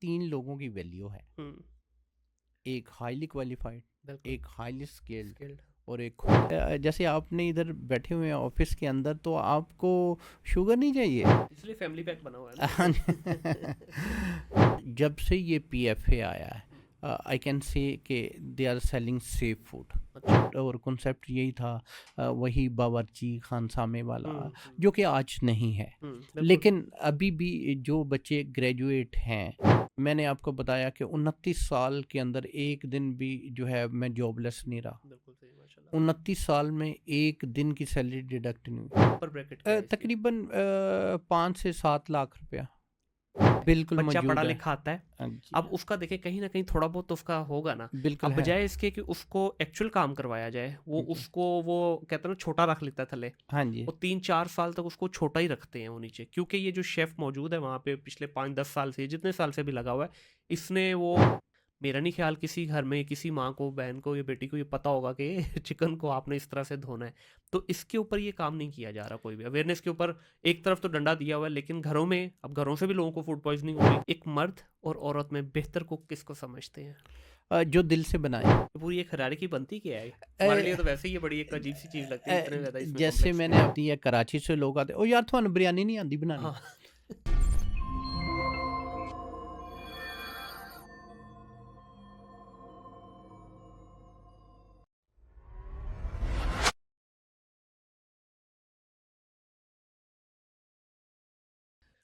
तीन लोगों की वैल्यू है, हम्म, एक हाईली क्वालिफाइड, बिल्कुल एक हाईली स्किल्ड स्किल्ड। और एक जैसे आपने इधर बैठे हुए हैं ऑफिस के अंदर, तो आपको शुगर नहीं चाहिए। इसलिए फैमिली पैक बना हुआ है ना हाँ ये। जी। जब से ये पीएफए आया है, आई कैन से कि they are selling safe food, अच्छा। और कॉन्सेप्ट यही था, वही बावर्ची खानसामे वाला, हम्म, जो कि आज नहीं है। बिल्कुल। लेकिन अभी भी जो बच्चे ग्रेजुएट हैं, मैंने आपको बताया कि 29 साल के अंदर एक दिन भी जो है मैं जॉबलेस नहीं रहा। बिल्कुल सही, माशाल्लाह। 29 साल में एक दिन की सैलरी डिडक्ट नहीं हुई। अपर ब्रैकेट क्या है इसकी? तकरीबन 5 से 7 लाख रुपया बिल्कुल बच्चा पढ़ा मौजूद है। लिखा आता है, हाँ जी, अब उसका देखें कहीं ना कहीं थोड़ा बहुत तो उसका होगा ना। बिल्कुल अब है। बजाय इसके कि उसको एक्चुअल काम करवाया जाए, वो जी, उसको वो कहते हैं ना छोटा रख लेता है थले। हाँ जी। वो 3-4 साल तक उसको छोटा ही रखते हैं वो नीचे, क्योंकि ये जो शेफ मौजूद है वहाँ पे पिछले 5-10 साल से, जितने साल से भी लगा हुआ है, इसने वो, मेरा नहीं ख्याल किसी घर में किसी माँ को, बहन को या बेटी को ये पता होगा कि चिकन को आपने इस तरह से धोना है। तो इसके ऊपर ये काम नहीं किया जा रहा, कोई भी अवेयरनेस के ऊपर। एक तरफ तो डंडा दिया हुआ है, लेकिन घरों में, अब घरों से भी लोगों को फूड पॉइजनिंग हो रही है। एक मर्द और औरत में बेहतर कुक किसको समझते हैं? जो दिल से बनाए। ये पूरी एक हरारी बनती क्या है? अ, हमारे लिए तो वैसे ही ये बड़ी एक अजीब सी चीज़ लगती है, इतने ज़्यादा इसमें जैसे कॉम्प्लेक्सिटी मैंने है। अपनी कराची से लोग आते, ओ यार थानू बिरयानी नहीं आती बनानी। हाँ।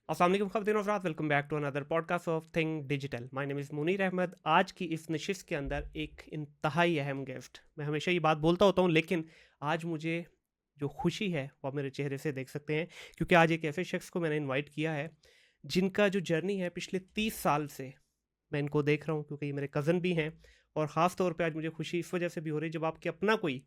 अस्सलाम वालेकुम ख़वातीन और हज़रात, welcome back to another podcast of thing digital. My name is Munir Ahmad. आज की इस नशिस्त के अंदर एक इंतहाई अहम गेस्ट, मैं हमेशा ये बात बोलता होता हूँ, लेकिन आज मुझे जो खुशी है वो आप मेरे चेहरे से देख सकते हैं, क्योंकि आज एक ऐसे शख्स को मैंने इनवाइट किया है जिनका जो जर्नी है पिछले 30 साल से मैं इनको देख रहा हूँ, क्योंकि ये मेरे कज़न भी हैं। और ख़ास तौर पे आज मुझे खुशी इस वजह से भी हो रही है, जब आपके अपना कोई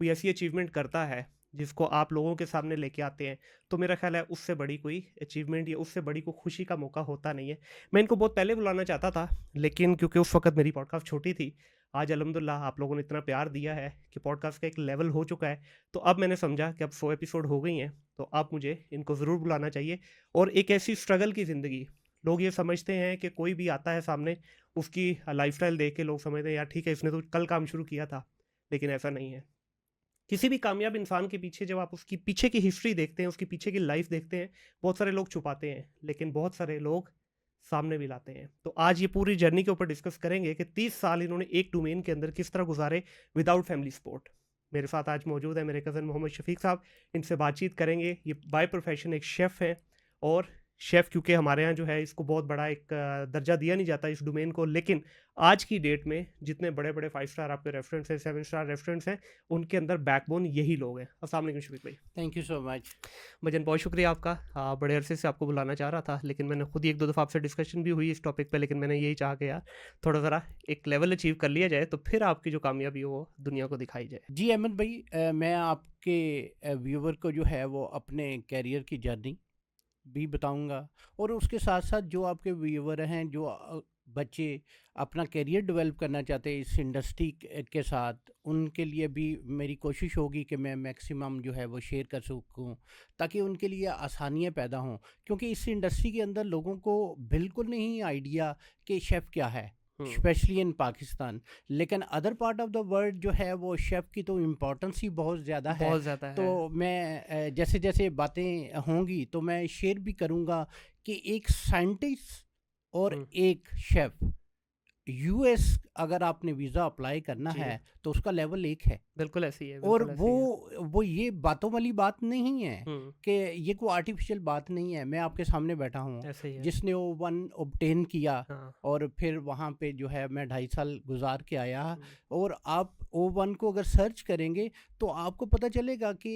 कोई ऐसी अचीवमेंट करता है जिसको आप लोगों के सामने लेके आते हैं, तो मेरा ख्याल है उससे बड़ी कोई अचीवमेंट या उससे बड़ी कोई खुशी का मौका होता नहीं है। मैं इनको बहुत पहले बुलाना चाहता था, लेकिन क्योंकि उस वक्त मेरी पॉडकास्ट छोटी थी। आज अल्हम्दुलिल्लाह आप लोगों ने इतना प्यार दिया है कि पॉडकास्ट का एक लेवल हो चुका है। तो अब मैंने समझा कि अब 100 एपिसोड हो गई हैं, तो अब मुझे इनको ज़रूर बुलाना चाहिए। और एक ऐसी स्ट्रगल की ज़िंदगी, लोग ये समझते हैं कि कोई भी आता है सामने, उसकी लाइफस्टाइल देख के लोग समझते हैं यार ठीक है इसने तो कल काम शुरू किया था, लेकिन ऐसा नहीं है। किसी भी कामयाब इंसान के पीछे जब आप उसकी पीछे की हिस्ट्री देखते हैं, उसकी पीछे की लाइफ देखते हैं, बहुत सारे लोग छुपाते हैं, लेकिन बहुत सारे लोग सामने भी लाते हैं। तो आज ये पूरी जर्नी के ऊपर डिस्कस करेंगे कि 30 साल इन्होंने एक डोमेन के अंदर किस तरह गुजारे विदाउट फैमिली सपोर्ट। मेरे साथ आज मौजूद है मेरे कज़न मोहम्मद शफीक साहब। इनसे बातचीत करेंगे। ये बाय प्रोफेशन एक शेफ़ हैं, और शेफ़ क्योंकि हमारे यहाँ जो है इसको बहुत बड़ा एक दर्जा दिया नहीं जाता इस डोमेन को, लेकिन आज की डेट में जितने बड़े बड़े 5 स्टार आपके रेस्टोरेंट्स हैं, 7 स्टार रेस्टोरेंट्स हैं, उनके अंदर बैकबोन यही लोग हैं। अस्सलाम वालेकुम शफीक भाई। Thank you so much. भजन बहुत शुक्रिया आपका। बड़े अरसे से आपको बुलाना चाह रहा था, लेकिन मैंने खुद ही एक दो दफ़ा आपसे डिस्कशन भी हुई इस टॉपिक पे, लेकिन मैंने यही चाहा कि यार थोड़ा ज़रा एक लेवल अचीव कर लिया जाए, तो फिर आपकी जो कामयाबी हो वो दुनिया को दिखाई जाए। जी अहमद भाई, मैं आपके व्यूवर को जो है वो अपने कैरियर की जर्नी भी बताऊंगा, और उसके साथ साथ जो आपके व्यूवर हैं, जो बच्चे अपना करियर डेवलप करना चाहते हैं इस इंडस्ट्री के साथ, उनके लिए भी मेरी कोशिश होगी कि मैं मैक्सिमम जो है वो शेयर कर सकूं, ताकि उनके लिए आसानियां पैदा हों। क्योंकि इस इंडस्ट्री के अंदर लोगों को बिल्कुल नहीं आइडिया कि शेफ़ क्या है, हम्म, स्पेशली इन पाकिस्तान। लेकिन other part of the world जो है वो शेफ़ की तो इम्पोर्टेंस ही बहुत ज़्यादा है। बहुत ज़्यादा तो है। मैं जैसे जैसे बातें होंगी तो मैं शेयर भी करूंगा कि एक साइंटिस्ट और हम्म, एक शेफ़, यूएस अगर आपने वीज़ा अप्लाई करना जी, है तो उसका लेवल एक है। बिल्कुल ऐसी है, और बिल्कुल ऐसी है। वो ये बातों वाली बात नहीं है हम्म, कि ये कोई आर्टिफिशियल बात नहीं है। मैं आपके सामने बैठा हूँ ऐसे ही है। जिसने वो वन ऑब्टेन किया, हाँ। और फिर वहाँ पे जो है मैं 2.5 साल गुजार के आया। हम्म, और आप ओ वन को अगर सर्च करेंगे तो आपको पता चलेगा कि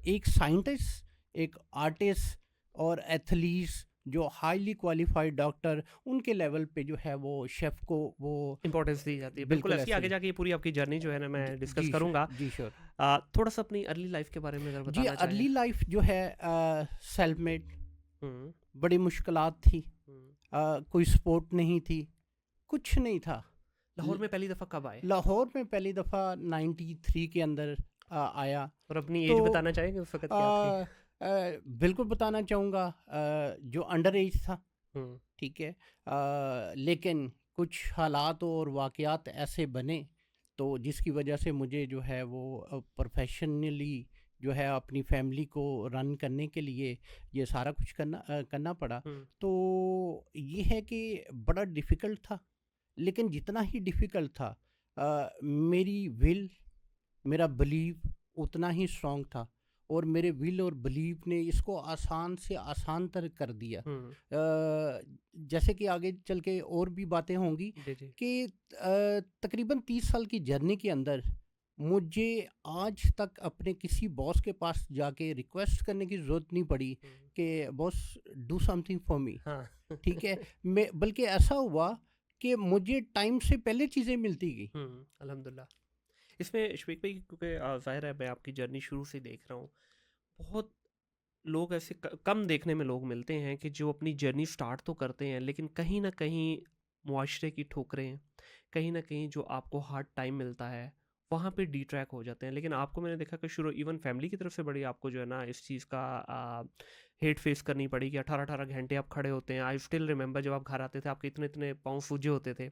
एक साइंटिस्ट, एक आर्टिस्ट और एथलीट्स जो हाईली क्वालिफाइड डॉक्टर, उनके लेवल पे जो है वो शेफ़ को वो इंपॉर्टेंस दी जाती है, बिल्कुल बिल्कुल ऐसी। ऐसे आगे जाके ये पूरी आपकी जर्नी जो है ना मैं डिस्कस जी करूंगा। जी श्योर। थोड़ा सा अपनी अर्ली लाइफ के बारे में अगर जी बताना चाहें। अर्ली लाइफ जो है सेल्फ मेड, हम्म, बड़ी मुश्किलात थी। हम्म। कोई सपोर्ट नहीं थी, कुछ नहीं था। लाहौर ल- में पहली दफ़ा कब आए? लाहौर में पहली दफ़ा 93 के अंदर आया। और अपनी तो एज बताना चाहेंगे उस वक्त क्या थी? बिल्कुल बताना चाहूँगा, जो अंडर एज था, हुँ, ठीक है। लेकिन कुछ हालात और वाक़यात ऐसे बने तो जिसकी वजह से मुझे जो है वो प्रोफ़ेशनली जो है अपनी फ़ैमिली को रन करने के लिए ये सारा कुछ करना पड़ा। हुँ, तो ये है कि बड़ा डिफ़िकल्ट था, लेकिन जितना ही डिफ़िकल्ट था मेरी विल, मेरा बिलीव उतना ही स्ट्रॉन्ग था और मेरे विल और बिलीव ने इसको आसान से आसान तर कर दिया। हुँ। जैसे कि आगे चल के और भी बातें होंगी जी, जी। कि तकरीबन 30 साल की जर्नी के अंदर मुझे आज तक अपने किसी बॉस के पास जाके रिक्वेस्ट करने की ज़रूरत नहीं पड़ी हुँ, कि boss do something for me. हाँ। ठीक है। मैं बल्कि ऐसा हुआ कि मुझे टाइम से पहले चीज़ें मिलती गई। अल्हम्दुलिल्लाह। इसमें शफीक भाई क्योंकि ज़ाहिर है मैं आपकी जर्नी शुरू से देख रहा हूँ। बहुत लोग ऐसे कम देखने में लोग मिलते हैं कि जो अपनी जर्नी स्टार्ट तो करते हैं लेकिन कहीं ना कहीं मुआशरे की ठोकरें, कहीं ना कहीं जो आपको हार्ड टाइम मिलता है वहाँ पे डी ट्रैक हो जाते हैं। लेकिन आपको मैंने देखा कि शुरू इवन फैमिली की तरफ से बड़ी आपको जो है ना इस चीज़ का हेट फेस करनी पड़ी कि 18-18 घंटे आप खड़े होते हैं। आई स्टिल रिमेंबर जब आप घर आते थे आपके इतने इतने पाँव सूजे होते थे।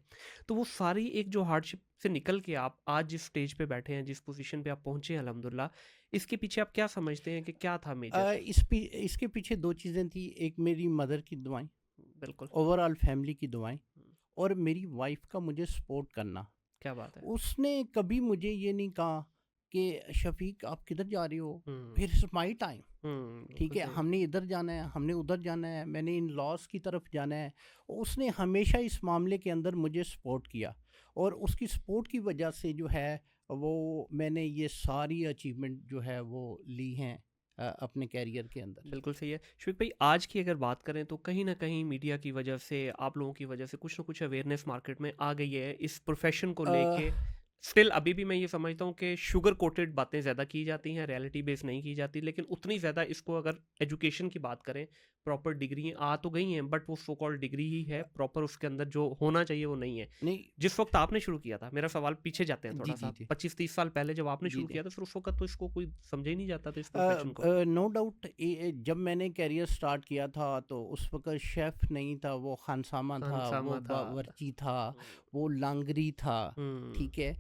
तो वो सारी एक जो हार्डशिप से निकल के आप आज जिस स्टेज पे बैठे हैं, जिस पोजीशन पे आप पहुँचे हैं अल्हम्दुलिल्लाह, इसके पीछे आप क्या समझते हैं कि क्या था मेजर? इसके पीछे 2 चीज़ें थी, एक मेरी मदर की दुआएँ, बिल्कुल। ओवरऑल फैमिली की दुआएँ हुँ, और मेरी वाइफ़ का मुझे सपोर्ट करना। क्या बात है। उसने कभी मुझे ये नहीं कहा कि शफ़ीक आप किधर जा रहे हो? हुँ, फिर इट्स माय टाइम। ठीक बिल्कुल है, सही। हमने इधर जाना है, हमने उधर जाना है, मैंने इन-लॉज़ की तरफ जाना है। उसने हमेशा इस मामले के अंदर मुझे सपोर्ट किया और उसकी सपोर्ट की वजह से जो है वो मैंने ये सारी अचीवमेंट जो है वो ली हैं अपने करियर के अंदर। बिल्कुल सही है। शफीक भाई आज की अगर बात करें तो कहीं न कहीं मीडिया की वजह से, आप लोगों की वजह से कुछ न कुछ अवेयरनेस मार्केट में आ गई है इस प्रोफ़ेशन को अ, लेके। स्टिल अभी भी मैं ये समझता हूँ कि शुगर कोटेड बातें ज़्यादा की जाती हैं, रियलिटी बेस नहीं की जाती। लेकिन उतनी ज़्यादा इसको अगर एजुकेशन की बात करें, प्रॉपर डिग्री आ तो गई हैं बट वो सो कॉल्ड डिग्री ही है, प्रॉपर उसके अंदर जो होना चाहिए वो नहीं है। नहीं। जिस वक़्त आपने शुरू किया था, मेरा सवाल पीछे जाते हैं जी, जी, थोड़ा-सा, जी। 25-30 साल पहले जब आपने जी, शुरू जी। किया था फिर उस वक़्त तो इसको कोई समझा ही नहीं जाता था इस प्रोफ़ेशन को। नो डाउट जब मैंने करियर स्टार्ट किया था तो उस वक़्त शेफ़ नहीं था, वो खानसामा था, वो खानसामा था। बावर्ची था, हुँ, वो लांगरी था, हुँ, ठीक है?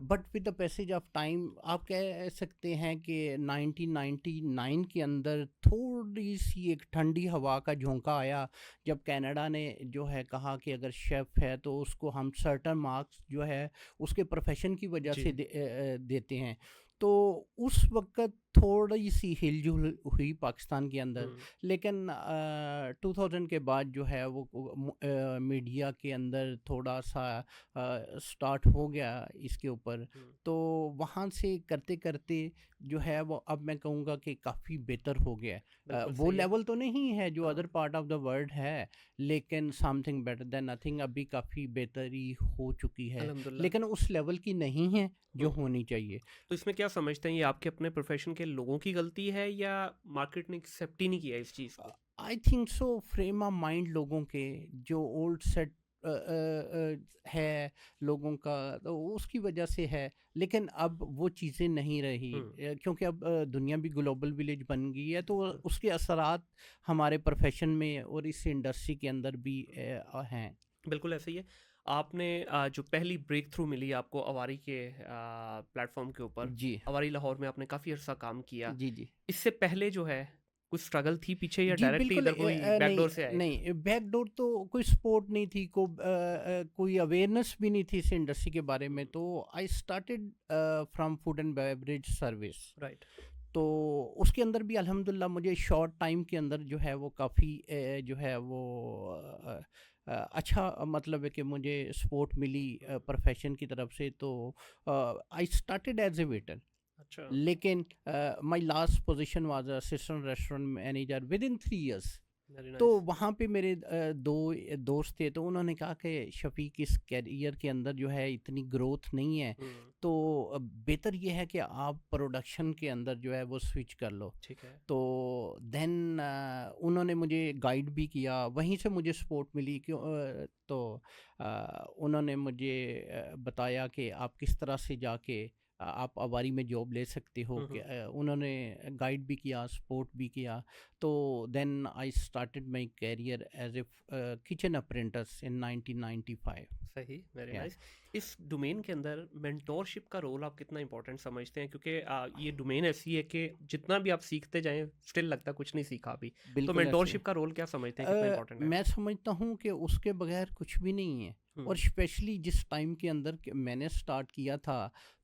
But with the passage of time आप कह सकते हैं कि 1999 के अंदर थोड़ी-सी एक ठंडी हवा का झोंका आया, जब कनाडा ने जो है कहा कि अगर शेफ़ है तो उसको हम सर्टेन मार्क्स जो है उसके प्रोफ़ेशन की वजह से जी। देते हैं। तो उस वक़्त थोड़ी-सी हिल-जुल हुई पाकिस्तान के अंदर, हुँ, लेकिन 2000 के बाद जो है वो मीडिया के अंदर थोड़ा-सा स्टार्ट हो गया इसके ऊपर। हुँ, तो वहाँ से करते-करते जो है वो अब मैं कहूँगा कि काफ़ी बेहतर हो गया है। बिल्कुल वो सही है। लेवल तो नहीं है जो हाँ, other part of the world है, लेकिन समथिंग बेटर देन नथिंग अभी काफ़ी बेहतरी हो चुकी है। अल्हम्दुलिल्लाह। लेकिन उस लेवल की नहीं है जो हुँ, होनी चाहिए। तो इसमें क्या समझते हैं ये आपके अपने प्रोफ़ेशन के लोगों की गलती है या मार्केट ने एक्सेप्ट ही नहीं किया इस चीज़ को? I think so frame of mind लोगों के जो ओल्ड सेट है लोगों का तो उसकी वजह से है, लेकिन अब वो चीज़ें नहीं रही हुँ, क्योंकि अब दुनिया भी ग्लोबल विलेज बन गई है तो बिल्कुल। उसके असरात हमारे प्रोफेशन में और इस इंडस्ट्री के अंदर भी हुँ, हैं। बिल्कुल ऐसा ही है। आपने जो पहली ब्रेक थ्रू मिली आपको अवारी के प्लेटफ़ॉर्म के ऊपर, जी। अवारी लाहौर में आपने काफ़ी अर्सा काम किया। जी, जी। इससे पहले जो है, कुछ स्ट्रगल थी पीछे या जी, डायरेक्टली बिल्कुल इधर कोई नहीं बैकडोर से आए? नहीं बैकडोर तो कोई सपोर्ट नहीं थी कोई अवेयरनेस भी नहीं थी इस इंडस्ट्री के बारे में हुँ, तो I started from food and beverage service. Right. तो उसके अंदर भी अल्हम्दुलिल्लाह मुझे शॉर्ट टाइम के अंदर जो है वो काफ़ी जो है वो अच्छा मतलब है कि मुझे सपोर्ट मिली प्रोफेशन की तरफ से तो I started as a waiter. अच्छा, लेकिन my last position was assistant restaurant manager within 3 years. Very तो नाइस। वहाँ पे मेरे दो दोस्त थे तो उन्होंने कहा कि शफ़ीक इस करियर के अंदर जो है इतनी ग्रोथ नहीं है हुँ, तो बेहतर ये है कि आप प्रोडक्शन के अंदर जो है वो स्विच कर लो। ठीक है। तो देन उन्होंने मुझे गाइड भी किया वहीं से मुझे सपोर्ट मिली क्यों तो उन्होंने मुझे बताया कि आप किस तरह से जाके आप अवारी में जॉब ले सकते हो कि उन्होंने गाइड भी किया, सपोर्ट भी किया। तो then I started my career as a kitchen apprentice in 1995। सही, वेरी या नाइस। इस डोमेन के अंदर मेंटोरशिप का रोल आप कितना इंपॉर्टेंट समझते हैं? क्योंकि ये डोमेन ऐसी है कि जितना भी आप सीखते जाएं स्टिल लगता है कुछ नहीं सीखा अभी। तो बिल्कुल ऐसे ही। मेंटोरशिप का रोल क्या समझते हैं, कितना इंपॉर्टेंट है? मैं समझता हूँ कि उसके बगैर कुछ भी नहीं है। और हम्म। स्पेशली जिस टाइम के अंदर मैंने स्टार्ट किया था,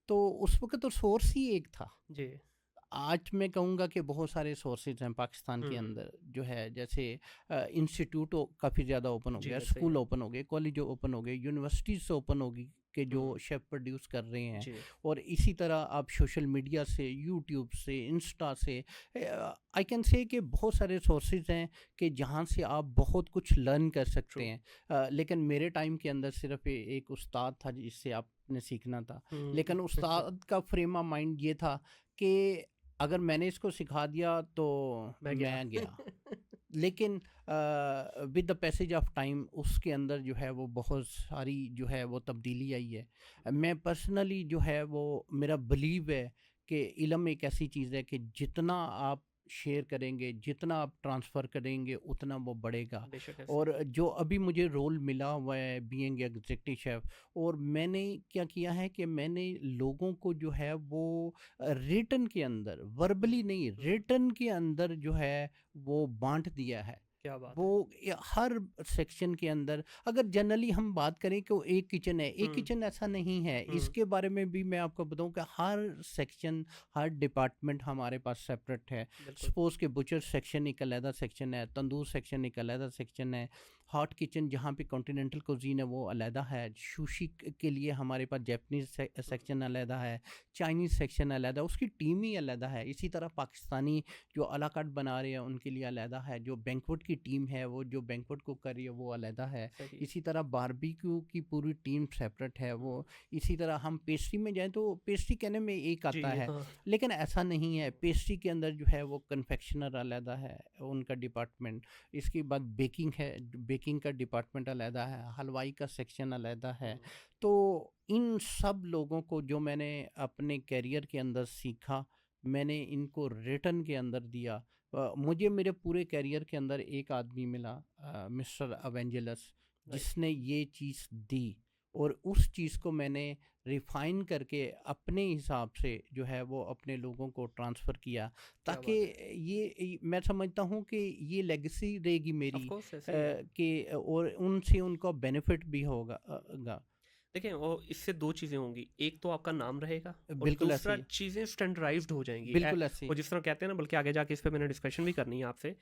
तो उस वक्त तो सोर्स ही एक था। जी। आज मैं कहूँगा कि बहुत सारे सोर्सेज हैं पाकिस्तान के हम्म। अंदर जो है, जैसे इंस्टीट्यूट काफ़ी ज़्यादा ओपन हो जी, गया, वैसे ही स्कूल है। ओपन हो गए, कॉलेज ओपन हो गए, यूनिवर्सिटीज़ ओपन होगी कि जो हम्म। शेफ़ प्रोड्यूस कर रहे हैं। जी। और इसी तरह आप सोशल मीडिया से, यूट्यूब से, इंस्टा से, आई कैन से कि बहुत सारे सोर्सेज हैं कि जहाँ से आप बहुत कुछ लर्न कर सकते ट्रू। हैं। लेकिन मेरे टाइम के अंदर सिर्फ एक उस्ताद था जिससे आपने सीखना था। हम्म। लेकिन उस्ताद का फ्रेम ऑफ माइंड ये था कि अगर मैंने इसको सिखा दिया तो मैं गया। मैं गया। लेकिन with the passage of time उसके अंदर जो है वो बहुत सारी जो है वो तब्दीली आई है। मैं पर्सनली जो है वो, मेरा बिलीव है कि इल्म एक ऐसी चीज़ है कि जितना आप शेयर करेंगे, जितना आप ट्रांसफ़र करेंगे, उतना वो बढ़ेगा। बेशक ऐसे ही और है। जो अभी मुझे रोल मिला हुआ है बीइंग एग्जीक्यूटिव शेफ़, और मैंने क्या किया है कि मैंने लोगों को जो है वो रिटन के अंदर, वर्बली नहीं, हम्म। रिटन के अंदर जो है वो बाँट दिया है। क्या बात वो है। हर सेक्शन के अंदर, अगर जनरली हम बात करें कि वो एक किचन है, एक हम्म। किचन ऐसा नहीं है। हम्म। इसके बारे में भी मैं आपको बताऊं कि हर सेक्शन, हर डिपार्टमेंट हमारे पास सेपरेट है। बिल्कुल। सपोज़ के बुचर सेक्शन एक अलहदा सेक्शन है, तंदूर सेक्शन एक अलहदा सेक्शन है, हॉट किचन जहाँ पे कॉन्टिनेंटल कुजीन है वो अलहदा है, सुशी के लिए हमारे पास जैपनीज़ हम्म। सेक्शन अलहदा है, चाइनीज़ सेक्शन अलहदा, उसकी टीम ही अलहदा है। इसी तरह पाकिस्तानी जो अला कार्ट बना रहे हैं उनके लिए अलहदा है, जो बैंक्वेट की टीम है वो जो बैंक्वेट को कर रही है वो अलहदा है। सही। इसी तरह बारबेक्यू की पूरी टीम सेपरेट है वो। हम्म। इसी तरह हम पेस्ट्री में जाएं तो पेस्ट्री कहने में एक जी। आता है, हाँ। लेकिन ऐसा नहीं है। पेस्ट्री के अंदर जो है वो कन्फेक्शनर अलहदा है, उनका डिपार्टमेंट। इसके बाद बेकिंग है, बेकिंग का डिपार्टमेंट अलहदा है, हलवाई का सेक्शन अलहदा है। हम्म। तो इन सब लोगों को जो मैंने अपने करियर के अंदर सीखा, मैंने इनको रिटर्न के अंदर दिया। मुझे मेरे पूरे करियर के अंदर एक आदमी मिला, मिस्टर अवेंजलस, राइट। जिसने ये चीज़ दी, और उस चीज़ को मैंने रिफ़ाइन करके अपने हिसाब से जो है वो अपने लोगों को ट्रांसफ़र किया, क्या ताकि बात है। मैं समझता हूँ कि ये लेगेसी रहेगी ऑफ मेरी, कोर्स ऐसे ही है। कि और उनसे उनको बेनिफिट भी होगा देखिए, वो इससे दो चीज़ें होंगी। एक तो आपका नाम रहेगा और बिल्कुल ऐसे दूसरा ही, चीज़ें स्टैंडर्डाइज्ड हो जाएंगी। बिल्कुल ऐसे वो ही, जिस तरह कहते हैं ना, बल्कि आगे जाके इस पे मैंने डिस्कशन भी करनी है आपसे।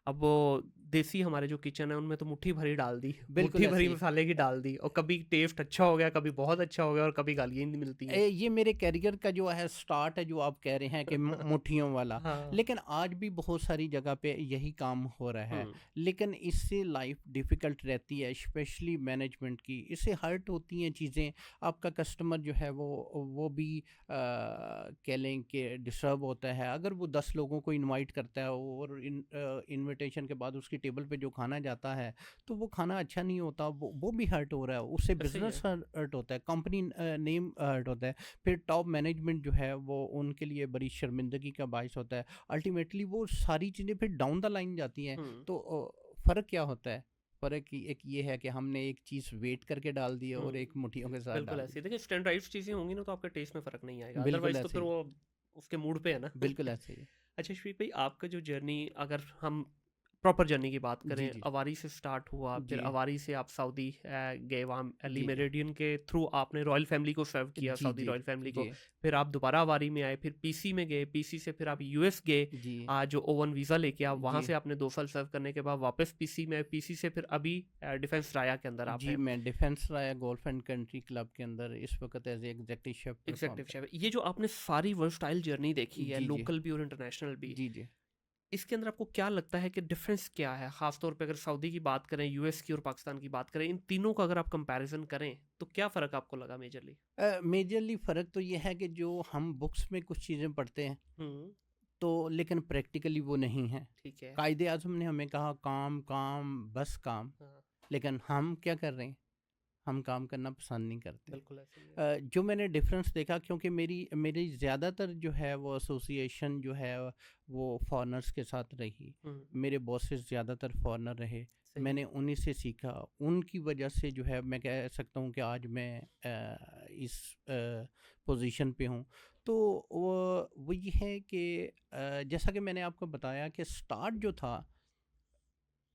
अब वो देसी हमारे जो किचन है उनमें तो मुट्ठी भरी डाल दी, बिल्कुल मुट्ठी ऐसे भरी ही। मसाले की डाल दी, और कभी टेस्ट अच्छा हो गया, कभी बहुत अच्छा हो गया, और कभी गालियाँ ही मिलती हैं। ये मेरे करियर का जो है स्टार्ट है, जो आप कह रहे हैं कि मुट्ठियों वाला। हाँ। लेकिन आज भी बहुत सारी जगह पे यही काम हो रहा है। हम्म। लेकिन इससे लाइफ डिफ़िकल्ट रहती है, स्पेशली मैनेजमेंट की। इससे हर्ट होती हैं चीज़ें। आपका कस्टमर जो है वो भी कह लें कि डिस्टर्ब होता है। अगर वो 10 लोगों को इनवाइट करता है और इनविटेशन के बाद उसकी टेबल पे जो खाना जाता है तो वो खाना अच्छा नहीं होता, वो भी हर्ट हो रहा है, उससे ऐसे ही बिजनेस है। हर्ट होता है, कंपनी नेम हर्ट होता है। फिर टॉप मैनेजमेंट जो है वो उनके लिए बड़ी शर्मिंदगी का बायस होता है। अल्टीमेटली वो सारी चीज़ें फिर डाउन द लाइन जाती हैं। हम्म। तो फ़र्क क्या होता है? फ़र्क एक ये है कि हमने एक चीज़ वेट करके डाल दी है और एक हम्म। मुट्ठियों के साथ बिल्कुल डाल ऐसे दी। ही। देखिए, स्टैंडर्डाइज्ड चीज़ें होंगी ना तो आपके टेस्ट में फ़र्क नहीं आएगा, बिल्कुल अदरवाइज़ तो ऐसे फिर ही, वो उसके मूड पे है ना। बिल्कुल ऐसे ही। अच्छा शफीक भाई, आपका जो जर्नी, अगर हम प्रॉपर जर्नी की बात जी, करें, जी। अवारी से स्टार्ट हुआ, फिर जी, अवारी से आप सऊदी गए, वहाँ अली जी, जी। मेरिडियन के थ्रू आपने रॉयल फैमिली को सर्व किया, जी, सऊदी जी, रॉयल फैमिली को। जी, फिर आप दोबारा अवारी में आए, फिर पीसी में गए, पीसी से फिर आप यूएस गए, जी, जो ओवन वीज़ा लेके आप वहाँ जी। से आपने 2 साल सर्व करने के बाद वापस पीसी में, पीसी से फिर अभी डिफेंस राया के अंदर आप जी, हैं, मैं defence Raya golf and country club के अंदर इस वक़्त as executive chef perform executive कर। शेफ। ये जो आपने सारी वर्सटाइल जर्नी देखी है, जी, जी। लोकल भी और इंटरनेशनल भी, जी, जी। इसके अंदर आपको क्या लगता है कि डिफरेंस क्या है? ख़ास तौर पे अगर सऊदी की बात करें, यूएस की और पाकिस्तान की बात करें, इन तीनों का अगर आप कंपैरिज़न करें, तो क्या फ़र्क आपको लगा मेजरली? मेजरली फ़र्क तो ये है कि जो हम बुक्स में कुछ चीज़ें पढ़ते हैं, हुँ। तो लेकिन प्रैक्टिकली वो नहीं है। ठीक है। कायदे आज़म ने हमें कहा काम, काम, बस काम, हाँ। लेकिन हम क्या कर रहे हैं? हम काम करना पसंद नहीं करते। बिल्कुल ऐसे ही है। जो मैंने डिफरेंस देखा, क्योंकि मेरी मेरी ज़्यादातर जो है वो एसोसिएशन जो है वो फॉरेनर्स के साथ रही। मेरे बॉसेस ज़्यादातर फॉरेनर रहे, सही मैंने है। उन्हीं से सीखा। उनकी वजह से जो है मैं कह सकता हूँ कि आज मैं इस पोजीशन पे हूँ। तो वो ये है कि जैसा कि मैंने आपको बताया कि स्टार्ट जो था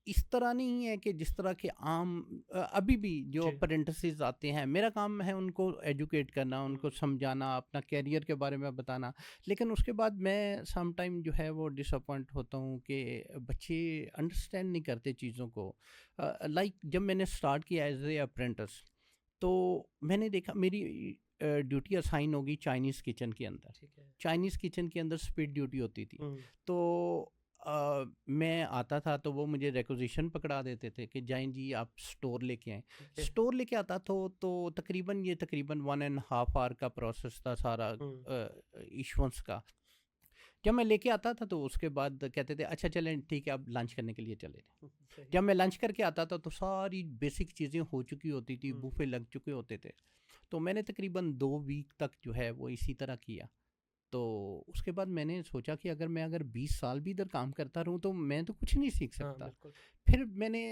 इस तरह नहीं है कि जिस तरह के आम अभी भी जो जी। अप्रेंटिसेस आते हैं, मेरा काम है उनको एजुकेट करना, उनको हुँ। समझाना, अपना करियर के बारे में बताना। लेकिन उसके बाद मैं सम टाइम जो है वो डिसअपॉइंट होता हूँ कि बच्चे अंडरस्टैंड नहीं करते चीज़ों को। लाइक जब मैंने स्टार्ट किया एज ए अप्रेंटिस, तो मैंने देखा मेरी ड्यूटी असाइन होगी चाइनीज़ किचन के अंदर। ठीक है। चाइनीज़ किचन के अंदर स्पीड ड्यूटी होती थी। हुँ। तो मैं आता था तो वो मुझे रिक्वेजिशन पकड़ा देते थे कि जाएं जी आप स्टोर लेके आएँ। ठीक है। स्टोर लेके आता तो तकरीबन 1.5 आवर का प्रोसेस था सारा हुँ। इश्यूएंस का। जब मैं लेके आता था तो उसके बाद कहते थे अच्छा चलें ठीक है अब लंच करने के लिए चले जाएँ। सही जब है। मैं लंच करके आता था तो सारी बेसिक चीज़ें हो चुकी होती थी, हुँ। बूफे लग चुके होते थे। तो मैंने तकरीबन 2 वीक तक जो है वो इसी तरह किया। तो उसके बाद मैंने सोचा कि अगर 20 साल भी इधर काम करता रहूँ तो मैं तो कुछ नहीं सीख हाँ, सकता। बिल्कुल। फिर मैंने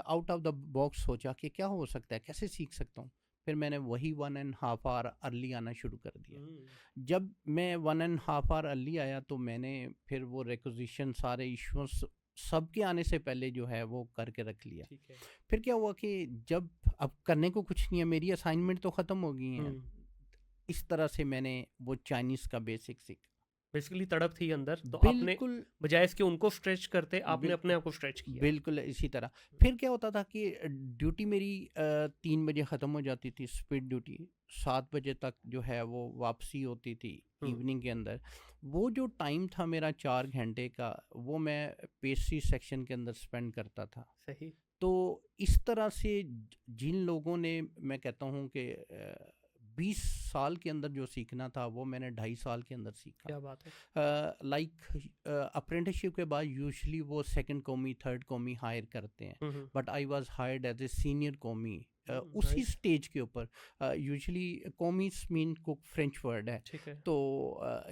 आउट ऑफ द बॉक्स सोचा कि क्या हो सकता है, कैसे सीख सकता हूँ? फिर मैंने वही 1 एंड हाफ आवर अर्ली आना शुरू कर दिया। हुँ। जब मैं 1 एंड हाफ आवर अर्ली आया तो मैंने फिर वो रिक्वेजिशन सारे इश्यूज़ सबके आने से पहले जो है वो करके रख लिया। ठीक है। फिर क्या हुआ कि जब अब करने को कुछ नहीं है, मेरी असाइनमेंट तो ख़त्म हो गई हैं। हुँ। इस तरह से मैंने वो चाइनीज़ का बेसिक सीखा। बेसिकली तड़प थी अंदर, तो आपने बिल्कुल, बजाय इसके उनको स्ट्रेच करते, आपने बिल अपने आप को स्ट्रेच किया। बिल्कुल इसी तरह। हुँ। फिर क्या होता था कि ड्यूटी मेरी 3 बजे ख़त्म हो जाती थी स्पीड ड्यूटी। 7 बजे तक जो है वो वापसी होती थी हुँ। इवनिंग के अंदर। वो जो टाइम था मेरा 4 घंटे का, वो मैं पेस्ट्री सेक्शन के अंदर स्पेंड करता था। सही। तो इस तरह से जिन लोगों ने, मैं कहता हूँ कि 20 साल के अंदर जो सीखना था वो मैंने 2.5 साल के अंदर सीखा। क्या बात है! लाइक अप्रेंटिसशिप के बाद यूजुअली वो second commis third commis hire करते हैं, हुँ, हुँ। But I was hired as a senior commis उसी नाइस। स्टेज के ऊपर। Usually commis mean cook French word है। ठीक है। तो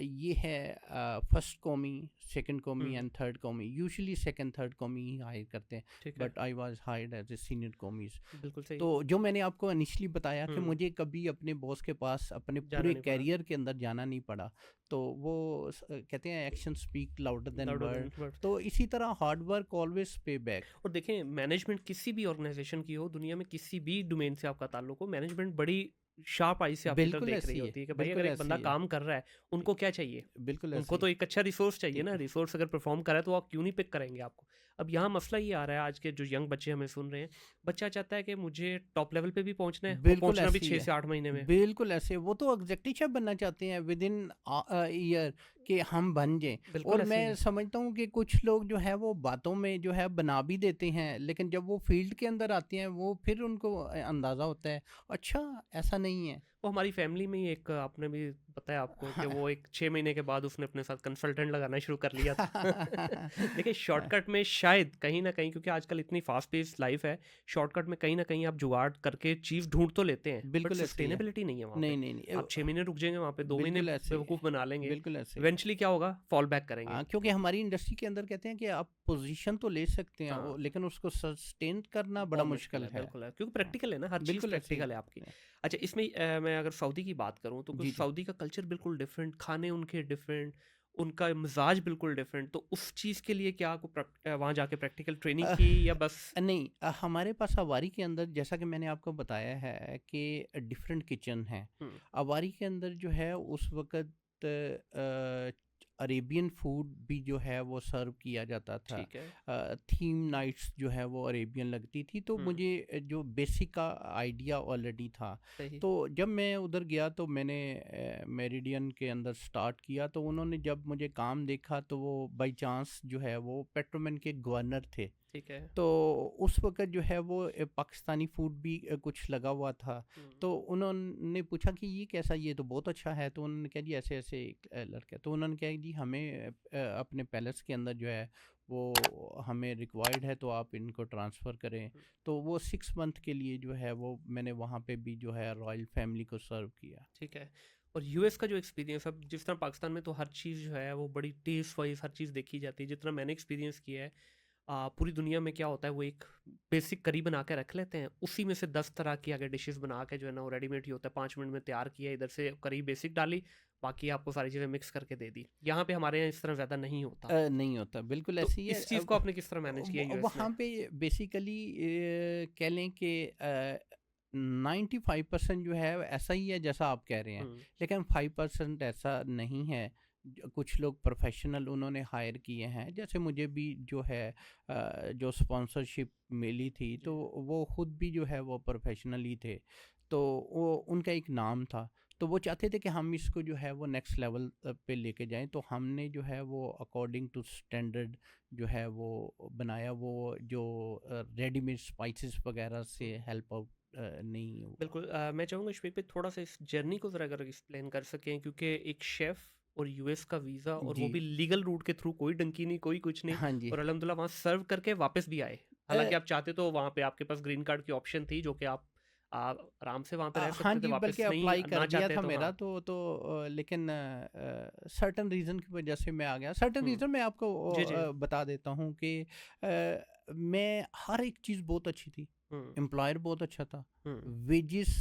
ये है फर्स्ट कॉमी, सेकंड कॉमी हुँ। And third commis. Usually second third commis ही हायर करते हैं, ठीक है। But I was hired as a senior commis. बिल्कुल सही। तो जो मैंने आपको इनिशियली बताया कि हुँ। मुझे कभी अपने बॉस के पास अपने जाना पूरे नहीं पड़ा। कैरियर के अंदर जाना नहीं पड़ा। तो वो कहते हैं action speak louder than louder than word. Words. तो इसी तरह हार्ड वर्क ऑलवेज पे बैक। और देखें, मैनेजमेंट किसी भी ऑर्गेनाइजेशन की हो, दुनिया में किसी भी डोमेन से आपका ताल्लुक हो, मैनेजमेंट बड़ी शार्प आई से आपकी तरफ बिल्कुल देख रही ऐसी है, होती है कि भाई अगर बिल्कुल एक बंदा ऐसी है, काम कर रहा है, उनको क्या चाहिए? बिल्कुल उनको ऐसी तो एक अच्छा रिसोर्स चाहिए ना, है। रिसोर्स अगर परफॉर्म कर रहा है तो आप क्यों नहीं पिक करेंगे आपको? अब यहाँ मसला ये आ रहा है, आज के जो यंग बच्चे हमें सुन रहे हैं, बच्चा चाहता है कि मुझे टॉप लेवल पे भी पहुँचना है और बिल्कुल पहुँचना भी ऐसी 6 है, से 8 महीने में। बिल्कुल ऐसे। वो तो एग्ज़ेक्टिव शेफ़ बनना चाहते हैं विद इन ईयर कि हम बन जाएँ। बिल्कुल और ऐसे ही मैं है। समझता हूँ कि कुछ लोग जो है वो बातों में जो है बना भी देते हैं, लेकिन जब वो फ़ील्ड के अंदर आते हैं वो फिर उनको अंदाज़ा होता है, अच्छा ऐसा नहीं है। वो हमारी फैमिली में ही एक आपने भी बताया आपको कि हाँ। वो एक 6 महीने के बाद उसने अपने साथ कंसल्टेंट लगाना शुरू कर लिया था। देखिए शॉर्टकट में शायद कहीं न कहीं, क्योंकि आजकल इतनी फ़ास्ट पेस्ड लाइफ़ है, शॉर्टकट में कहीं न कहीं आप जुगाड़ करके चीज़ ढूँढ तो लेते हैं, बट बिल्कुल ऐसे ही है। सस्टेनेबिलिटी नहीं है वहाँ पे। नहीं, नहीं, नहीं। आप 6 महीने रुक जाएँगे वहाँ पे, 2 महीने बिल्कुल ऐसे ही है, बेवकूफ़ बना लेंगे, बिल्कुल ऐसे ही है। इवेंचुअली क्या होगा? फॉल बैक करेंगे। हाँ, क्योंकि हमारी इंडस्ट्री के अंदर कहते हैं कि आप पोज़ीशन तो ले सकते हैं हाँ, लेकिन उसको सस्टेन करना बड़ा बहुत मुश्किल मुश्किल है, है। बिल्कुल है, क्योंकि हाँ, प्रैक्टिकल है ना, हर चीज़ बिल्कुल ऐसे ही प्रैक्टिकल है आपकी। है। अच्छा, इसमें मैं अगर सऊदी की बात करूँ तो कुछ जी, जी। सऊदी का कल्चर बिल्कुल डिफरेंट, खाने उनके डिफरेंट, उनका मिजाज बिल्कुल डिफरेंट, तो उस चीज़ के लिए क्या आपको वहाँ जाके प्रैक्टिकल ट्रेनिंग अ, की या बस? नहीं, हमारे पास अवारी के अंदर जैसा कि मैंने आपको बताया है कि डिफरेंट किचन है। हुँ। अवारी के अंदर जो है उस वक़्त अरेबियन फूड भी जो है वो सर्व किया जाता था। ठीक है। थीम नाइट्स जो है वो अरेबियन लगती थी, तो हुँ। मुझे जो बेसिक का आइडिया ऑलरेडी था। सही। तो जब मैं उधर गया तो मैंने मेरिडियन के अंदर स्टार्ट किया, तो उन्होंने जब मुझे काम देखा तो वो बाय चांस जो है वो पेट्रोमैन के गवर्नर थे। ठीक है। तो उस वक़्त जो है वो पाकिस्तानी फूड भी कुछ लगा हुआ था। तो उन्होंने पूछा कि ये कैसा, ये तो बहुत अच्छा है। तो उन्होंने कहा जी ऐसे-ऐसे एक लड़का है। तो उन्होंने कहा जी हमें अपने पैलेस के अंदर जो है वो हमें रिक्वायर्ड है, तो आप इनको ट्रांसफ़र करें। हुँ, तो वो 6 मंथ के लिए जो है वो मैंने वहाँ पे भी जो है रॉयल फैमिली को सर्व किया। ठीक है। और यूएस का जो एक्सपीरियंस, अब जिस तरह पाकिस्तान में तो हर चीज़ जो है वो बड़ी टेस्ट वाइज़ हर चीज़ देखी जाती है, जितना मैंने एक्सपीरियंस किया है पूरी दुनिया में क्या होता है, वो एक बेसिक करी बना के रख लेते हैं, उसी में से 10 तरह की आगे डिशेस बना के जो है ना वो रेडीमेड ही होता है, 5 मिनट में तैयार किया, इधर से करी बेसिक डाली, बाकी आपको सारी चीज़ें मिक्स करके दे दी। यहाँ पे हमारे यहाँ इस तरह ज़्यादा नहीं होता। नहीं होता, बिल्कुल तो ऐसे ही है। इस चीज़ को आपने किस तरह मैनेज किया यूएस में? वहाँ पे बेसिकली कह लें कि 95% जो है ऐसा ही है जैसा आप कह रहे हैं, हुँ, लेकिन 5% ऐसा नहीं है। कुछ लोग प्रोफेशनल उन्होंने हायर किए हैं, जैसे मुझे भी जो है जो स्पॉन्सरशिप मिली थी, जी, तो वो खुद भी जो है वो प्रोफेशनल ही थे। तो वो उनका एक नाम था, तो वो चाहते थे कि हम इसको जो है वो नेक्स्ट लेवल पे लेके जाएं। तो हमने जो है वो अकॉर्डिंग टू स्टैंडर्ड जो है वो बनाया, वो जो रेडीमेड स्पाइसेस वगैरह हुँ। से हेल्प आउट नहीं हुआ। बिल्कुल, मैं चाहूँगा इस पे थोड़ा सा इस जर्नी को ज़रा अगर एक्सप्लेन कर सकें, क्योंकि एक शेफ़ और यूएस का वीज़ा, और वो जी। भी लीगल रूट के थ्रू, कोई डंकी नहीं, कोई कुछ नहीं, हाँ जी। और अल्हम्दुलिल्लाह वहाँ सर्व करके वापस भी आए। हालाँकि आप चाहते तो वहाँ पे आपके पास ग्रीन कार्ड की ऑप्शन थी, जो कि आप आराम से वहाँ पे रह हाँ सकते थे, जी, बल्कि वापस नहीं अप्लाई कर ना दिया चाहते था तो मेरा हाँ। तो लेकिन सर्टेन रीज़न की वजह से मैं आ गया। सर्टेन हुँ। रीज़न मैं आपको जी, जी। बता देता हूँ कि मैं हर एक चीज़ बहुत अच्छी थी। हुँ, एम्प्लॉयर बहुत अच्छा था। हुँ। वेजेस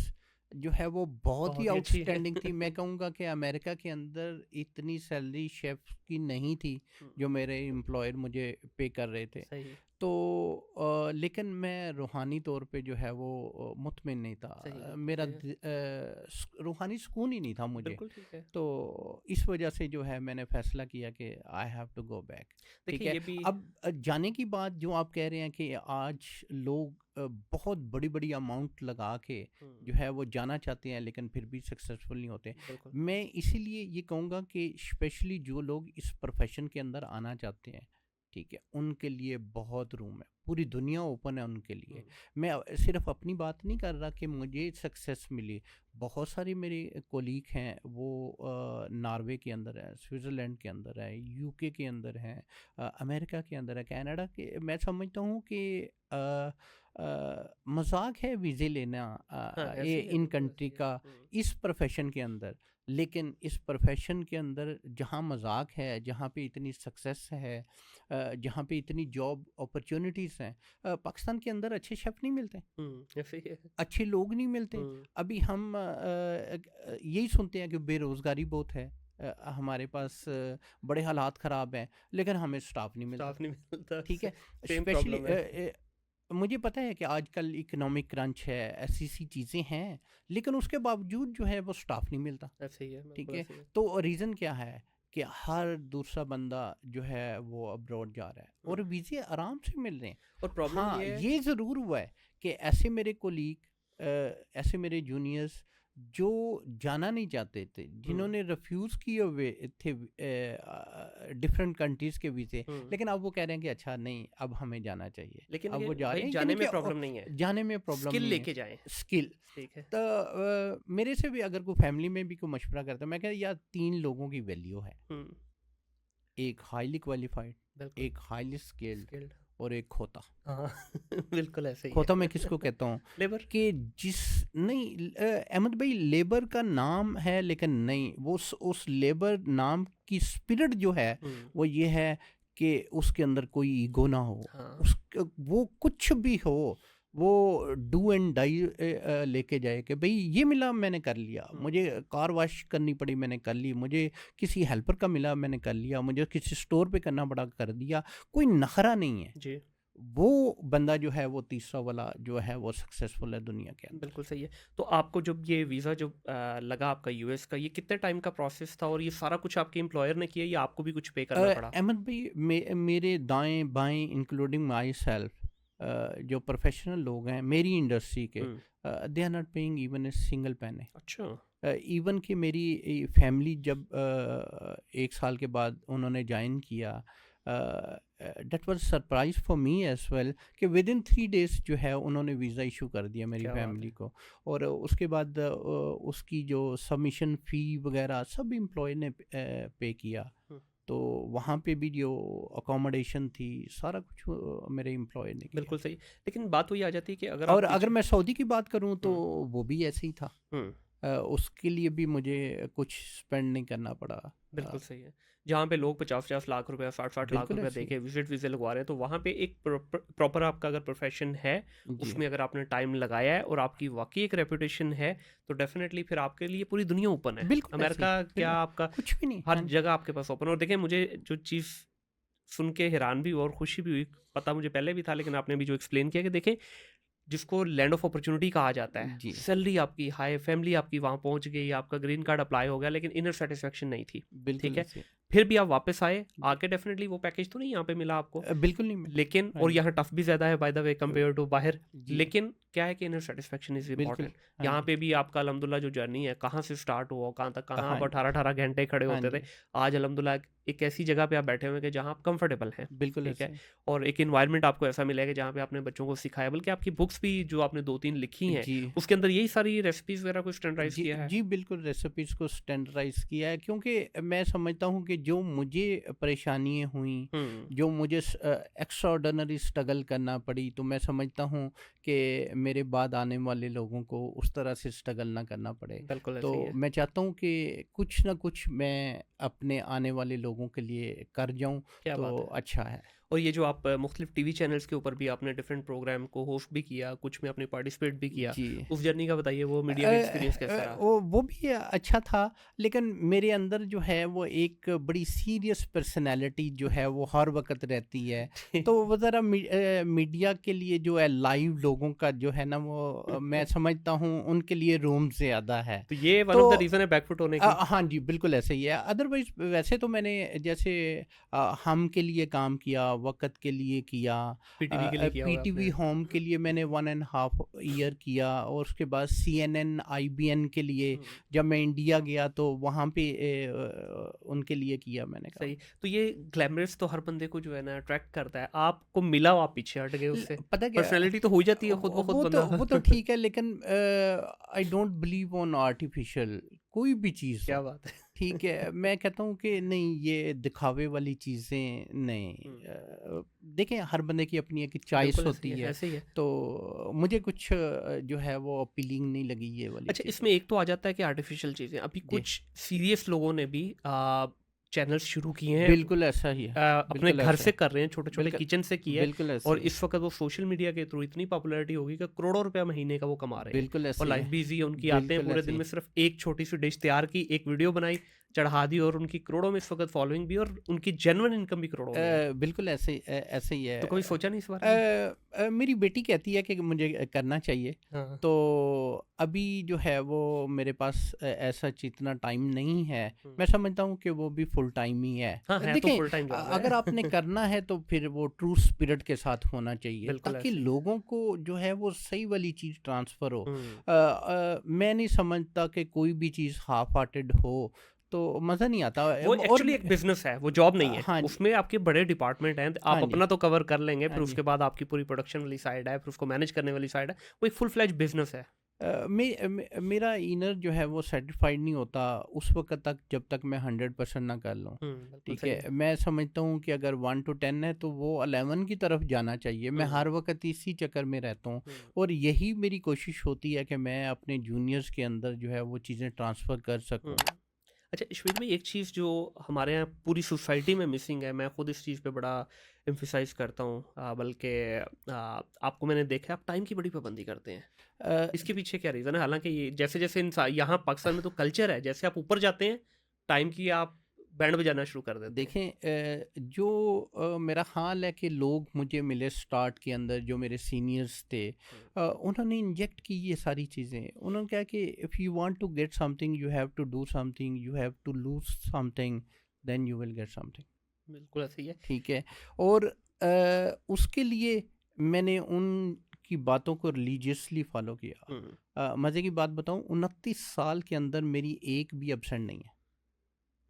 जो है वो बहुत ही बहुत ही अच्छी है। आउटस्टैंडिंग थी। मैं कहूँगा कि अमेरिका के अंदर इतनी सैलरी शेफ़ की नहीं थी, हुँ, जो मेरे एम्प्लॉयर मुझे पे कर रहे थे। सही, तो लेकिन मैं रूहानी तौर पे जो है वो मुतमिन नहीं था। सही, बिल्कुल मेरा सही है। रूहानी सुकून ही नहीं था मुझे। बिल्कुल ठीक है। तो इस वजह से जो है मैंने फैसला किया कि I have to go back. ठीक देखिए है। ये भी अब जाने की बात जो आप कह रहे हैं कि आज लोग बहुत बड़ी बड़ी अमाउंट लगा के हुँ, जो है वो जाना चाहते हैं, लेकिन फिर भी सक्सेसफुल नहीं होते। बिल्कुल। मैं इसीलिए ये कहूँगा कि स्पेशली जो लोग इस प्रोफेशन के अंदर आना चाहते हैं, ठीक है, उनके लिए बहुत रूम है, पूरी दुनिया ओपन है उनके हुँ, लिए। मैं सिर्फ अपनी बात नहीं कर रहा कि मुझे सक्सेस मिली। बहुत सारे मेरे कोलीग हैं वो नॉर्वे के अंदर है, स्विट्ज़रलैंड के अंदर है, यूके के अंदर हैं, अमेरिका के अंदर है, कनाडा के। मैं समझता हूँ कि मजाक है वीज़े लेना हाँ, ये ऐसे ही है, इन बिल्कुल ऐसे कंट्री ही है। का हुँ, इस प्रोफेशन के अंदर। लेकिन इस प्रोफेशन के अंदर जहाँ मजाक है, जहाँ पे इतनी सक्सेस है, जहाँ पे इतनी जॉब अपॉर्चुनिटीज़ हैं, पाकिस्तान के अंदर अच्छे शेफ़ नहीं मिलते, हुँ, ऐसे ही है। अच्छे लोग नहीं मिलते। हुँ, अभी हम यही सुनते हैं कि बेरोज़गारी बहुत है, हमारे पास बड़े हालात ख़राब हैं, लेकिन हमें स्टाफ नहीं मिलता। स्टाफ नहीं मिलता, ठीक है। सेम स्पेशली प्रॉब्लम है। मुझे पता है कि आजकल इकोनॉमिक क्रंच है, ऐसी-ऐसी चीज़ें हैं, लेकिन उसके बावजूद जो है वो स्टाफ नहीं मिलता। ऐसे ही है, ठीक बिल्कुल है। ऐसे ही है। तो रीज़न क्या है कि हर दूसरा बंदा जो है वो अब्रॉड जा रहा है हुँ, और वीज़े आराम से मिल रहे हैं। और प्रॉब्लम हाँ, ये है। ये ज़रूर हुआ है कि ऐसे मेरे कोलीग, ऐसे मेरे जूनियर्स जो जाना नहीं चाहते थे, हुँ, जिन्होंने रिफ्यूज़ किए हुए थे डिफरेंट कंट्रीज़ के वीज़े, हुँ, लेकिन अब वो कह रहे हैं कि अच्छा नहीं, अब हमें जाना चाहिए। लेकिन अब ये वो जा भाई रहे हैं, जाने यानी कि में प्रॉब्लम नहीं है, जाने में प्रॉब्लम स्किल नहीं है, लेके जाएँ, स्किल। ठीक है। तो मेरे से भी अगर कोई फैमिली में भी कोई मशवरा करता है, मैं कहता यार 3 लोगों की वैल्यू है। हुँ, एक हाईली क्वालिफाइड, बिल्कुल, एक हाईली स्किल्ड स्किल्ड, और एक खोता। हाँ, बिल्कुल ऐसे ही खोता है। मैं किसको कहता हूँ लेबर। कि जिस नहीं अहमद भाई, लेबर का नाम है, लेकिन नहीं, वो उस लेबर नाम की स्पिरिट जो है हुँ, वो ये है कि उसके अंदर कोई ईगो ना हो। हाँ, उस वो कुछ भी हो, वो डू एंड डाई लेके जाए कि भाई ये मिला मैंने कर लिया, हुँ, मुझे कार वॉश करनी पड़ी मैंने कर ली, मुझे किसी हेल्पर का मिला मैंने कर लिया, मुझे किसी स्टोर पे करना पड़ा कर दिया। कोई नखरा नहीं है। जी, वो बंदा जो है वो तीसरा वाला जो है वो सक्सेसफुल है दुनिया के अंदर। बिल्कुल सही है। तो आपको जब ये वीज़ा जब लगा आपका यूएस का, ये कितने टाइम का प्रोसेस था, और ये सारा कुछ आपके एम्प्लॉयर ने किया या आपको भी कुछ पे करना पड़ा? अहमद भाई, मेरे दाएं बाएं इंक्लूडिंग माई सेल्फ, जो प्रोफेशनल लोग हैं मेरी इंडस्ट्री के, हुँ, they are not paying even a single penny. अच्छा, इवन कि मेरी फैमिली जब 1 साल के बाद उन्होंने ज्वाइन किया, that was surprise for me as well कि विद इन 3 days जो है उन्होंने वीज़ा इशू कर दिया मेरी क्या बात फैमिली है। को। और उसके बाद उसकी जो सबमिशन फ़ी वगैरह सब एम्प्लॉय ने पे किया। हम्म, तो वहाँ पे भी जो अकोमोडेशन थी सारा कुछ मेरे एम्प्लॉय ने किया। बिल्कुल सही। लेकिन बात वही आ जाती है कि अगर और आप अगर पीछे। मैं सऊदी की बात करूँ तो हम्म, वो भी ऐसे ही था। हम्म, उसके लिए भी मुझे कुछ स्पेंड नहीं करना पड़ा। बिल्कुल सही है। जहाँ पे लोग 50-50 लाख रुपया, 60-60 लाख बिल्कुल रुपया ऐसे ही। देके विजिट वीज़े लगवा रहे हैं, तो वहाँ पे एक प्रॉपर आपका अगर प्रोफेशन है, जी, उसमें अगर आपने टाइम लगाया है और आपकी वाकई एक रेपुटेशन है, तो डेफिनेटली फिर आपके लिए पूरी दुनिया ओपन है। बिल्कुल ऐसे ही। अमेरिका क्या, बिल्कुल, आपका कुछ भी नहीं। हर हाँ जी। जगह आपके पास ओपन है। और देखिए, मुझे जो चीज़ सुन के हैरान भी हुआ और खुशी भी हुई, पता मुझे पहले भी था, लेकिन आपने भी जो एक्सप्लेन किया कि देखें, जिसको लैंड ऑफ अपॉर्चुनिटी कहा जाता है, जी, सैलरी आपकी हाई, फैमिली आपकी वहाँ पहुँच गई, आपका ग्रीन कार्ड अप्लाई हो गया, लेकिन इनर सेटिस्फेक्शन नहीं थी। ठीक बिल्कुल है? ऐसे ही। फिर भी आप वापस आए, जी। आके डेफिनेटली वो पैकेज तो नहीं यहाँ पे मिला आपको, बिल्कुल नहीं मिला। लेकिन हाँ और जी। यहाँ टफ भी ज़्यादा है by the way a, compare to बाहर। जी, लेकिन क्या है कि इनर सेटिस्फेक्शन इज़ बिल्कुल। इंपॉर्टेंट। हाँ यहाँ जी। पे भी आपका अल्हम्दुलिल्लाह जो जर्नी है, कहाँ से स्टार्ट हुआ, कहाँ तक, कहाँ हाँ आप जी। 18-18 घंटे खड़े हाँ होते थे, जी। आज अल्हम्दुलिल्लाह एक ऐसी जगह पे आप बैठे हुए हैं कि जहाँ आप कंफर्टेबल हैं। बिल्कुल ठीक है? ऐसे ही। और एक एनवायरनमेंट आपको ऐसा मिला है कि जहाँ पे आपने बच्चों को सिखाया, बल्कि आपकी बुक्स भी जो आपने 2-3 लिखी हैं, जी। उसके अंदर यही सारी रेसिपीज़ वगैरह को स्टैंडर्डाइज़ जी, किया है। जी, बिल्कुल रेसिपीज़ को स्टैंडर्डाइज़ किया है क्योंकि मैं समझता हूँ कि जो मुझे परेशानियाँ हुईं, हुँ, जो मुझे एक्स्ट्राऑर्डिनरी स्ट्रगल करना पड़ी, तो मैं समझता हूँ कि मेरे बाद आने वाले लोगों को उस तरह से स्ट्रगल ना करना पड़े। बिल्कुल तो ऐसे ही है। मैं चाहता हूँ कि कुछ ना कुछ मैं अपने आने वाले लोगों के लिए कर जाऊँ, क्या तो बात है। अच्छा है। और ये जो आप मुख्तलिफ टीवी चैनल्स के ऊपर भी आपने डिफरेंट प्रोग्राम को होस्ट भी किया, कुछ में आपने पार्टिसिपेट भी किया, जी। उस जर्नी का बताइए, वो मीडिया का एक्सपीरियंस कैसा रहा? वो भी अच्छा था, लेकिन मेरे अंदर जो है वो एक बड़ी सीरियस पर्सनैलिटी जो है वो हर वक़्त रहती है। तो वो ज़रा मीडिया के लिए जो है लाइव लोगों का जो है ना वो मैं समझता हूँ उनके लिए रूम ज़्यादा है। तो ये वन तो ऑफ द रीज़न है बैकफुट होने की? हाँ जी, बिल्कुल ऐसे ही है। अदरवाइज़ वैसे तो मैंने जैसे हम के लिए काम किया, वक़्त के लिए किया, पीटीवी के लिए किया होगा पीटीवी आपने? होम के लिए मैंने 1 एंड हाफ ईयर किया और उसके बाद सीएनएन, आईबीएन के लिए हुँ, जब मैं इंडिया गया तो वहाँ पे उनके लिए किया मैंने सही। काम। तो ये ग्लैमरस तो हर बंदे को जो है ना अट्रैक्ट करता है, आपको मिला, आप पीछे हट गए उससे? पता क्या पर्सनैलिटी तो हो ही जाती है खुद ब खुद बंदा। वो तो ठीक है, लेकिन I don't believe on artificial कोई भी चीज़ क्या हो। बात है। ठीक है, मैं कहता हूँ कि नहीं, ये दिखावे वाली चीज़ें नहीं। हुँ, देखें, हर बंदे की अपनी एक चॉइस बिल्कुल होती है। ऐसे ही है। तो मुझे कुछ जो है वो अपीलिंग नहीं लगी ये वाली अच्छा, चीज़ें। इसमें एक तो आ जाता है कि आर्टिफिशियल चीज़ें, अभी जी, कुछ सीरियस लोगों ने भी चैनल्स शुरू किए हैं, बिल्कुल ऐसा ही है। अपने बिल्कुल घर ऐसा से है। कर रहे हैं, छोटे-छोटे बिल्कुल, किचन से किए हैं। बिल्कुल ऐसा और ही है। इस वक़्त वो सोशल मीडिया के थ्रू इतनी पॉपुलैरिटी हो गई कि करोड़ों रुपया महीने का वो कमा रहे हैं। बिल्कुल और ऐसे ही लाइफ़ है। भी ईज़ी है उनकी, आते हैं बिल्कुल पूरे ऐसे दिन ही में है। सिर्फ़ एक छोटी-सी डिश तैयार की, एक वीडियो बनाई, चढ़ा दी, और उनकी करोड़ों में इस वक़्त फॉलोइंग भी, और उनकी जेन्युइन इनकम भी करोड़ों में है। बिल्कुल ऐसे ही है। तो कभी सोचा नहीं इस बारे में? मेरी बेटी कहती है कि मुझे करना चाहिए। हाँ, तो अभी जो है वो मेरे पास ऐसा इतना टाइम नहीं है। हुँ। मैं समझता हूँ कि वो भी फुल टाइम ही है। हाँ, है तो देखें, फुल टाइम जॉब है। अगर आपने करना है तो फिर वो ट्रू स्पिरिट के साथ होना चाहिए बिल्कुल ताकि ऐसे ही है। लोगों को जो है वो सही वाली चीज़ ट्रांसफ़र हो। हुँ। मैं नहीं समझता कि कोई भी चीज़ हाफ हार्टेड हो तो मज़ा नहीं आता। वो और एक्चुअली एक बिज़नेस है, वो जॉब नहीं है। हाँ जी, उसमें आपके बड़े डिपार्टमेंट हैं, हाँ आप जी, अपना तो कवर कर लेंगे, हाँ फिर जी। उसके बाद आपकी पूरी प्रोडक्शन वाली साइड है, फिर उसको मैनेज करने वाली साइड है। वो एक फुल फ्लेज बिज़नेस है। मेरा इनर जो है वो सेटिस्फाइड नहीं होता उस वक्त तक जब तक मैं 100% ना कर लूँ। हुँ, बिल्कुल ठीक सही है, है। मैं समझता हूँ कि अगर 1 to 10 है तो वो 11 की तरफ जाना चाहिए। मैं हुँ, हर वक्त इसी चक्कर में रहता हूँ हुँ, और यही मेरी कोशिश होती है कि मैं अपने जूनियर्स के अंदर जो है वो चीज़ें ट्रांसफ़र कर हुँ। सकूँ। अच्छा, श्वेत भाई, एक चीज़ जो हमारे यहाँ पूरी सोसाइटी में मिसिंग है, मैं खुद इस चीज़ पे बड़ा एम्फसाइज़ करता हूँ, बल्कि आपको मैंने देखा है, आप टाइम की बड़ी पाबंदी करते हैं। अ, इसके पीछे क्या रीज़न है? हालाँकि ये जैसे-जैसे यहाँ पाकिस्तान में तो कल्चर है, जैसे आप ऊपर जाते हैं, टाइम की आप बैंड बजाना शुरू कर देते हैं। देखें, जो मेरा ख़्याल है कि लोग मुझे मिले स्टार्ट के अंदर जो मेरे सीनियर्स थे, हुँ, उन्होंने इंजेक्ट की ये सारी चीज़ें। उन्होंने कहा कि if you want to get something you have to do something, you have to lose something, then you will get something. बिल्कुल ऐसे ही है। ठीक है। और उसके लिए मैंने उनकी बातों को रिलीजियसली फॉलो किया। हुँ, मज़े की बात बताऊं, 29 साल के अंदर मेरी एक भी एब्सेंट नहीं है।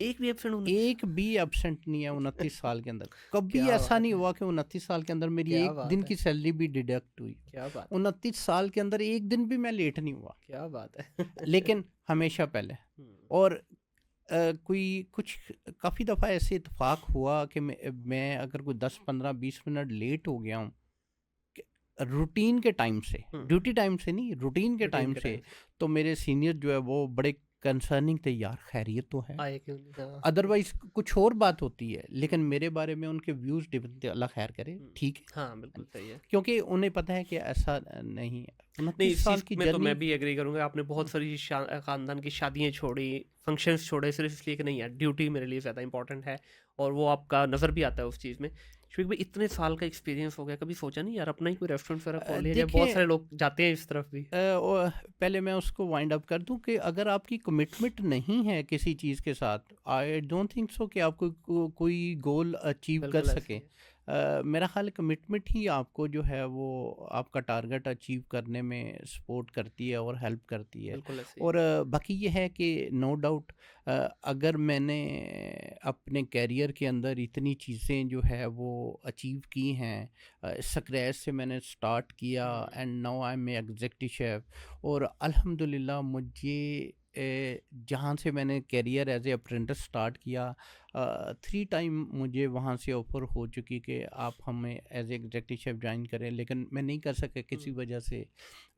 एक भी एब्सेंट एक भी एब्सेंट नहीं है 29 साल के अंदर। कभी क्या ऐसा बात नहीं है, हुआ कि 29 साल के अंदर मेरी क्या एक बात दिन है, की सैलरी भी डिडक्ट हुई। क्या बात है, 29 साल के अंदर एक दिन भी मैं लेट नहीं हुआ, क्या बात है। लेकिन हमेशा पहले। हम्म, और कोई कुछ काफ़ी दफ़ा ऐसे इत्तेफाक हुआ कि मैं अगर कोई 10 15 20 मिनट लेट हो गया हूँ रूटीन के टाइम से, हम्म, ड्यूटी टाइम से नहीं, रूटीन के रूटीन टाइम के से, टाइम से तो मेरे सीनियर जो है वो बड़े कंसर्निंग थे, यार खैरियत तो है। आए क्यों नहीं, हाँ। अदरवाइज कुछ और बात होती है, लेकिन हम्म, मेरे बारे में उनके व्यूज़ डिफरेंट थे, अल्लाह खैर करे, ठीक है। हाँ बिल्कुल सही है। क्योंकि उन्हें पता है कि ऐसा नहीं है। नहीं 29 इस साल चीज़ की में तो जर्नी। मैं भी एग्री करूंगा, आपने बहुत सारी खानदान की शादियां छोड़ी, फंक्शंस छोड़े, सिर्फ इसलिए कि नहीं यार ड्यूटी मेरे लिए ज़्यादा इंपॉर्टेंट है, और वो आपका नज़र भी आता है उस चीज़ में। शफीक भाई इतने साल का एक्सपीरियंस हो गया, कभी सोचा नहीं यार अपना ही कोई रेस्टोरेंट वगैरह खोल लिया जाए? बहुत देखिए, सारे लोग जाते हैं इस तरफ भी। पहले मैं उसको वाइंड अप कर दूं कि अगर आपकी कमिटमेंट नहीं है किसी चीज़ के साथ, आई डोंट थिंक सो कि आप कोई गोल अचीव कर बिल्कुल ऐसे सकें। ही है, मेरा ख्याल कमिटमेंट ही आपको जो है वो आपका टारगेट अचीव करने में सपोर्ट करती है और हेल्प करती है। बिल्कुल ऐसे ही और है। बाकी ये है कि नो डाउट अगर मैंने अपने कैरियर के अंदर इतनी चीज़ें जो है वो अचीव की हैं, स्क्रैच से मैंने स्टार्ट किया hmm, and now I am executive chef. और अल्हम्दुलिल्लाह मुझे जहाँ से मैंने career as a apprentice start किया, 3 टाइम मुझे वहाँ से ऑफ़र हो चुकी कि आप हमें as a executive chef join करें, लेकिन मैं नहीं कर सका किसी हम्म, वजह से।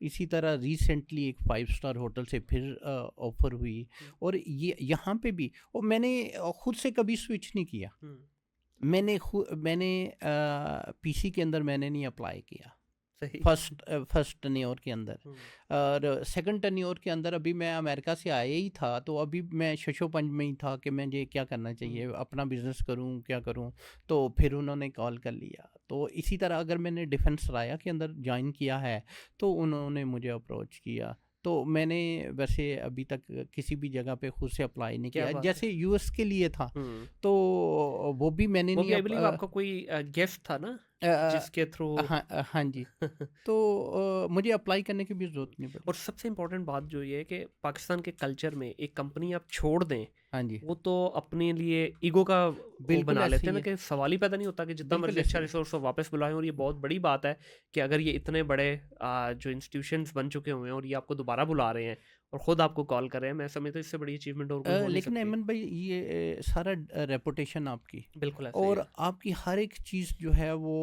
इसी तरह रिसेंटली एक 5 स्टार होटल से फिर ऑफ़र हुई। हम्म, और ये यहाँ पे भी, और मैंने खुद से कभी स्विच नहीं किया। हम्म, मैंने पीसी के अंदर मैंने नहीं अप्लाई किया सही। फर्स्ट टर्न्योर के अंदर। हम्म, और सेकंड टर्न्योर के अंदर अभी मैं अमेरिका से आया ही था, तो अभी मैं शशोपंज में ही था कि मुझे क्या करना चाहिए, हम्म, अपना बिजनेस करूं क्या करूं। तो फिर उन्होंने कॉल कर लिया। तो इसी तरह अगर मैंने डिफेंस राया के अंदर ज्वाइन किया है तो उन्होंने मुझे अप्रोच किया। तो मैंने वैसे अभी तक किसी भी जगह पे खुद से अप्लाई नहीं क्या किया, बात है। जैसे यूएस के लिए था हम्म, तो वो भी मैंने वो नहीं भी आई बिलीव आपका कोई गेस्ट था ना, जिसके थ्रू। हाँ हाँ जी। तो मुझे अप्लाई करने की भी ज़रूरत नहीं पड़ी। और सबसे इम्पोर्टेंट बात जो ये है कि पाकिस्तान के कल्चर में एक कंपनी आप छोड़ दें, हाँ जी, वो तो अपने लिए ईगो का वो बिल्कुल बना ऐसे लेते ही हैं ना, है, कि सवाल ही पैदा नहीं होता कि जितना बिल्कुल मर्जी ऐसे अच्छा ही है। रिसोर्स हो वापस बुलाएं। और ये बहुत बड़ी बात है कि अगर ये इतने बड़े जो इंस्टीट्यूशंस बन चुके हुए हैं और ये आपको दोबारा बुला रहे हैं और ख़ुद आपको कॉल कर रहे हैं, मैं समझता हूँ इससे बड़ी अचीवमेंट और कोई हो नहीं लेकिन सकती। अमन भाई ये सारा रेपुटेशन आपकी, बिल्कुल ऐसे ही और है। आपकी हर एक चीज़ जो है वो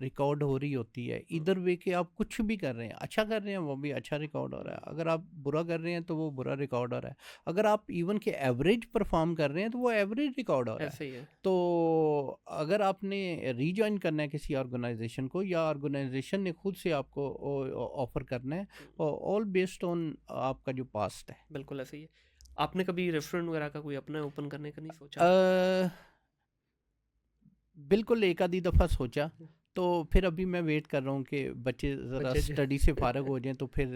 रिकॉर्ड हो रही होती है। इधर वे के आप कुछ भी कर रहे हैं, अच्छा कर रहे हैं वो भी अच्छा रिकॉर्ड हो रहा है, अगर आप बुरा कर रहे हैं तो वो बुरा रिकॉर्ड हो रहा है, अगर आप इवन के एवरेज परफॉर्म कर रहे हैं तो वो एवरेज रिकॉर्ड हो रहा है। ऐसे ही है। तो अगर आपने रीजॉइन करना है किसी ऑर्गेनाइजेशन को, या ऑर्गेनाइजेशन ने खुद से आपको ऑफर करना है, ऑल बेस्ड ऑन आपका जो पास्ट है। बिल्कुल ऐसे ही है। आपने कभी रेस्टोरेंट वगैरह का कोई अपना ओपन करने का नहीं सोचा? अ, बिल्कुल एक आधी दफ़ा सोचा, तो फिर अभी मैं वेट कर रहा हूँ कि बच्चे ज़रा बच्चे जो स्टडी से फारग हो जाएं तो फिर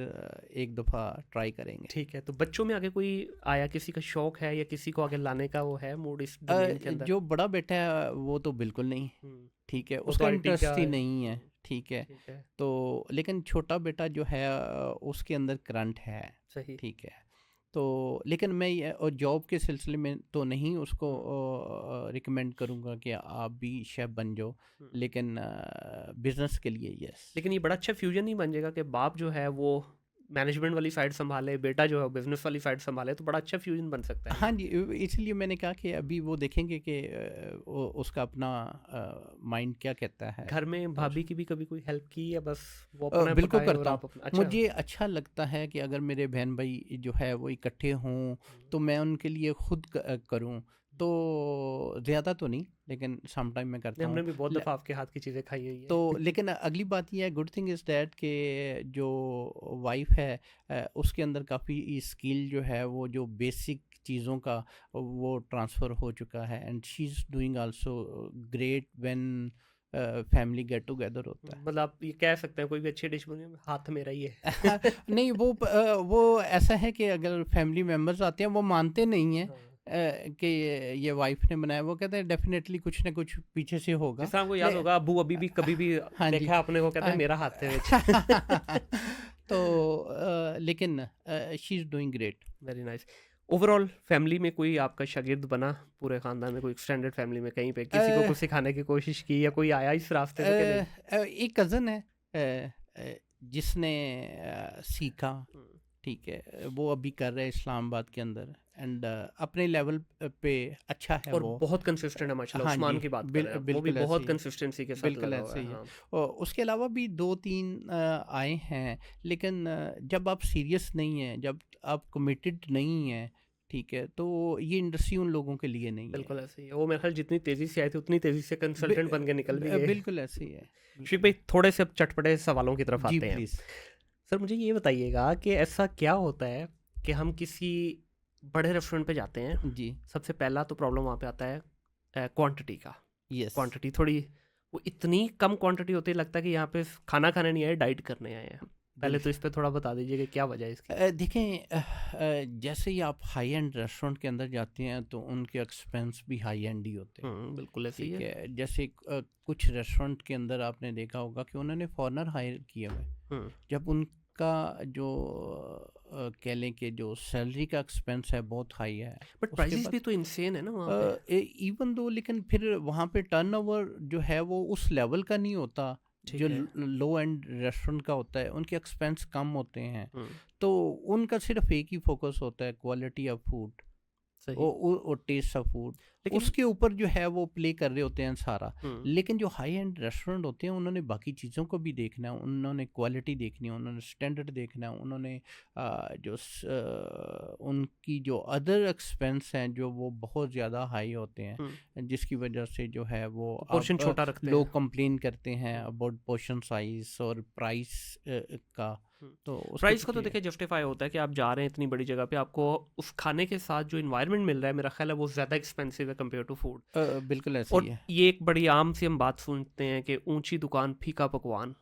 एक दफ़ा ट्राई करेंगे। ठीक है, तो बच्चों में आगे कोई आया, किसी का शौक है या किसी को आगे लाने का वो है मूड इस डोमेन के अंदर? जो बड़ा बेटा है वो तो बिल्कुल नहीं, हम्म, ठीक है, वो तो उसका आईटी का इंटरेस्ट ही है। नहीं है, ठीक है। ठीक है, तो लेकिन छोटा बेटा जो है उसके अंदर करंट है, सही। ठीक है। तो लेकिन मैं और जॉब के सिलसिले में तो नहीं उसको हम्म, रिकमेंड करूँगा कि आप भी शेफ़ बन जाओ, हम्म। लेकिन बिज़नेस के लिए यस। लेकिन ये बड़ा अच्छा फ्यूजन नहीं बन जाएगा कि बाप जो है वो मैनेजमेंट वाली साइड संभाले, बेटा जो है बिजनेस वाली साइड संभाले, तो बड़ा अच्छा फ्यूजन बन सकता है हाँ ये। जी, इसलिए मैंने कहा कि अभी वो देखेंगे कि उसका अपना माइंड क्या कहता है। घर में तो भाभी की भी कभी कोई हेल्प की, या बस वो अपना बिल्कुल पकाए और करता हूँ। आप अपना? अच्छा। मुझे अच्छा लगता है कि अगर मेरे बहन भाई जो है वो इकट्ठे हों तो मैं उनके लिए खुद करूँ, तो ज़्यादा तो नहीं, लेकिन सम टाइम मैं नहीं, करता हूँ। हमने भी बहुत दफ़ा आपके हाथ की चीज़ें खाई हुई तो है। लेकिन अगली बात ये है, गुड थिंग इज़ दैट कि जो वाइफ है उसके अंदर काफ़ी स्किल जो है वो जो बेसिक चीज़ों का वो ट्रांसफ़र हो चुका है, and she is doing also great when family get together होता है। मतलब आप ये कह सकते हैं कोई भी अच्छी डिश बनी हो, हाथ मेरा ही है। नहीं, वो ऐसा है कि अगर फैमिली मेम्बर्स आते हैं वो मानते नहीं हैं हाँ। कि ये वाइफ ने बनाया, वो कहते हैं डेफिनेटली कुछ ना कुछ पीछे से होगा। जिस तरह आपको ले याद होगा, अबू अभी भी कभी भी हाँ जी। देखा आपने, को कहते हैं हाँ। मेरा हाथ है विच। तो लेकिन she is doing great. Very nice. Overall family में कोई आपका शागिर्द बना, पूरे खानदान में कोई एक्सटेंडेड फैमिली में कहीं पे किसी को अ, कुछ सिखाने की कोशिश की, या कोई आया इस रास्ते से कि नहीं? एक कज़न है जिसने सीखा, हम्म, ठीक है, वो अभी कर रहे हैं इस्लामाबाद के अंदर, एंड अपने लेवल पे अच्छा है और वो। बहुत कंसिस्टेंट है माशाल्लाह। हाँ उस्मान जी, की बात कर रहे हैं आप, वो भी बिल्कुल ऐसे बहुत ही है, कंसिस्टेंसी के साथ बिल्कुल लगा हुआ ऐसे है। ही है। हाँ। और उसके अलावा भी 2-3 आए हैं, लेकिन जब आप सीरियस नहीं हैं, जब आप कमिटेड नहीं हैं, ठीक है, तो ये इंडस्ट्री उन लोगों के लिए नहीं है। बिल्कुल ऐसे ही है, वो मेरे ख्याल जितनी तेजी से आए थे उतनी तेजी से कंसल्टेंट बन के निकल भी गए। बिल्कुल ऐसे ही है। शिव भाई, थोड़े से अब चटपटे सवालों की तरफ जी आते हैं। प्लीज़। सर मुझे ये बताइएगा कि ऐसा क्या होता है कि हम किसी बड़े रेस्टोरेंट पे जाते हैं, जी। सबसे पहला तो प्रॉब्लम वहाँ पे आता है क्वांटिटी का। यस। क्वांटिटी थोड़ी, वो इतनी कम क्वांटिटी होती है, लगता है कि यहाँ पे खाना खाने नहीं आए, डाइट करने आए हैं। पहले तो इस पे थोड़ा बता दीजिए कि क्या वजह है इसकी। देखें, जैसे ही आप हाई एंड रेस्टोरेंट के अंदर जाते हैं तो उनके एक्सपेंस भी हाई एंड ही होते हैं, बिल्कुल ऐसे ही ठीक है। है। जैसे कुछ रेस्टोरेंट के अंदर आपने देखा होगा कि उन्होंने फॉरेनर हायर किए हुए, हम्म, जब उनका जो कह लें कि जो सैलरी का एक्सपेंस है बहुत हाई है, बट उसके प्राइसेस बाद भी तो इंसेन है ना वहाँ पे। इवन दो, लेकिन फिर वहाँ पे टर्नओवर जो है वो उस लेवल का नहीं होता जो ठीक है। लो एंड रेस्टोरेंट का होता है। उनके एक्सपेंस कम होते हैं, हम्म, तो उनका सिर्फ एक ही फोकस होता है, क्वालिटी ऑफ फूड सही। और टेस्ट ऑफ फूड, लेकिन उसके ऊपर जो है वो प्ले कर रहे होते हैं सारा। हम्म, लेकिन जो हाई एंड रेस्टोरेंट होते हैं उन्होंने बाकी चीज़ों को भी देखना है, उन्होंने क्वालिटी देखनी है, उन्होंने स्टैंडर्ड देखना है, उन्होंने उनकी जो अदर एक्सपेंस हैं जो वो बहुत ज़्यादा हाई होते हैं, जिसकी वजह से जो है वो पोर्शन अब छोटा रखते लोग हैं। कंप्लेन करते हैं हम्म, अबाउट पोर्शन साइज और प्राइस का। तो उसके प्राइस का तो पीछे देखिए जस्टिफाई होता है कि आप जा रहे हैं इतनी बड़ी जगह पे, आपको उस खाने के साथ जो इन्वायरमेंट मिल रहा है, मेरा ख्याल है वो ज़्यादा एक्सपेंसिव है कंपेयर टू फूड। बिल्कुल ऐसे ही और है। ये एक बड़ी आम सी हम बात सुनते हैं कि ऊंची दुकान फीका पकवान।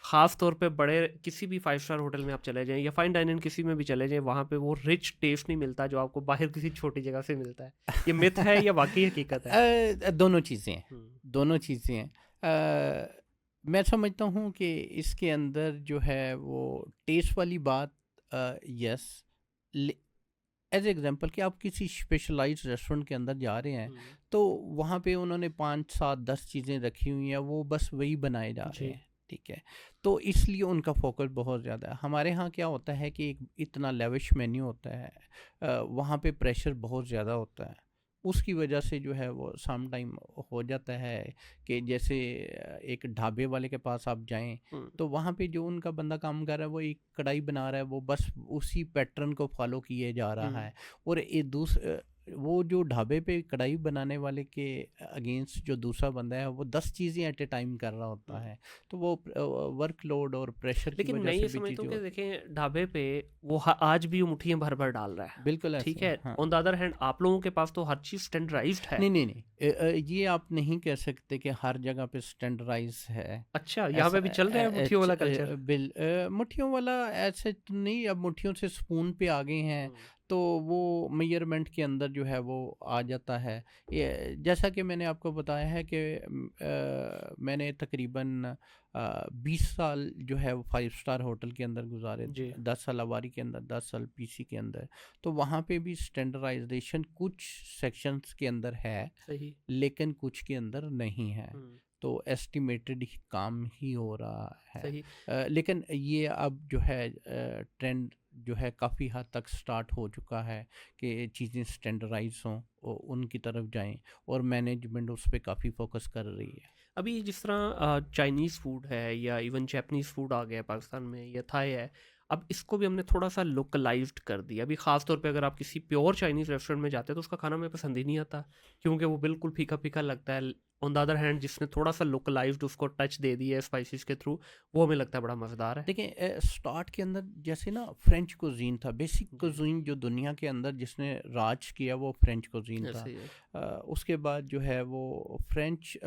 खास तौर पे बड़े किसी भी 5 स्टार होटल में आप चले जाएं या फाइन डाइनिंग किसी में भी चले जाएं, वहाँ पे वो रिच टेस्ट नहीं मिलता जो आपको बाहर किसी छोटी जगह से मिलता है। ये मिथ है या वाकई हकीकत है? दोनों चीज़ें हैं, हम्म, दोनों चीज़ें हैं। मैं समझता हूँ कि इसके अंदर जो है वो टेस्ट वाली बात, यस, एज एग्जांपल कि आप किसी स्पेशलाइज्ड रेस्टोरेंट के अंदर जा रहे हैं, हम्म, तो वहाँ पे उन्होंने 5 7 10 चीज़ें रखी हुई हैं, वो बस वही बनाए जा रहे जी। हैं, ठीक है। तो इसलिए उनका फोकस बहुत ज़्यादा है। हमारे यहाँ क्या होता है कि एक इतना लेविश मेन्यू होता है, वहाँ पे प्रेशर बहुत ज़्यादा होता है, उसकी वजह से जो है वो सम टाइम हो जाता है कि जैसे एक ढाबे वाले के पास आप जाएं, हम्म, तो वहाँ पे जो उनका बंदा काम कर रहा है वो एक कढ़ाई बना रहा है, वो बस उसी पैटर्न को फॉलो किए जा रहा हम्म, है। और वो जो ढाबे पे कढ़ाई बनाने वाले के अगेंस्ट जो दूसरा बंदा है वो 10 चीज़ें एट ए टाइम कर रहा होता हम्म। है, तो वो वर्कलोड और प्रेशर की लेकिन वजह मैं से ये भी समझता चीज़ें हूँ कि होती हैं। देखें ढाबे पे वो आज भी वो मुट्ठियाँ भर भर डाल रहा है। बिल्कुल ऐसे ठीक ही, है, हाँ। ऑन द अदर हैंड आप लोगों के पास तो हर चीज़ स्टैंडर्डाइज्ड है। नहीं नहीं नहीं, ये आप नहीं कह सकते कि हर जगह पे स्टैंडर्डाइज है। अच्छा, यहाँ ऐसा पे भी चल रहा है मुट्ठियों वाला कल्चर? मुट्ठियों वाला ऐसे तो नहीं, अब मुट्ठियों से स्पून पे आ गए हैं, तो वो मेजरमेंट के अंदर जो है वो आ जाता है। ये जैसा कि मैंने आपको बताया है कि मैंने तकरीबन 20 साल जो है वो 5 स्टार होटल के अंदर गुजारे, जी। 10 साल अवारी के अंदर, 10 साल पीसी के अंदर। तो वहाँ पे भी स्टैंडर्डाइजेशन कुछ सेक्शंस के अंदर है, सही। लेकिन कुछ के अंदर नहीं है। तो एस्टिमेटेड ही काम ही हो रहा है। सही। लेकिन ये अब जो है ट्रेंड जो है काफ़ी हद तक स्टार्ट हो चुका है कि चीज़ें स्टैंडर्डाइज हों और उनकी तरफ जाएं, और मैनेजमेंट उस पर काफ़ी फोकस कर रही है। अभी जिस तरह चाइनीज़ फूड है या इवन जैपनीज़ फूड आ गया है पाकिस्तान में, या थाई है, अब इसको भी हमने थोड़ा सा लोकलाइज्ड कर दिया। अभी ख़ास तौर पे अगर आप किसी प्योर चाइनीज़ रेस्टोरेंट में जाते हैं तो उसका खाना हमें पसंद ही नहीं आता, क्योंकि वो बिल्कुल फीका फीका लगता है। ऑन द अदर हैंड जिसने थोड़ा सा लोकलाइज्ड उसको टच दे दिया है स्पाइसेस के थ्रू, वो हमें लगता है बड़ा मज़ेदार है। देखिए, स्टार्ट के अंदर जैसे ना फ्रेंच कुजीन था, बेसिक जी, कुजीन जो दुनिया के अंदर जिसने राज किया वो फ्रेंच कुजीन था। ऐसे ही है। उसके बाद जो है वो French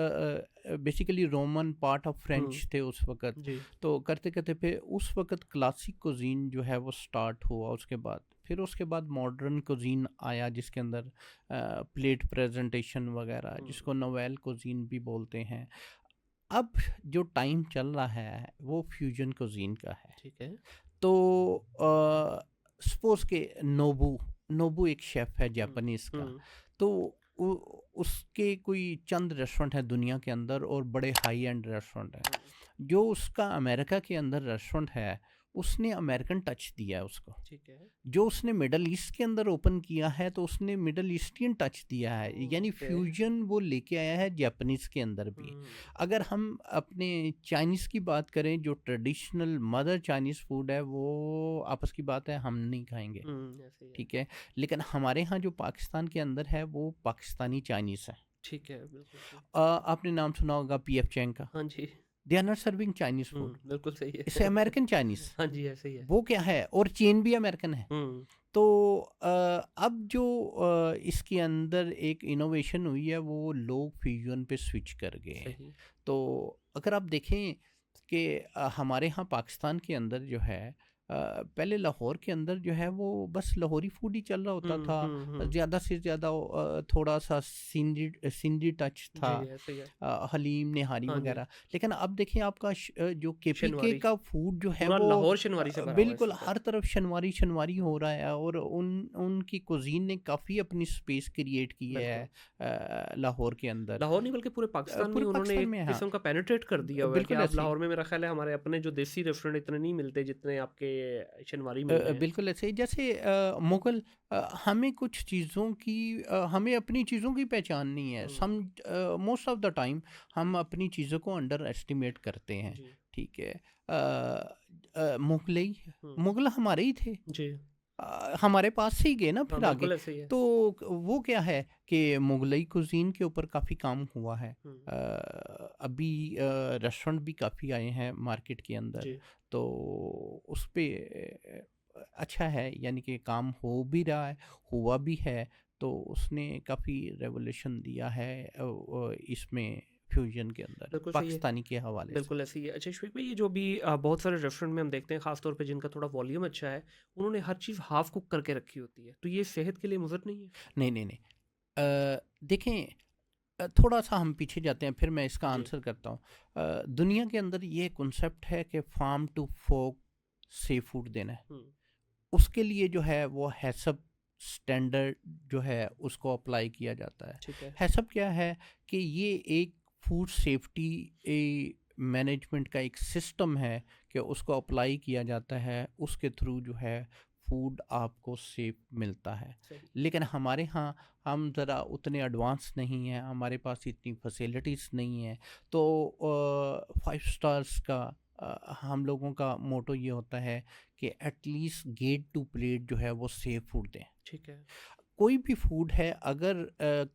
basically Roman part of French थे उस वक़्त। जी। तो करते करते फिर उस वक़्त क्लासिक कुजीन जो है वो स्टार्ट हुआ। उसके बाद मॉडर्न कुजीन आया, जिसके अंदर प्लेट प्रेजेंटेशन वगैरह, जिसको नोवेल कुजीन भी बोलते हैं। अब जो टाइम चल रहा है वो फ्यूजन कुजीन का है। ठीक है। तो सपोज के नोबू एक शेफ़ है हम्म, जापानीज़ का, हम्म, तो उ उसके कोई चंद रेस्टोरेंट हैं दुनिया के अंदर और बड़े हाई एंड रेस्टोरेंट हैं। हम्म, जो उसका अमेरिका के अंदर रेस्टोरेंट है, उसने अमेरिकन टच दिया है उसको। ठीक है। जो उसने मिडल ईस्ट के अंदर ओपन किया है, तो उसने मिडल ईस्टियन टच दिया है, यानी ओके। फ्यूजन वो लेके आया है जापानीज़ के अंदर भी। हम्म, अगर हम अपने चाइनीज़ की बात करें, जो ट्रेडिशनल मदर चाइनीज़ फूड है, वो आपस की बात है हम नहीं खाएंगे, ऐसे ही है। ठीक है। लेकिन हमारे यहाँ जो पाकिस्तान के अंदर है वो पाकिस्तानी चाइनीज़ है। ठीक है, बिल्कुल सही। आपने नाम सुना होगा पीएफ चैंग का। हाँ जी। They are not serving Chinese food, बिल्कुल सही है। इसे अमेरिकन चाइनीज़। हाँ जी, ऐसे ही है। वो क्या है, और चेन भी अमेरिकन है। हम्म, तो अब जो इसके अंदर एक इनोवेशन हुई है, वो लोग फ्यूजन पे स्विच कर गए हैं। सही। तो अगर आप देखें कि हमारे यहाँ पाकिस्तान के अंदर जो है, पहले लाहौर के अंदर जो है वो बस लाहौरी फूड ही चल रहा होता था। ज़्यादा से ज़्यादा थोड़ा सा सिंधी सिंधी टच था, जी, ऐसे ही है। हलीम निहारी हाँ जी। वगैरह। लेकिन अब देखिए आपका जो केपीके शनवारी, का फूड जो है पूरा वो लाहौर शनवारी से भरा हुआ है इस बिल्कुल वक्त। हर तरफ शनवारी शनवारी हो रहा है, और उनकी कुजीन ने काफ़ी अपनी स्पेस क्रिएट की है बिल्कुल। लाहौर के अंदर, लाहौर नहीं बल्कि पूरे पाकिस्तान में ही पूरे उन्होंने पाकिस्तान एक में। हाँ, किस्म का पेनिट्रेट कर दिया हुआ है कि बिल्कुल आप ऐसे ही। लाहौर में, मेरा ख्याल है हमारे अपने जो देसी रेस्टोरेंट इतने नहीं मिलते जितने आपके शनवारी मिल रहे हैं। बिल्कुल ऐसे ही, जैसे मुग़ल, हमें कुछ चीज़ों की हमें अपनी चीज़ों की पहचान नहीं है। हम्म, मोस्ट ऑफ द टाइम हम अपनी चीज़ों को अंडर एस्टिमेट करते हैं, जी। ठीक है। मुगलई, हम्म, मुग़ल हमारे ही थे, जी। हमारे पास से ही गए ना हाँ, फिर आगे। बिल्कुल ऐसे ही है। तो वो क्या है कि मुगलई कुज़ीन के ऊपर काफ़ी काम हुआ है। हम्म, अभी रेस्टोरेंट भी काफ़ी आए हैं मार्केट के अंदर, जी। तो उस पे अच्छा है, यानी कि काम हो भी रहा है, हुआ भी है। तो उसने काफ़ी रेवोल्यूशन दिया है इसमें फ्यूजन के अंदर बिल्कुल सही है। पाकिस्तानी के हवाले से। बिल्कुल ऐसे ही है। अच्छा श्वेक भाई, ये जो भी बहुत सारे रेस्टोरेंट में हम देखते हैं, खासतौर पे जिनका थोड़ा वॉल्यूम अच्छा है, उन्होंने हर चीज़ हाफ कुक करके रखी होती है, तो ये सेहत के लिए मुज़र नहीं है? नहीं नहीं नहीं, देखें, थोड़ा सा हम पीछे जाते हैं, फिर मैं इसका जी। आंसर करता हूँ। दुनिया के अंदर ये कॉन्सेप्ट है कि फार्म टू फोक से फूड देना है। हम्म, उसके लिए जो है वो हैसब स्टैंडर्ड जो है उसको अप्लाई किया जाता है। ठीक है। हैसब क्या है कि ये एक फूड सेफ्टी मैनेजमेंट का एक सिस्टम है कि उसको अप्लाई किया जाता है, उसके थ्रू जो है फूड आपको सेफ मिलता है। सही। लेकिन हमारे यहाँ हम ज़रा उतने एडवांस नहीं हैं, हमारे पास इतनी फैसिलिटीज़ नहीं हैं। तो 5 स्टार्स का हम लोगों का मोटो ये होता है कि एटलीस्ट गेट टू प्लेट जो है वो सेफ फूड दें। ठीक है। कोई भी फूड है, अगर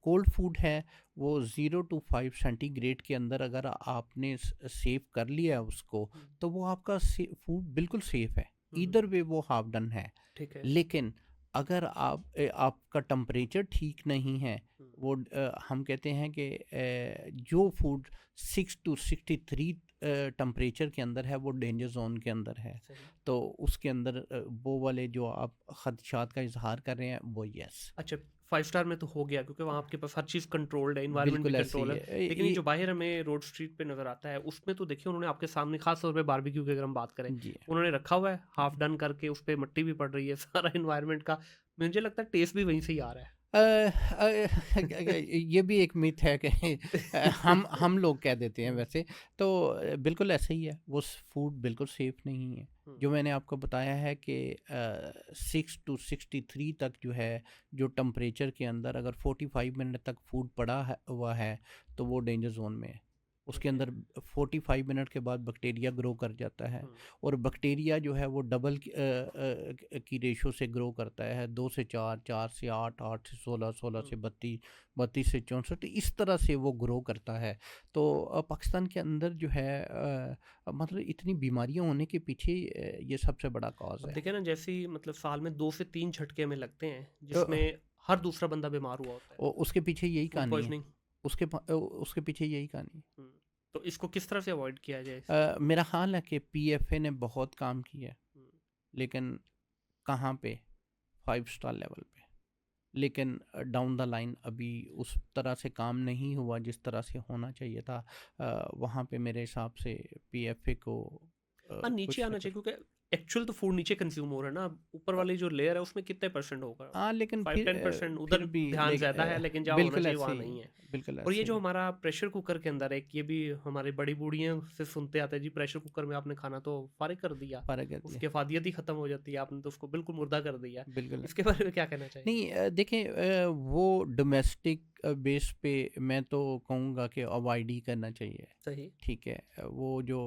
कोल्ड फूड है, वो 0 to 5 सेंटीग्रेड के अंदर अगर आपने सेव कर लिया है उसको, हम्म, तो वो आपका फूड बिल्कुल सेफ है। हम्म, इधर वे वो हाफ डन है। ठीक है। लेकिन अगर आपका टेम्परेचर ठीक नहीं है, हम्म, वो हम कहते हैं कि जो फूड 6 to 63 टेम्परेचर के अंदर है, वो डेंजर जोन के अंदर है। सही। तो उसके अंदर वो वाले जो आप खदशात का इजहार कर रहे हैं, वो यस, अच्छा, 5 स्टार में तो हो गया क्योंकि वहाँ आपके पास हर चीज़ कंट्रोल्ड है, इन्वायरमेंट भी बिल्कुल ऐसे ही कंट्रोल है। है। लेकिन ये जो बाहर हमें रोड स्ट्रीट पे नज़र आता है, उसमें तो देखिए उन्होंने आपके सामने, खास तौर पे बारबेक्यू की अगर हम बात करें, जी। उन्होंने रखा हुआ है हाफ डन करके, उस पे मिट्टी भी पड़ रही है, सारा इन्वायरमेंट का मुझे लगता है टेस्ट भी वहीं से ही आ रहा है। ये भी एक मिथ है कि हम लोग कह देते हैं हम्म, वैसे। तो बिल्कुल ऐसे ही है, वो फूड बिल्कुल सेफ नहीं है। हम्म, जो मैंने आपको बताया है कि 6 to 63 तक जो है, जो टेम्परेचर के अंदर अगर 45 मिनट तक फूड पड़ा हुआ है, तो वो डेंजर जोन में है। उसके ओके। अंदर 45 मिनट के बाद बैक्टीरिया ग्रो कर जाता है, हम्म, और बैक्टीरिया जो है वो डबल की रेशो से ग्रो करता है, 2 से 4, 4 से 8, 8 से 16, 16 से हम्म, 32, 32 से 64, इस तरह से वो ग्रो करता है। तो पाकिस्तान के अंदर जो है मतलब इतनी बीमारियां होने के पीछे ये सबसे बड़ा कॉज अब है। देखिए ना, जैसे ही मतलब साल में 2 से 3 झटके हमें लगते हैं तो जिसमें हर दूसरा बंदा बीमार हुआ होता है। उसके पीछे यही फूड कहानी है। पॉइजनिंग। उसके पीछे यही कहानी तो इसको किस तरह से अवॉइड किया जाए है। इसको? मेरा ख्याल है कि पीएफए ने बहुत काम किया है, हम्म, लेकिन कहाँ पे, 5 स्टार लेवल पे। लेकिन डाउन द लाइन अभी उस तरह से काम नहीं हुआ जिस तरह से होना चाहिए था। वहाँ पे मेरे हिसाब से पीएफए को हाँ, नीचे कुछ ना आना कुछ। चाहिए क्योंकि एक्चुअल तो फूड नीचे कंज्यूम हो रहा है ना, ऊपर वाली जो लेयर है उसमें कितने परसेंट होगा? हाँ, लेकिन 5-10% फिर उधर भी ध्यान ज़्यादा है, लेकिन जहाँ होना बिल्कुल चाहिए ऐसे वहाँ ही नहीं है, है। बिल्कुल और ये ऐसे जो ही है। हमारा प्रेशर कुकर के अंदर एक ये भी हमारी बड़ी बूढ़ियों से सुनते आते हैं जी, प्रेशर कुकर में आपने खाना तो फारिग कर दिया, फ़र्क है जी, उसकी अफादियत ही ख़त्म हो जाती है, आपने तो उसको बिल्कुल मुर्दा कर दिया। बिल्कुल। इसके बारे में क्या कहना चाहेंगे? नहीं देखें वो डोमेस्टिक बेस पे मैं तो कहूँगा कि अवॉइड ही करना चाहिए। सही। ठीक है, वो जो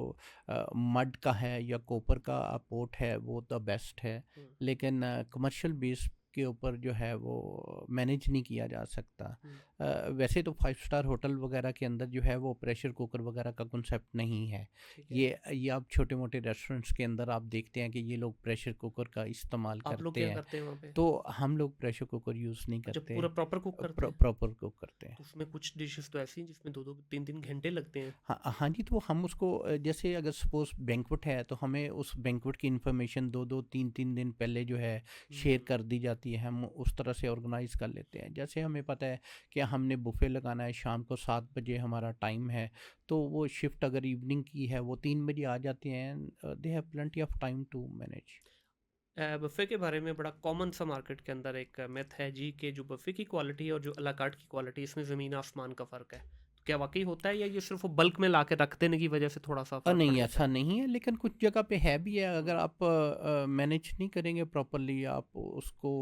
मड का है या कॉपर का पोट है वो द बेस्ट है, हुँ, लेकिन कमर्शियल बेस के ऊपर जो है वो मैनेज नहीं किया जा सकता। हुँ, वैसे तो 5 स्टार होटल वगैरह के अंदर जो है वो प्रेशर कुकर वगैरह का कॉन्सेप्ट नहीं है। ठीक है। ये आप छोटे मोटे रेस्टोरेंट्स के अंदर आप देखते हैं कि ये लोग प्रेशर कुकर का इस्तेमाल आप लोग करते क्या हैं। करते हैं वहाँ पे? तो हम लोग प्रेशर कुकर यूज़ नहीं अच्छा, करते, पूरा प्रॉपर कुक करते हैं? प्रॉपर कुक करते हैं। तो उसमें कुछ डिशेज़ तो ऐसी हैं जिसमें 2-2 3-3 घंटे लगते हैं। हाँ हाँ जी, तो हम उसको जैसे अगर सपोज़ बैंक्वेट है तो हमें उस बैंक्वेट की इन्फॉर्मेशन 2-2 3-3 दिन पहले जो है शेयर हुँ, कर दी जाती है, हम उस तरह से ऑर्गेनाइज़ कर लेते हैं। जैसे हमें पता है कि हमने बुफ़े लगाना है, शाम को 7 बजे हमारा टाइम है, तो वो शिफ्ट अगर इवनिंग की है वो 3 बजे आ जाते हैं, they have plenty of time to manage. Buffet के बारे में बड़ा कॉमन सा मार्केट के अंदर एक मिथ है जी कि जो बफ़े की क्वालिटी है और जो अ ला कार्ट की क्वालिटी है, इसमें ज़मीन आसमान का फ़र्क है। तो क्या वाक़ई होता है या ये सिर्फ़ वो बल्क में ला के रख देने की वज़ह से थोड़ा-सा फ़र्क पड़ नहीं, जाता ऐसा है? नहीं है, लेकिन कुछ जगह पे है भी है। अगर हुँ, आप मैनेज नहीं करेंगे प्रॉपर्ली, आप उसको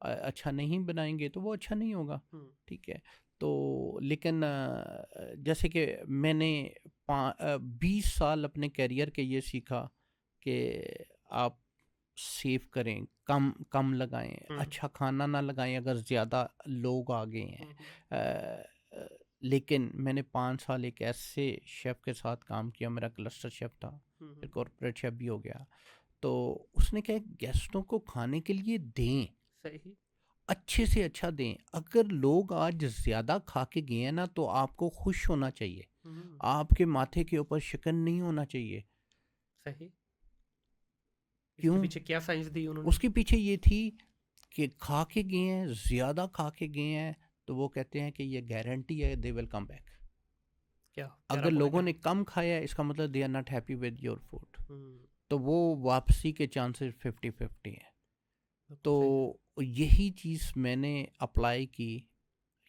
अच्छा नहीं बनाएँगे तो वो अच्छा नहीं होगा, हुँ, ठीक है? तो लेकिन जैसे कि मैंने 20 साल अपने करियर के ये सीखा कि आप सेव करें, कम कम लगाएँ, हुँ, अच्छा खाना ना लगाएँ अगर ज़्यादा लोग आ गए हैं। हुँ, हुँ, लेकिन मैंने 5 साल एक ऐसे शेफ़ के साथ काम किया, मेरा क्लस्टर शेफ़ था, हुँ, फिर हुँ, कॉर्पोरेट शेफ़ भी हो गया। तो उसने क्या है, गेस्टों को खाने के लिए दें, सही। अच्छे से अच्छा दें। अगर लोग आज ज़्यादा खा के गए हैं ना, तो आपको खुश होना चाहिए। हुँ, आपके माथे के ऊपर शिकन नहीं होना चाहिए। सही। इसके क्यों? पीछे क्या साइंस दी उन्होंने? उसके पीछे ये थी कि खा के गए हैं, ज़्यादा खा के गए हैं, तो वो कहते हैं कि ये गारंटी है दे विल कम बैक। क्या प्यारा अगर पॉइंट लोगों है। ने कम खाया इसका मतलब they are not happy with your food. हुँ, तो वो वापसी के चांसेस 50-50 हैं। बिल्कुल तो सही है। यही चीज़ मैंने अप्लाई की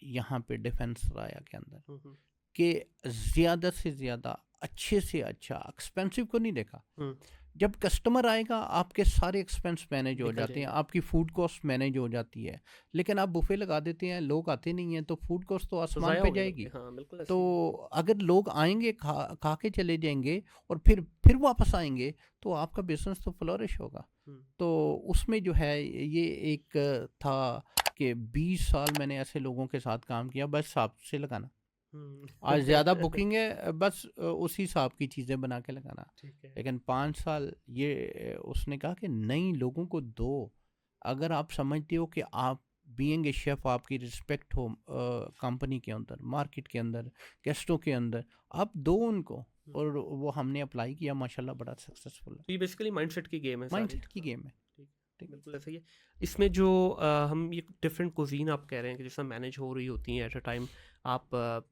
यहाँ पे डिफेंस राया के अंदर, हुँ, हुँ, कि ज़्यादा से ज़्यादा अच्छे से अच्छा, एक्सपेंसिव को नहीं देखा। हुँ, जब कस्टमर आएगा आपके सारे एक्सपेंस मैनेज हो निकल जाते हैं, जाएँगे। आपकी फूड कॉस्ट मैनेज हो जाती है। लेकिन आप बुफे लगा देते हैं, लोग आते नहीं हैं, तो फूड कॉस्ट तो तो आसमान ज़ाया पे हो गया बल्कि, जाएगी। हाँ, बिल्कुल तो ऐसे ही है। अगर लोग आएँगे, खा खा के चले जाएँगे और फिर वापस आएँगे, तो आपका बिज़नेस तो फ्लोरिश होगा। हुँ, तो उसमें जो है ये एक था कि 20 साल मैंने ऐसे लोगों के साथ काम किया, बस हिसाब से लगाना। हुँ। आज ज़्यादा बुकिंग है, बस उसी हिसाब की चीज़ें बना के लगाना। ठीक है। लेकिन 5 साल ये उसने कहा कि नहीं, लोगों को दो। अगर आप समझते हो कि आप बीइंग ए शेफ़ आपकी रिस्पेक्ट हो कंपनी के अंदर, मार्केट के अंदर, गेस्टों के अंदर, आप दो उनको। हुँ, और वो हमने अप्लाई किया, माशाल्लाह बड़ा सक्सेसफुल है। तो ये बेसिकली माइंडसेट की गेम है सारी। माइंडसेट की हाँ, गेम है। ठीक ठीक है, है। बिल्कुल ऐसा ही है। इसमें जो हम ये डिफरेंट कुज़ीन आप कह रहे हैं कि जैसे मैनेज हो रही होती हैं एट अ टाइम, आप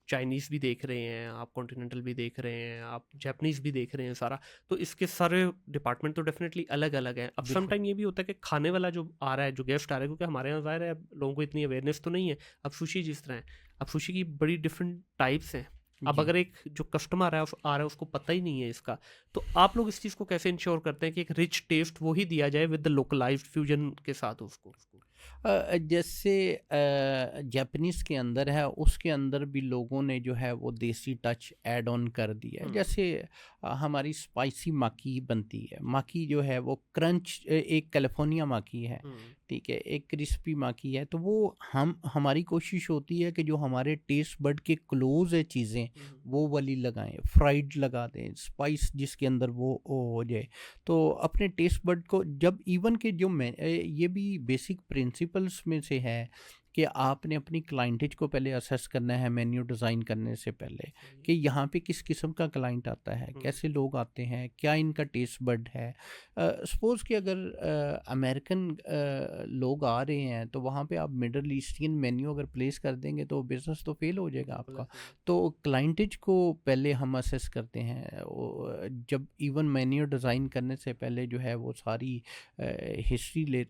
चाइनीज़ भी देख रहे हैं, आप कॉन्टिनेंटल भी देख रहे हैं, आप जापानीज़ भी देख रहे हैं सारा, तो इसके सारे डिपार्टमेंट तो डेफिनेटली अलग-अलग हैं। अब सम बिल्कुल। टाइम ये भी होता है कि खाने वाला जो आ रहा है, जो गेस्ट आ रहा है, क्योंकि हमारे यहाँ ज़ाहिर है लोगों को इतनी अवेयरनेस तो नहीं है। अब सुशी जिस तरह है, अब सुशी की बड़ी डिफरेंट टाइप्स हैं। अब जी। अगर एक जो कस्टमर आ रहा है उसको पता ही नहीं है इसका, तो आप लोग इस चीज़ को कैसे इंश्योर करते हैं कि एक रिच टेस्ट वो ही दिया जाए विद द लोकलाइज्ड फ्यूजन के साथ उसको? जैसे जापानीज़ के अंदर है, उसके अंदर भी लोगों ने जो है वो देसी टच ऐड ऑन कर दिया है। हुँ, जैसे हमारी स्पाइसी माकी बनती है, माकी जो है वो क्रंच, एक कैलिफोर्निया माकी है, हुँ, ठीक है, एक क्रिस्पी माकी है। तो वो हमारी कोशिश होती है कि जो हमारे टेस्ट बड के क्लोज है चीज़ें, हुँ, हुँ, वो वाली लगाएं, फ्राइड लगा दें, स्पाइस जिसके अंदर वो हो जाए। तो अपने टेस्ट बड को जब इवन के जो मैं ये भी बेसिक प्रिंसिपल्स में से है कि आपने अपनी क्लाइंटेज को पहले असेस करना है मेन्यू डिज़ाइन करने से पहले, कि यहाँ पे किस किस्म का क्लाइंट आता है, कैसे लोग आते हैं, क्या इनका टेस्ट बड है। सपोज़ कि अगर अमेरिकन लोग आ रहे हैं तो वहाँ पे आप मिडल ईस्टर्न मेन्यू अगर प्लेस कर देंगे तो बिज़नेस तो फेल हो जाएगा आपका। तो क्लाइंटेज को पहले हम असेस करते हैं, जब इवन मेन्यू डिज़ाइन करने से पहले जो है वो सारी हिस्ट्री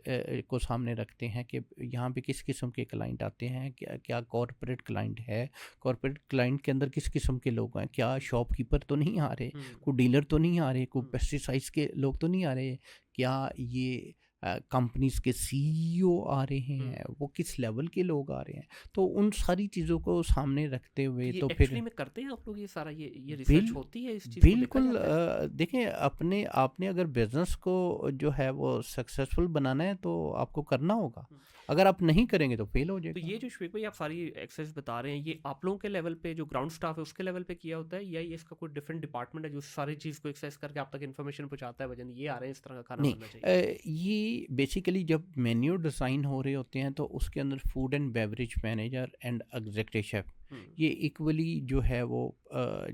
को सामने रखते हैं कि यहाँ पे किस किस्म के क्लाइंट आते हैं, क्या क्या कॉरपोरेट क्लाइंट है, कॉरपोरेट क्लाइंट के अंदर किस किस्म के लोग हैं, क्या शॉपकीपर तो नहीं आ रहे, कोई डीलर तो नहीं आ रहे, कोई पेस्टिसाइड्स के लोग तो नहीं आ रहे, क्या ये कंपनीज के सीईओ आ रहे हैं, वो किस लेवल के लोग आ रहे हैं। तो उन सारी चीज़ों को सामने रखते हुए ये तो एक्चुअली फिर में करते हैं आप लोग ये सारा, ये रिसर्च होती है, इस चीज़ को देखा बिल्कुल जाता है? देखें, अपने आपने अगर बिजनेस को जो है वो सक्सेसफुल बनाना है तो आपको करना होगा। अगर आप नहीं करेंगे तो फेल हो तो जाएगा। ये जो श्वेक भाई आप सारी एक्सरसाइज बता रहे हैं, ये आप लोगों के लेवल पे जो ग्राउंड स्टाफ है उसके लेवल पे किया होता है, या ये इसका कोई डिफरेंट डिपार्टमेंट है जो सारी चीज़ को एक्सेस करके आप तक इन्फॉर्मेशन पहुंचाता है, वजन ये आ रहे हैं, इस तरह का खाना नहीं, बनना चाहिए? ये बेसिकली जब मेन्यू डिज़ाइन हो रहे होते हैं तो उसके अंदर food and beverage manager and executive chef ये इक्वली जो है वो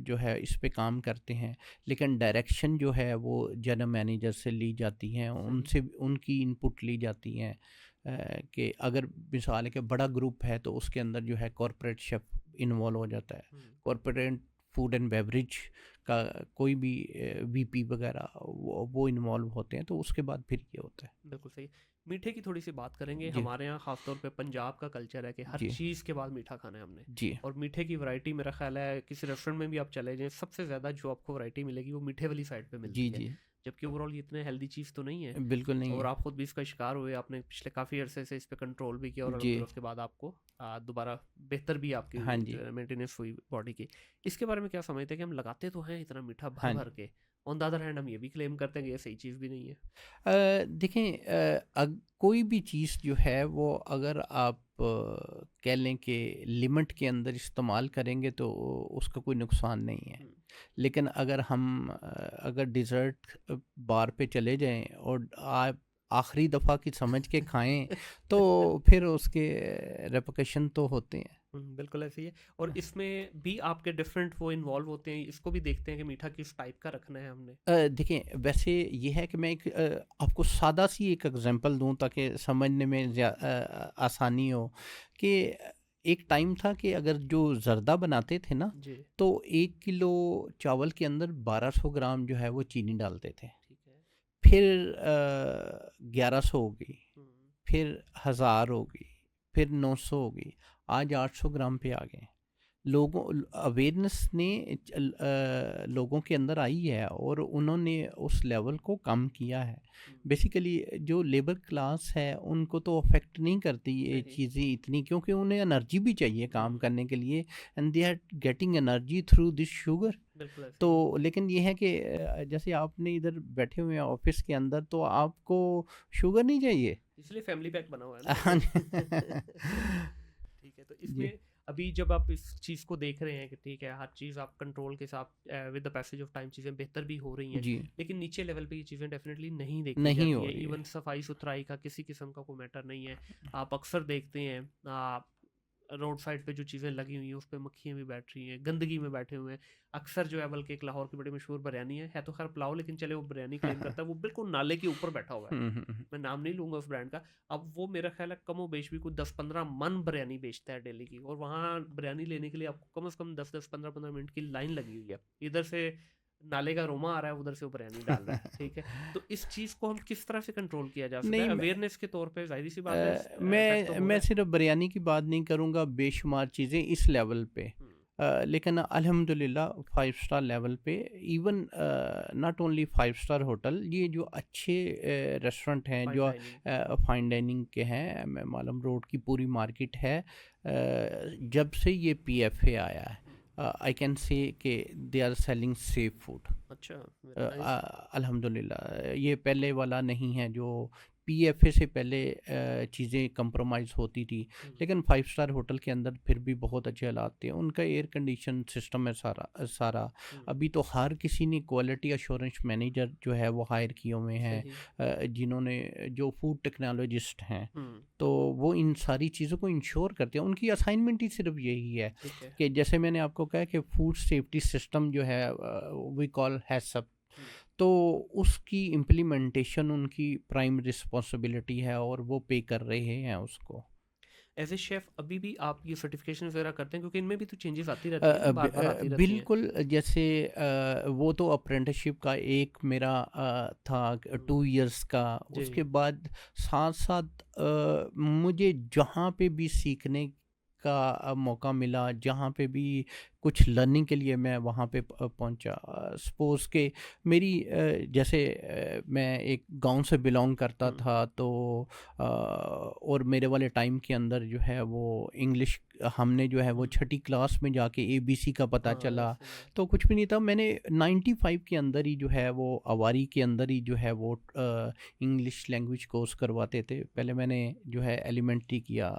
जो है इस पे काम करते हैं, लेकिन डायरेक्शन जो है वो जनरल मैनेजर से ली जाती हैं, उनसे उनकी इनपुट ली जाती हैं। कि अगर मिसाल है कि बड़ा ग्रुप है तो उसके अंदर जो है कॉरपोरेट शेफ इन्वॉल्व हो जाता है, कॉरपोरेट फूड एंड बेवरेज का कोई भी वीपी वगैरह वो इन्वॉल्व होते हैं, तो उसके बाद फिर ये होता है। बिल्कुल सही। मीठे की थोड़ी सी बात करेंगे। जी हमारे यहाँ खासतौर पे पंजाब का कल्चर है कि हर जी चीज़ के बाद मीठा खाना है हमने, जी और मीठे की वैरायटी मेरा ख्याल है किसी रेस्टोरेंट में भी आप चले जाएं, सबसे ज़्यादा जो आपको वैरायटी मिलेगी वो मीठे वाली साइड पे जी मिलती है, जी जबकि ओवरऑल ये इतने हेल्दी चीज़ तो नहीं है। बिल्कुल नहीं और है। आप खुद भी इसका शिकार हुए, आपने पिछले काफ़ी अरसे से इस पे कंट्रोल भी किया, और जी अलहमदिल्ला उसके बाद आपको दोबारा बेहतर भी आपकी हाँ जी मेंटेनेंस हुई बॉडी की। इसके बारे में क्या समझते हैं कि हम लगाते तो हैं इतना मीठा भर हाँ भर के, ऑन द अदर हैंड हम ये भी क्लेम करते हैं कि ये सही चीज़ भी नहीं है? देखें, कोई भी चीज़ जो है वो अगर आप कह लें कि लिमिट के अंदर इस्तेमाल करेंगे तो उसका कोई नुकसान नहीं है। लेकिन अगर हम अगर डिज़र्ट बार पे चले जाएं और आप आखिरी दफ़ा की समझ के खाएं तो फिर उसके रेपकशन तो होते हैं। बिल्कुल ऐसे ही है। और इसमें भी आपके डिफरेंट वो इन्वॉल्व होते हैं, इसको भी देखते हैं कि मीठा किस टाइप का रखना है हमने? देखिए, वैसे ये है कि मैं एक आपको सादा सी एक एग्जांपल दूं ताकि समझने में आसानी हो, कि एक टाइम था कि अगर जो जर्दा बनाते थे ना जी। तो 1 किलो चावल के अंदर 1200 ग्राम जो है वो चीनी डालते थे। ठीक है। फिर 1100 हो गई, हम्म, फिर 1000 हो गई, फिर 900 हो गई, आज 800 ग्राम पे आ गए। लोगों अवेयरनेस ने लोगों के अंदर आई है और उन्होंने उस लेवल को कम किया है। बेसिकली जो लेबर क्लास है उनको तो अफेक्ट नहीं करती ये नहीं। चीज़ें इतनी, क्योंकि उन्हें एनर्जी भी चाहिए काम करने के लिए, and they are getting energy through this sugar. बिल्कुल ऐसे तो ही है। लेकिन ये है कि जैसे आपने इधर बैठे हुए हैं ऑफिस के अंदर तो आपको शुगर नहीं चाहिए। इसलिए फैमिली पैक बना हुआ है ना हाँ ये। जी। ठीक है, तो जी इसमें अभी जब आप इस चीज़ को देख रहे हैं कि ठीक है, हर चीज़ आप कंट्रोल के साथ with the passage of time चीज़ें बेहतर भी हो रही हैं, जी लेकिन नीचे लेवल पे ये चीज़ें डेफिनेटली नहीं देखी नहीं जाती हो है। रही इवन है। सफाई सुथराई का किसी किस्म का कोई मैटर नहीं है। आप अक्सर देखते हैं रोड साइड पे जो चीज़ें लगी हुई हैं उस पे मक्खियाँ भी बैठ रही हैं, गंदगी में बैठे हुए हैं। अक्सर जो है, बल्कि एक लाहौर की बड़ी मशहूर बिरयानी है तो खैर पुलाव, लेकिन चले वो बिरयानी क्लेम करता है, वो बिल्कुल नाले के ऊपर बैठा हुआ है। हम्म। मैं नाम नहीं लूंगा उस ब्रांड का। अब वो मेरा ख्याल है कमो बेश भी कुछ 10-15 मन बिरयानी बेचता है डेली की, और वहाँ बिरयानी लेने के लिए आपको कम से कम 10-10 15-15 मिनट की लाइन लगी हुई है। इधर से नाले का रोमा आ रहा है, उधर से वो बिरयानी डाल रहा है। ठीक है, तो इस चीज़ को हम किस तरह से कंट्रोल किया जा सकता है? नहीं, अवेयरनेस के तौर पे जाहिर सी बात है इफेक्ट तो हो मैं रहा है। सिर्फ बिरयानी की बात नहीं करूँगा, बेशुमार चीज़ें इस लेवल पे। हम्म, लेकिन अल्हम्दुलिल्लाह 5 स्टार लेवल पे, even not only 5 star hotel, ये जो अच्छे रेस्टोरेंट हैं फाइन जो डाइनिंग। फाइन डाइनिंग के हैं, मालूम रोड की पूरी मार्केट है। जब से ये PFA आया है आई कैन से कि they are selling safe food. अच्छा, वेरी नाइस। अल्हम्दुलिल्लाह, ये पहले वाला नहीं है जो PFA से पहले चीज़ें कंप्रोमाइज़ होती थी, लेकिन 5 स्टार होटल के अंदर फिर भी बहुत अच्छे हालात थे। उनका एयर कंडीशन सिस्टम है सारा। अभी तो हर किसी ने क्वालिटी एश्योरेंस मैनेजर जो है वो हायर किए हुए हैं, सही। जिन्होंने जो फूड टेक्नोलॉजिस्ट हैं, हम्म। तो वो इन सारी चीज़ों को इंश्योर करते हैं। उनकी असाइनमेंट ही सिर्फ यही है ठीक है। कि जैसे मैंने आपको कहा कि फूड सेफ्टी सिस्टम जो है वी कॉल हैसअप, तो उसकी इम्प्लीमेंटेशन उनकी प्राइम रिस्पॉन्सिबिलिटी है और वो पे कर रहे हैं उसको। एज ए शेफ अभी भी आप ये सर्टिफिकेशन वगैरह करते हैं, क्योंकि इनमें भी तो चेंजेस आती रहती है ना, बार बार आती रहती हैं। बिल्कुल, जैसे वो तो अप्रेंटिसशिप का एक मेरा था 2 इयर्स का। जी। उसके बाद साथ साथ मुझे जहाँ पे भी सीखने का मौका मिला, जहाँ पे भी कुछ लर्निंग के लिए मैं वहाँ पे पहुँचा। सपोज़ के मेरी जैसे मैं एक गांव से बिलोंग करता था, तो और मेरे वाले टाइम के अंदर जो है वो इंग्लिश हमने जो है वो छठी क्लास में जाके ABC का पता हाँ, चला, सही है। तो कुछ भी नहीं था। मैंने 95 के अंदर ही जो है वो अवारी के अंदर ही जो है वो इंग्लिश लैंग्वेज कोर्स करवाते थे। पहले मैंने जो है एलिमेंट्री किया,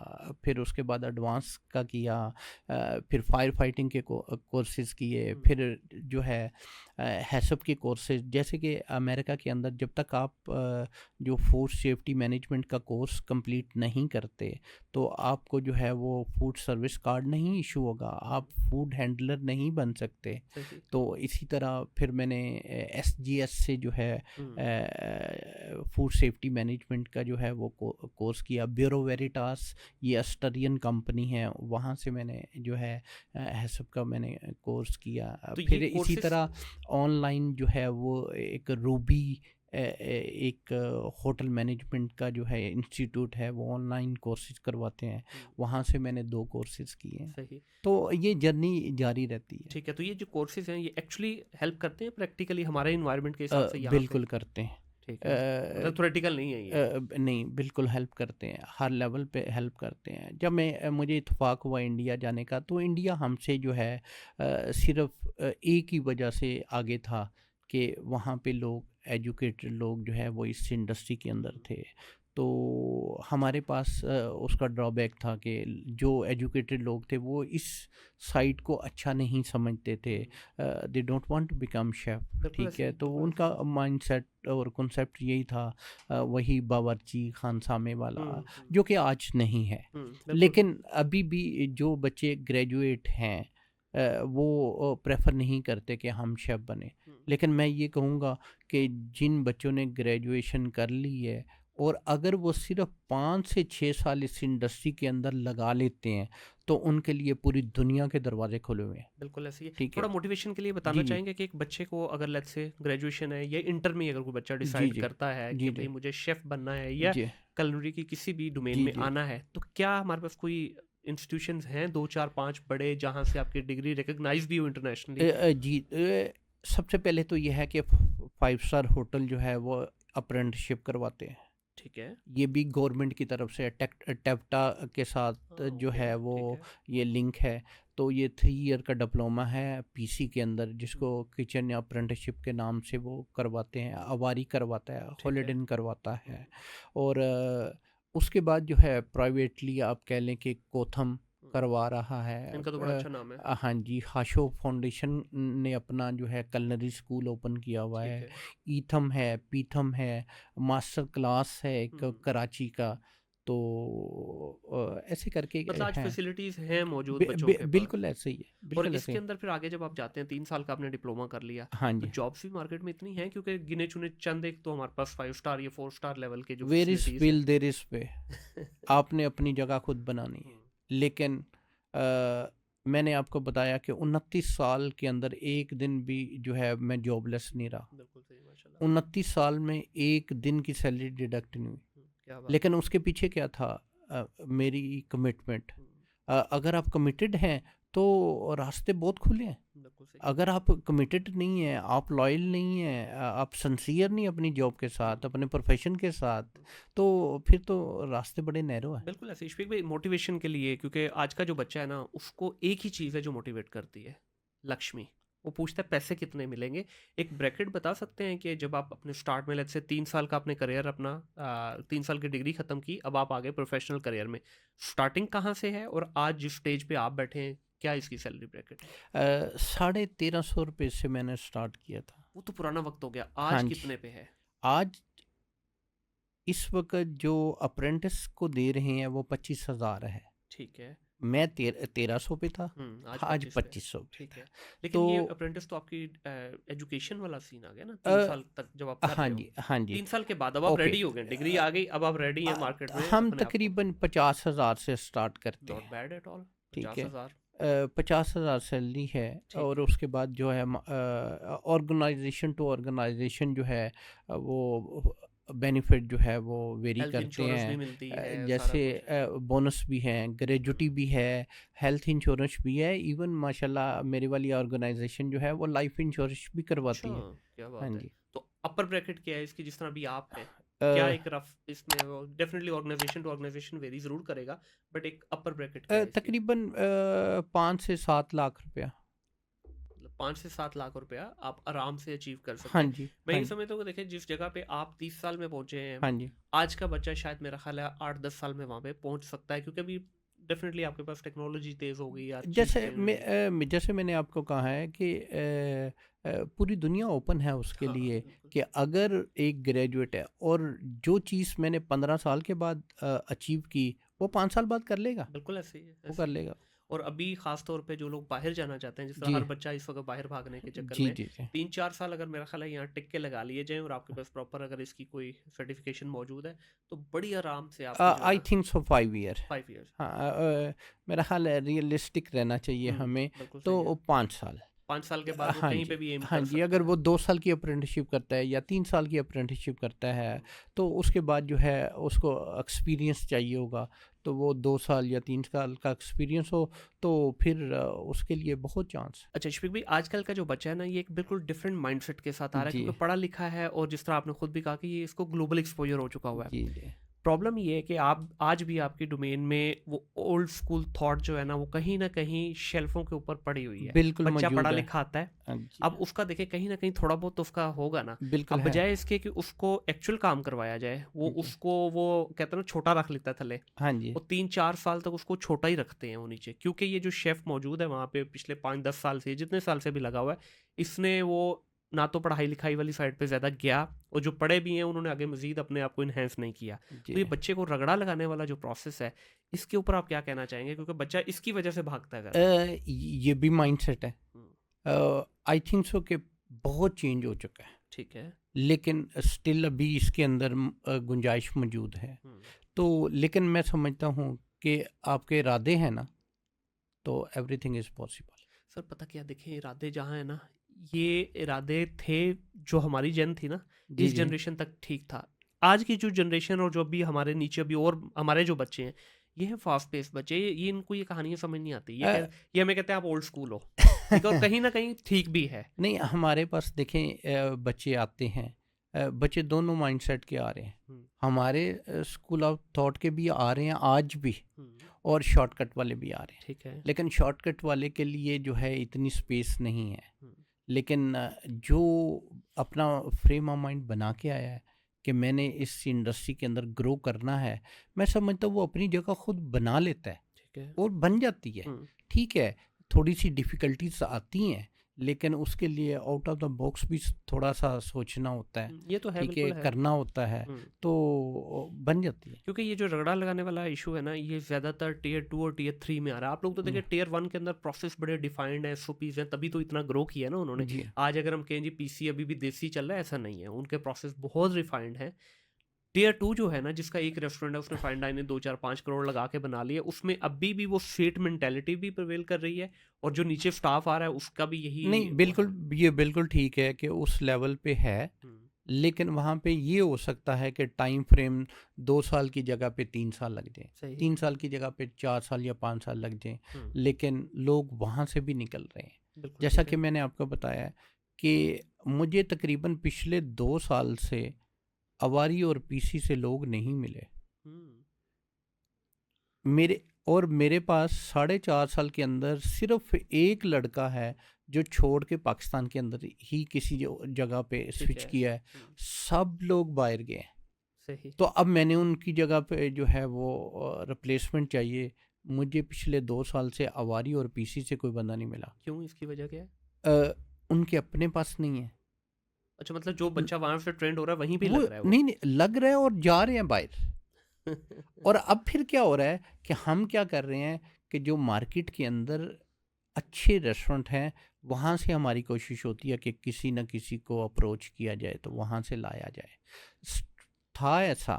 फिर उसके बाद एडवांस का किया, फिर फायर फाइटिंग के कोर्सेज़ किए, फिर जो है हैसअप के कोर्सेज। जैसे कि अमेरिका के अंदर जब तक आप जो फूड सेफ्टी मैनेजमेंट का कोर्स कंप्लीट नहीं करते, तो आपको जो है वो फूड सर्विस कार्ड नहीं इशू होगा, आप फूड हैंडलर नहीं बन सकते। सही। तो इसी तरह फिर मैंने SGS से जो है फूड सेफ्टी मैनेजमेंट का जो है वो कोर्स किया। ब्यूरो वेरिटास, ये ऑस्ट्रेलियन कंपनी है, वहाँ से मैंने जो है हैसअप का मैंने कोर्स किया। तो ये फिर इसी कोर्सेज तरह ऑनलाइन जो है वो एक रूबी एक होटल मैनेजमेंट का जो है इंस्टीट्यूट है, वो ऑनलाइन कोर्सेज करवाते हैं, वहाँ से मैंने 2 कोर्सेज किए हैं। सही। तो ये जर्नी जारी रहती है। ठीक है, तो ये जो कोर्सेज हैं ये एक्चुअली हेल्प करते हैं प्रैक्टिकली हमारे इन्वायरमेंट के हिसाब से यहाँ पे? बिल्कुल करते हैं। ठीक है, मतलब थ्योरेटिकल नहीं है ये। नहीं, बिल्कुल हेल्प करते हैं, हर लेवल पे हेल्प करते हैं। जब मुझे इत्तेफाक हुआ इंडिया जाने का, तो इंडिया हमसे जो है सिर्फ एक ही वजह से आगे था कि वहाँ पे लोग एजुकेटेड लोग जो है वो इस इंडस्ट्री के अंदर थे। तो हमारे पास उसका ड्रॉबैक था कि जो एजुकेटेड लोग थे वो इस साइड को अच्छा नहीं समझते थे। They don't want to become chef, बिल्कुल ठीक ऐसे है। ही, तो बिल्कुल ऐसे उनका ही। माइंडसेट और कॉन्सेप्ट यही था, वही बावर्ची खानसामे वाला, हम्म। जो कि आज नहीं है। बिल्कुल। लेकिन अभी भी जो बच्चे ग्रेजुएट हैं वो प्रेफर नहीं करते कि हम शेफ बने। लेकिन मैं ये कहूँगा कि जिन बच्चों ने ग्रेजुएशन कर ली है और अगर वो सिर्फ 5 से 6 साल इस इंडस्ट्री के अंदर लगा लेते हैं, तो उनके लिए पूरी दुनिया के दरवाजे खुले हुए हैं। बिल्कुल ऐसे ही। ठीक है। थोड़ा मोटिवेशन के लिए बताना जी जी चाहेंगे कि एक बच्चे को अगर लेट्स से ग्रेजुएशन है या इंटर में अगर कोई बच्चा जी डिसाइड जी करता है कि जी भाई जी मुझे शेफ बनना है या जी culinary की किसी भी डोमेन जी में जी आना है, तो क्या हमारे पास कोई इंस्टीट्यूशंस हैं 2 4 5 बड़े जहाँ से आपकी डिग्री रिकॉग्नाइज भी हो इंटरनेशनली? जी सबसे पहले तो यह है कि 5 स्टार होटल जो है वो अप्रेंटिसशिप करवाते हैं। ठीक है। ये भी गवर्नमेंट की तरफ से टेप्टा के साथ जो ओके। है वो ठीक है। ये लिंक है। तो ये 3 ईयर का डिप्लोमा है PC के अंदर, जिसको किचन अप्रेंटिसशिप के नाम से वो करवाते हैं। अवारी करवाता है, ठीक है। हॉलिडेन करवाता है। और उसके बाद जो है प्राइवेटली आप कह लें कि कोथम करवा रहा है। इनका तो बड़ा अच्छा नाम है। हाँ जी, हाशो फाउंडेशन ने अपना जो है कलनरी स्कूल ओपन किया हुआ ठीक है। है। ईथम है, पीथम है, मास्टर क्लास है एक कराची का। तो ऐसे करके मतलब आज है। फैसिलिटीज हैं मौजूद बच्चों के पास। बिल्कुल ऐसे ही है, और बिल्कुल ऐसे इसके ही। अंदर फिर आगे जब आप जाते हैं 3 साल का आपने डिप्लोमा कर लिया, हाँ तो जी। जॉब्स भी मार्केट में इतनी हैं? क्योंकि गिने चुने चंद एक तो हमारे पास 5 स्टार या 4 स्टार लेवल के जो वेर इज फैसिलिटीज हैं। Will there is way. आपने अपनी जगह खुद बनानी है। लेकिन मैंने आपको बताया कि 29 साल के अंदर एक दिन भी जो है मैं जॉबलेस नहीं रहा। बिल्कुल सही, माशाल्लाह। 29 साल में एक दिन की सैलरी डिडक्ट नहीं हुई। क्या बात लेकिन उसके पीछे क्या था? मेरी कमिटमेंट। है। अगर आप कमिटेड हैं तो रास्ते बहुत खुले हैं। बिल्कुल सही। अगर आप कमिटेड नहीं हैं, आप लॉयल नहीं हैं, आप सिंसियर नहीं अपनी जॉब के साथ, अपने प्रोफेशन के साथ, तो फिर तो रास्ते बड़े नैरो हैं। बिल्कुल ऐसे इश्फीक भाई, मोटिवेशन के लिए, क्योंकि आज का जो बच्चा है ना उसको एक ही चीज़ है जो मोटिवेट करती है, लक्ष्मी। वो पूछता है पैसे कितने मिलेंगे। एक ब्रैकेट बता सकते हैं कि जब आप अपने स्टार्ट में लेट्स से 3 साल का आपने करियर अपना 3 साल की डिग्री ख़त्म की, अब आप आगे प्रोफेशनल करियर में, स्टार्टिंग कहाँ से है और आज जिस स्टेज पे आप बैठे हैं, क्या इसकी सैलरी ब्रैकेट है? 1350 रुपये से मैंने स्टार्ट किया था। वो तो पुराना वक्त हो गया, हाँ आज जी। कितने पे है? आज इस वक्त जो अप्रेंटिस को दे रहे हैं वो 25,000 है। ठीक है। मैं 1300 पे था, आज आज 25 पे। 2500 पे ठीक है। था। लेकिन तो ये अप्रेंटिस तो आपकी एजुकेशन वाला सीन आ गया ना, 3 अ, साल तक जब आप कर हाँ रहे हो। जी, हाँ जी। 3 साल के बाद अब आप ओके। रेडी हो गए, डिग्री आ गई, अब आप रेडी हैं मार्केट में हम अपने आप को। तकरीबन 50,000 से स्टार्ट करते नॉट हैं। Bad at all. ठीक है। 50,000। 50,000 सैलरी है। ठीक और है। उसके बाद जो है ऑर्गेनाइजेशन टू ऑर्गेनाइजेशन जो है वो बेनिफिट जो है वो वेरी हेल्थ करते इंश्योरेंस भी हैं। मिलती है, सारा जैसे कुछ है। बोनस भी है, ग्रेजुटी भी है, हेल्थ इंश्योरेंस भी है, इवन माशाल्लाह मेरी वाली ऑर्गेनाइजेशन जो है वो लाइफ इंश्योरेंस भी अच्छा, करवाती है। क्या हाँ बात है। जी। तो अपर ब्रैकेट क्या है इसकी, जिस तरह अभी आप हैं? क्या अ, एक रफ इसमें वो definitely organization to organization very ज़रूर करेगा, बट एक अपर ब्रैकेट क्या है इसकी? तकरीबन 5 से 7 लाख रुपया। मतलब 5 से 7 लाख रुपया आप आराम से अचीव कर सकते हाँ हैं। जी, मैं हाँ ये जी, समझता हूँ कि देखिए जिस जगह पे आप 30 साल में पहुंचे हैं, हाँ जी। आज का बच्चा शायद मेरा ख्याल है 8-10 साल में वहाँ पे पहुंच सकता है, क्योंकि अभी डेफिनेटली आपके पास टेक्नोलॉजी तेज़ हो गई है, हर चीज़ जैसे चेंज हुई है। जैसे मैंने आपको कहा है कि पूरी दुनिया ओपन है उसके हाँ, लिए बिल्कुल। कि अगर एक ग्रेजुएट है और जो चीज़ मैंने 15 साल के बाद अचीव की वो 5 साल बाद कर लेगा, बिल्कुल ऐसे ही है, वो ऐसे कर ही है। लेगा। और अभी खास तौर पे जो लोग बाहर जाना चाहते हैं, जिस तरह जी, हर बच्चा इस वक्त बाहर भागने के चक्कर जी, में जी, जी। 3-4 साल अगर मेरा ख्याल है यहाँ टिक के लगा लिए जाएं और आपके पास प्रॉपर अगर इसकी कोई सर्टिफिकेशन मौजूद है, तो बड़ी आराम से आपकी जो है आई ना थिंक सो 5 ईयर। 5 ईयर्स। हाँ, मेरा ख्याल है रियलिस्टिक रहना चाहिए हमें, बिल्कुल सही है। तो 5 साल। 5 साल के बाद वो हाँ कहीं जी, पे भी एम हाँ कर जी। सकता अगर है। वो 2 साल की अप्रेंटिसशिप करता है या 3 साल की अप्रेंटिसशिप करता है, हम्म, तो उसके बाद जो है उसको एक्सपीरियंस चाहिए होगा, तो वो 2 साल या 3 साल का एक्सपीरियंस हो, तो फिर उसके लिए बहुत चांस अच्छा शफीक भाई, आजकल का जो बच्चा है ना, ये एक बिल्कुल डिफरेंट माइंडसेट के साथ आ है। रहा है, जी, क्योंकि पढ़ा लिखा है और जिस तरह आपने खुद भी कहा कि ये इसको ग्लोबल एक्सपोजर हो चुका हुआ है। जी, जी। प्रॉब्लम ये है कि आप आज भी आपकी डोमेन में वो ओल्ड स्कूल थॉट जो है ना, वो कहीं ना कहीं शेल्फों के ऊपर पड़ी हुई है। बिल्कुल बच्चा पढ़ा मौजूद है। लिखा आता है, जी, अब उसका देखे कहीं ना कहीं थोड़ा बहुत तो उसका होगा ना। बिल्कुल अब है। बजाय इसके कि उसको एक्चुअल काम करवाया जाए, वो जी, उसको वो कहते हैं ना छोटा रख लेता है थले। हाँ जी, वो 3-4 साल तक उसको छोटा ही रखते हैं वो नीचे, क्योंकि ये जो शेफ मौजूद है वहाँ पे पिछले 5-10 साल से, जितने साल से भी लगा हुआ है, इसने वो ना तो पढ़ाई लिखाई वाली साइड पे ज़्यादा गया, और जो पढ़े भी हैं उन्होंने आगे मजीद अपने आप को इन्हेंस नहीं किया। तो ये जी। बच्चे को रगड़ा लगाने वाला जो प्रोसेस है, इसके ऊपर आप क्या कहना चाहेंगे, क्योंकि बच्चा इसकी वजह से भागता है घर से। ये भी माइंडसेट है। हम्म, आई थिंक सो कि बहुत चेंज हो चुका है, ठीक है। लेकिन स्टिल अभी इसके अंदर गुंजाइश मौजूद है। हम्म, तो लेकिन मैं समझता हूँ कि आपके इरादे हैं ना, तो एवरीथिंग इज़ पॉसिबल। सर पता क्या, देखें इरादे जहाँ है ना, ये इरादे थे जो हमारी जन थी ना, जी, इस जी। जनरेशन तक ठीक था। आज की जो जनरेशन और जो भी हमारे नीचे अभी और हमारे जो बच्चे हैं, ये हैं फास्ट पेस बच्चे, ये इनको ये कहानियाँ समझ नहीं आती, ये हमें कहते हैं आप ओल्ड स्कूल हो। ठीक है, और कहीं ना कहीं ठीक भी है। नहीं, हमारे पास देखें बच्चे आते हैं, बच्चे दोनों माइंडसेट के आ रहे हैं। हम्म, हमारे स्कूल ऑफ थॉट के भी आ रहे हैं आज भी, हम्म, और शॉर्टकट वाले भी आ रहे हैं। ठीक है। लेकिन शॉर्टकट वाले के लिए जो है इतनी स्पेस नहीं है। हम्म, लेकिन जो अपना फ्रेम ऑफ माइंड बना के आया है कि मैंने इस इंडस्ट्री के अंदर ग्रो करना है, मैं समझता हूँ वो अपनी जगह खुद बना लेता है ठीक है। और बन जाती है। हम्म, ठीक है, थोड़ी सी डिफ़िकल्टीज आती हैं, लेकिन उसके लिए आउट ऑफ द बॉक्स भी थोड़ा सा सोचना होता है, ये तो है, ठीक है, बिल्कुल है। करना होता है, हम्म, तो बन जाती है। क्योंकि ये जो रगड़ा लगाने वाला इशू है ना, ये ज़्यादातर टीयर 2 और टीयर 3 में आ रहा है। आप लोग तो देखिए टीयर 1 के अंदर प्रोसेस बड़े डिफाइंड है, एसओपीज हैं, तभी तो इतना ग्रो किया ना उन्होंने। जी, आज अगर हम कहें जी पीसी अभी भी देसी चल रहा है, ऐसा नहीं है, उनके प्रोसेस बहुत रिफाइंड है। टीयर 2 जो है ना, जिसका एक रेस्टोरेंट है, उसने फाइन डाइनिंग 2-4-5 करोड़ लगा के बना लिया, उसमें अभी भी वो सेट मेंटेलिटी भी प्रिवेल कर रही है, और जो नीचे स्टाफ आ रहा है उसका भी यही नहीं, वो है। बिल्कुल, ये बिल्कुल ठीक है कि उस लेवल पे है, हम्म, लेकिन वहाँ पे ये हो सकता है कि टाइम फ्रेम 2 साल की जगह पे 3 साल लग जाए, सही है। 3 साल की जगह पे 4 साल या 5 साल लग जाए, हम्म, लेकिन लोग वहाँ से भी निकल रहे हैं। बिल्कुल जैसा ठीक कि है। मैंने आपको बताया कि मुझे तकरीबन पिछले 2 साल से अवारी और पीसी से लोग नहीं मिले। हम्म, मेरे और मेरे पास 4.5 साल के अंदर सिर्फ एक लड़का है जो छोड़ के पाकिस्तान के अंदर ही किसी जगह पे ठीक स्विच है। किया है, सब लोग बाहर गए। सही। तो अब मैंने उनकी जगह पे जो है वो रिप्लेसमेंट चाहिए। मुझे पिछले 2 साल से अवारी और पीसी से कोई बंदा नहीं मिला। क्यों, इसकी वजह क्या है? उनके अपने पास नहीं है। अच्छा, मतलब जो बच्चा वहां से ट्रेंड हो रहा है वहीं पे वो लग रहा है वो। नहीं लग रहा है और जा रहे हैं बाहर। और अब फिर क्या हो रहा है कि हम क्या कर रहे हैं कि जो मार्केट के अंदर अच्छे रेस्टोरेंट हैं, वहाँ से हमारी कोशिश होती है कि किसी न किसी को अप्रोच किया जाए तो वहाँ से लाया जाए। था ऐसा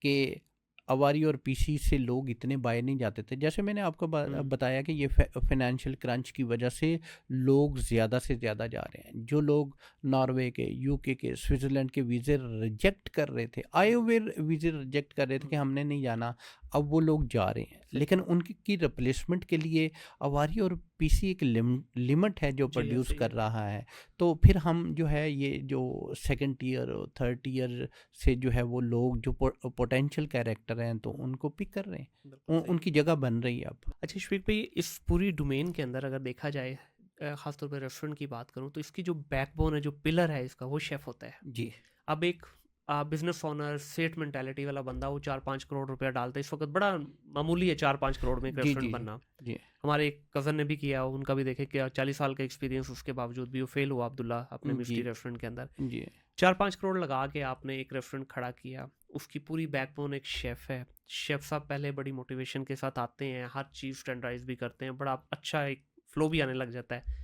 कि अवारी और पीसी से लोग इतने बाहर नहीं जाते थे। जैसे मैंने आपको बताया कि ये फाइनेंशियल क्रंच की वजह से लोग ज़्यादा से ज़्यादा जा रहे हैं। जो लोग नॉर्वे के, यूके के, स्विट्ज़रलैंड के वीज़े रिजेक्ट कर रहे थे, आए हुए वीज़े रिजेक्ट कर रहे थे कि हमने नहीं जाना, अब वो लोग जा रहे हैं। लेकिन उनकी रिप्लेसमेंट के लिए अवारी और पीसी एक लिमिट है जो प्रोड्यूस कर रहा है। तो फिर हम जो है ये जो सेकंड ईयर और थर्ड ईयर से जो है वो लोग जो पोटेंशियल कैरेक्टर हैं तो उनको पिक कर रहे हैं, उनकी जगह बन रही है अब। अच्छा शफीक भाई, इस पूरी डोमेन के अंदर अगर देखा जाए, खासतौर पर रेस्टोरेंट की बात करूं, तो इसकी जो बैकबोन है, जो पिलर है इसका, वो शेफ़ होता है जी। अब एक बिजनेस ओनर, सेठ मेंटालिटी वाला बंदा, वो 4-5 करोड़ रुपया डालता है। इस वक्त बड़ा मामूली है 4-5 करोड़ में एक जी रेस्टोरेंट जी बनना। जी हमारे एक कज़न ने भी किया, उनका भी देखे कि 40 साल का एक्सपीरियंस उसके बावजूद भी वो फेल हुआ, अब्दुल्ला, अपने जी मिस्टी रेस्टोरेंट के अंदर। जी 4-5 करोड़ लगा के आपने एक रेस्टोरेंट खड़ा किया, उसकी पूरी बैकबोन एक शेफ़ है। शेफ़ साहब पहले बड़ी मोटिवेशन के साथ आते हैं, हर चीज़ स्टैंडर्डाइज भी करते हैं, बड़ा अच्छा एक फ्लो भी आने लग जाता है।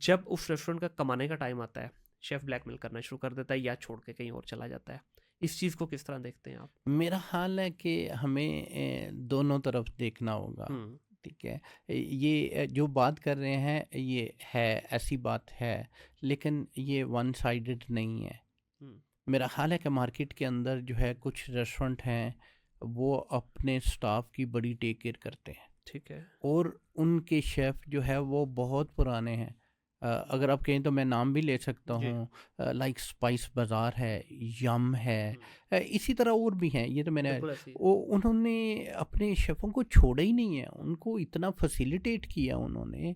जब उस रेस्टोरेंट का कमाने का टाइम आता है, शेफ़ ब्लैकमेल करना शुरू कर देता है या छोड़ के कहीं और चला जाता है। इस चीज़ को किस तरह देखते हैं आप? मेरा हाल है कि हमें दोनों तरफ देखना होगा। हुँ, ठीक है। ये जो बात कर रहे हैं ये है, ऐसी बात है, लेकिन ये वन साइडेड नहीं है। हुँ, मेरा ख्याल है कि मार्केट के अंदर जो है कुछ रेस्टोरेंट हैं, वो अपने स्टाफ की बड़ी टेक केयर करते हैं ठीक है। और उनके शेफ़ जो है वो बहुत पुराने हैं। अगर आप कहें तो मैं नाम भी ले सकता जी। हूँ, लाइक स्पाइस बाज़ार है, यम है, हुँ, इसी तरह और भी हैं। ये तो मैंने बिल्कुल ऐसे ही है। उन्होंने अपने शेफ़ों को छोड़ा ही नहीं है, उनको इतना फैसिलिटेट किया उन्होंने।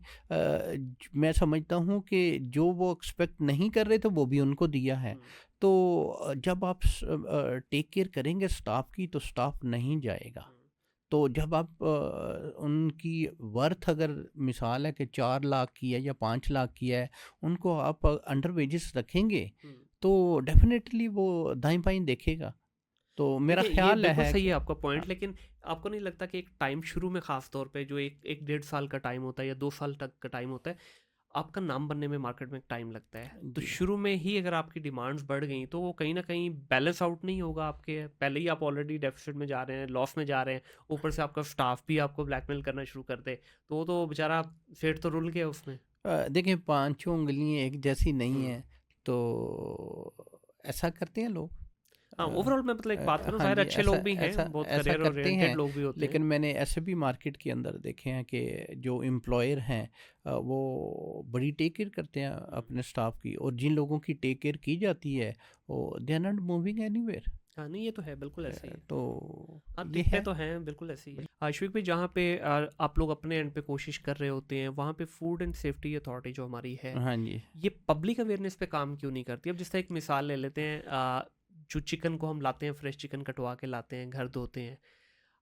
मैं समझता हूँ कि जो वो एक्सपेक्ट नहीं कर रहे थे वो भी उनको दिया है। हुँ, तो जब आप टेक केयर करेंगे स्टाफ की तो स्टाफ नहीं जाएगा। हुँ, तो जब आप उनकी वर्थ अगर मिसाल है कि 4 लाख की है या 5 लाख की है, उनको आप अंडर वेजेस रखेंगे हुँ। तो डेफिनेटली वो दाईं-बाईं देखेगा। तो मेरा देखिए, ये ख़्याल बिल्कुल है सही कि है आपका हाँ, पॉइंट, लेकिन आपको नहीं लगता कि एक टाइम शुरू में ख़ास तौर पे जो एक 1 डेढ़ साल का टाइम होता है या 2 साल तक का टाइम होता है, आपका नाम बनने में मार्केट में टाइम लगता है। तो जी। शुरू में ही अगर आपकी डिमांड्स बढ़ गई, तो वो कहीं न कहीं बैलेंस आउट नहीं होगा आपके, पहले ही आप ऑलरेडी डेफ़िसिट में जा रहे हैं, लॉस में जा रहे हैं, ऊपर से आपका स्टाफ भी आपको ब्लैकमेल करना शुरू कर दे, तो वो तो बेचारा सेठ तो रुल गया उसमें। देखिए पाँचों उँगलियाँ एक जैसी नहीं हुँ। हैं, तो ऐसा करते हैं लोग। हाँ, ओवरऑल मैं मतलब एक बात करूँ, हाँ ज़ाहिर जी, अच्छे ऐसा लोग भी हैं, ऐसा बहुत ऐसा करियर करते ओरिएंटेड हैं, लोग भी होते हैं। लेकिन मैंने ऐसे भी मार्केट के अंदर देखे हैं कि जो एम्प्लॉयर हैं वो बड़ी टेक केयर करते हैं हुँ। अपने स्टाफ की, और जिन लोगों की टेक केयर की जाती है वो they are not moving anywhere. हाँ, नहीं ये तो है, बिल्कुल ऐसे ही है। तो हाँ, ये दिखते है। तो हैं, बिल्कुल ऐसे ही है। आशिक भाई, जहाँ पे आप लोग अपने एंड पे कोशिश कर रहे होते हैं, वहाँ पे फूड एंड सेफ्टी अथॉरिटी जो हमारी है, हाँ जी। ये पब्लिक अवेयरनेस पे काम क्यों नहीं करती? अब जिस तरह एक मिसाल ले लेते हैं, जो चिकन को हम लाते हैं, फ्रेश चिकन कटवा के लाते हैं, घर धोते हैं।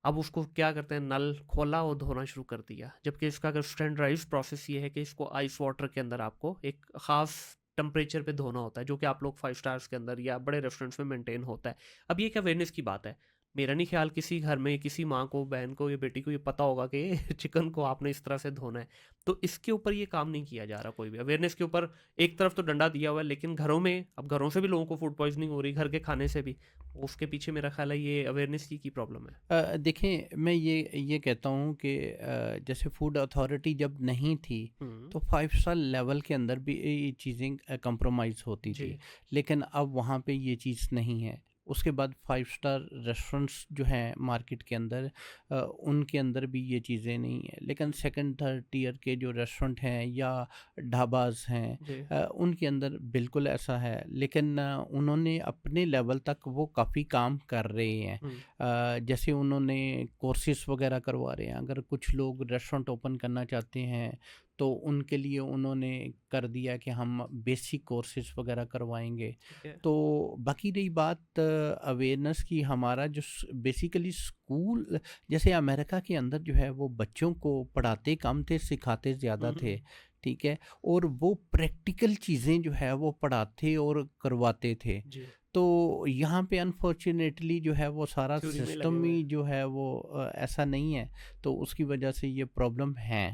अब उसको क्या करते हैं, नल खोला और धोना शुरू कर दिया। जबकि इसका अगर स्टैंडर्डाइज़्ड प्रोसेस ये है कि इसको आइस वाटर के अंदर आपको एक ख़ास टेम्परेचर पे धोना होता है, जो कि आप लोग 5 स्टार्स के अंदर या बड़े रेस्टोरेंट्स में मेंटेन होता है। अब ये एक अवेयरनेस की बात है। मेरा नहीं ख्याल किसी घर में किसी माँ को, बहन को या बेटी को ये पता होगा कि चिकन को आपने इस तरह से धोना है। तो इसके ऊपर ये काम नहीं किया जा रहा कोई भी। अवेयरनेस के ऊपर एक तरफ तो डंडा दिया हुआ है, लेकिन घरों में, अब घरों से भी लोगों को फूड पॉइज़निंग हो रही है, घर के खाने से भी। उसके पीछे मेरा ख्याल है ये अवेयरनेस की प्रॉब्लम है। देखें मैं ये कहता हूँ कि जैसे फूड अथॉरिटी जब नहीं थी हुँ। तो 5 स्टार लेवल के अंदर भी ये चीज़ें कंप्रोमाइज़ होती जी। थी, लेकिन अब वहाँ पे ये चीज़ नहीं है। उसके बाद 5 स्टार रेस्टोरेंट्स जो हैं मार्केट के अंदर, उनके अंदर भी ये चीज़ें नहीं हैं। लेकिन सेकंड थर्ड टियर के जो रेस्टोरेंट हैं या ढाबाज हैं, जी। उनके अंदर बिल्कुल ऐसा है। लेकिन उन्होंने अपने लेवल तक वो काफ़ी काम कर रहे हैं। जैसे उन्होंने कोर्सेज वगैरह करवा रहे हैं। अगर कुछ लोग रेस्टोरेंट ओपन करना चाहते हैं तो उनके लिए उन्होंने कर दिया कि हम बेसिक कोर्सेज वगैरह करवाएंगे। ठीक है। तो बाकी रही बात अवेयरनेस की, हमारा जो बेसिकली स्कूल, जैसे अमेरिका के अंदर जो है वो बच्चों को पढ़ाते कम थे, सिखाते ज़्यादा थे। ठीक है। और वो प्रैक्टिकल चीज़ें जो है वो पढ़ाते और करवाते थे। जी। तो यहाँ पे अनफॉर्चुनेटली जो है वो सारा थ्योरी में लगे सिस्टम हुए ही हैं। जो है वो ऐसा नहीं है। तो उसकी वजह से ये प्रॉब्लम है।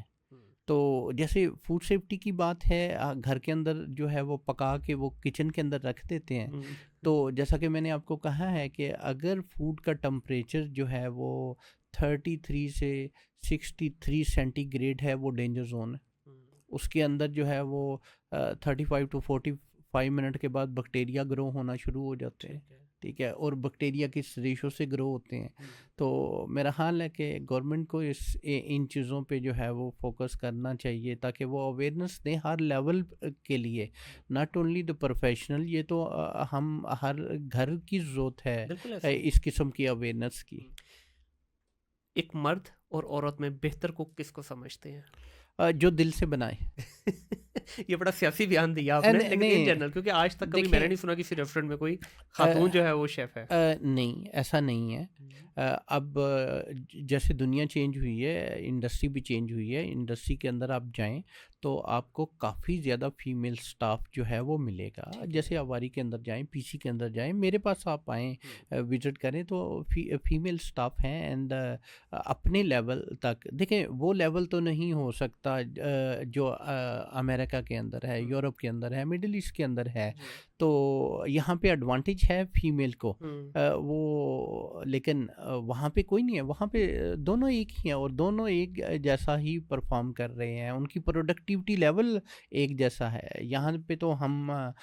तो जैसे फूड सेफ्टी की बात है, घर के अंदर जो है वो पका के वो किचन के अंदर रख देते हैं। तो जैसा कि मैंने आपको कहा है कि अगर फूड का टेम्परेचर जो है वो 33 से 63 सेंटीग्रेड है, वो डेंजर जोन है। उसके अंदर जो है वो 35 टू 45 मिनट के बाद बैक्टीरिया ग्रो होना शुरू हो जाते हैं। ठीक है। और बैक्टीरिया किस रेशो से ग्रो होते हैं। तो मेरा ख्याल है कि गवर्नमेंट को इन चीज़ों पे जो है वो फोकस करना चाहिए, ताकि वो अवेयरनेस दें हर लेवल के लिए, नॉट ओनली द प्रोफेशनल। ये तो हम हर घर की ज़रूरत है बिल्कुल ऐसे ही। इस किस्म की अवेयरनेस की। एक मर्द और औरत में बेहतर कुक किसको समझते हैं? जो दिल से बनाए। ये बड़ा सियासी बयान दिया आपने, नहीं लेकिन इन जनरल, क्योंकि आज तक कभी मैंने देखिए, नहीं सुना किसी रेस्टोरेंट में कोई खातून जो है वो शेफ है। नहीं, ऐसा नहीं है। अब जैसे दुनिया चेंज हुई है, इंडस्ट्री भी चेंज हुई है। इंडस्ट्री के अंदर आप जाएं तो आपको काफ़ी ज़्यादा फीमेल स्टाफ जो है वो मिलेगा। जैसे अवारी के अंदर जाएं, पीसी के अंदर जाएं, मेरे पास आप आएँ, विज़िट करें तो फीमेल स्टाफ हैं। एंड अपने लेवल तक देखें, वो लेवल तो नहीं हो सकता जो अमेरिका के अंदर है, यूरोप के अंदर है, मिडिल ईस्ट के अंदर है। तो यहाँ पे एडवांटेज है फीमेल को, वो, लेकिन वहाँ पे कोई नहीं है। वहाँ पे दोनों एक ही हैं और दोनों एक जैसा ही परफॉर्म कर रहे हैं। उनकी प्रोडक्टिविटी लेवल एक जैसा है। यहाँ पे तो हम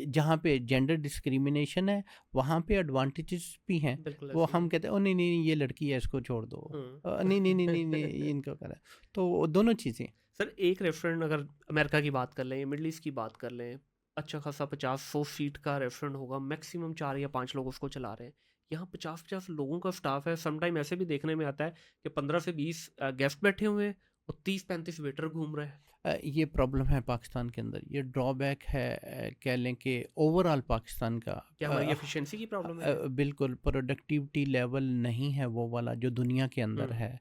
जहाँ पे जेंडर डिस्क्रिमिनेशन है, वहाँ पे एडवांटेजेस भी हैं। वो हम कहते हैं, ओ नहीं नहीं ये लड़की है, इसको छोड़ दो। नहीं नहीं नहीं नहीं नहीं ये इनको करें। तो दोनों चीज़ें। सर, एक रेस्टोरेंट अगर अमेरिका की बात कर लें, मिडल ईस्ट की बात कर लें, अच्छा खासा 50-100 सीट का रेस्टोरेंट होगा, मैक्सिमम 4 या 5 लोग उसको चला रहे हैं। यहाँ 50-50 लोगों का स्टाफ है। समटाइम ऐसे भी देखने में आता है कि 15 से 20 गेस्ट बैठे हुए हैं और 30-35 वेटर घूम रहे हैं। ये प्रॉब्लम है पाकिस्तान के अंदर। ये ड्रॉबैक है, कह लें कि ओवरऑल पाकिस्तान का। क्या हमारी एफिशिएंसी की प्रॉब्लम है? बिल्कुल प्रोडक्टिविटी लेवल नहीं है वो वाला जो दुनिया के अंदर है।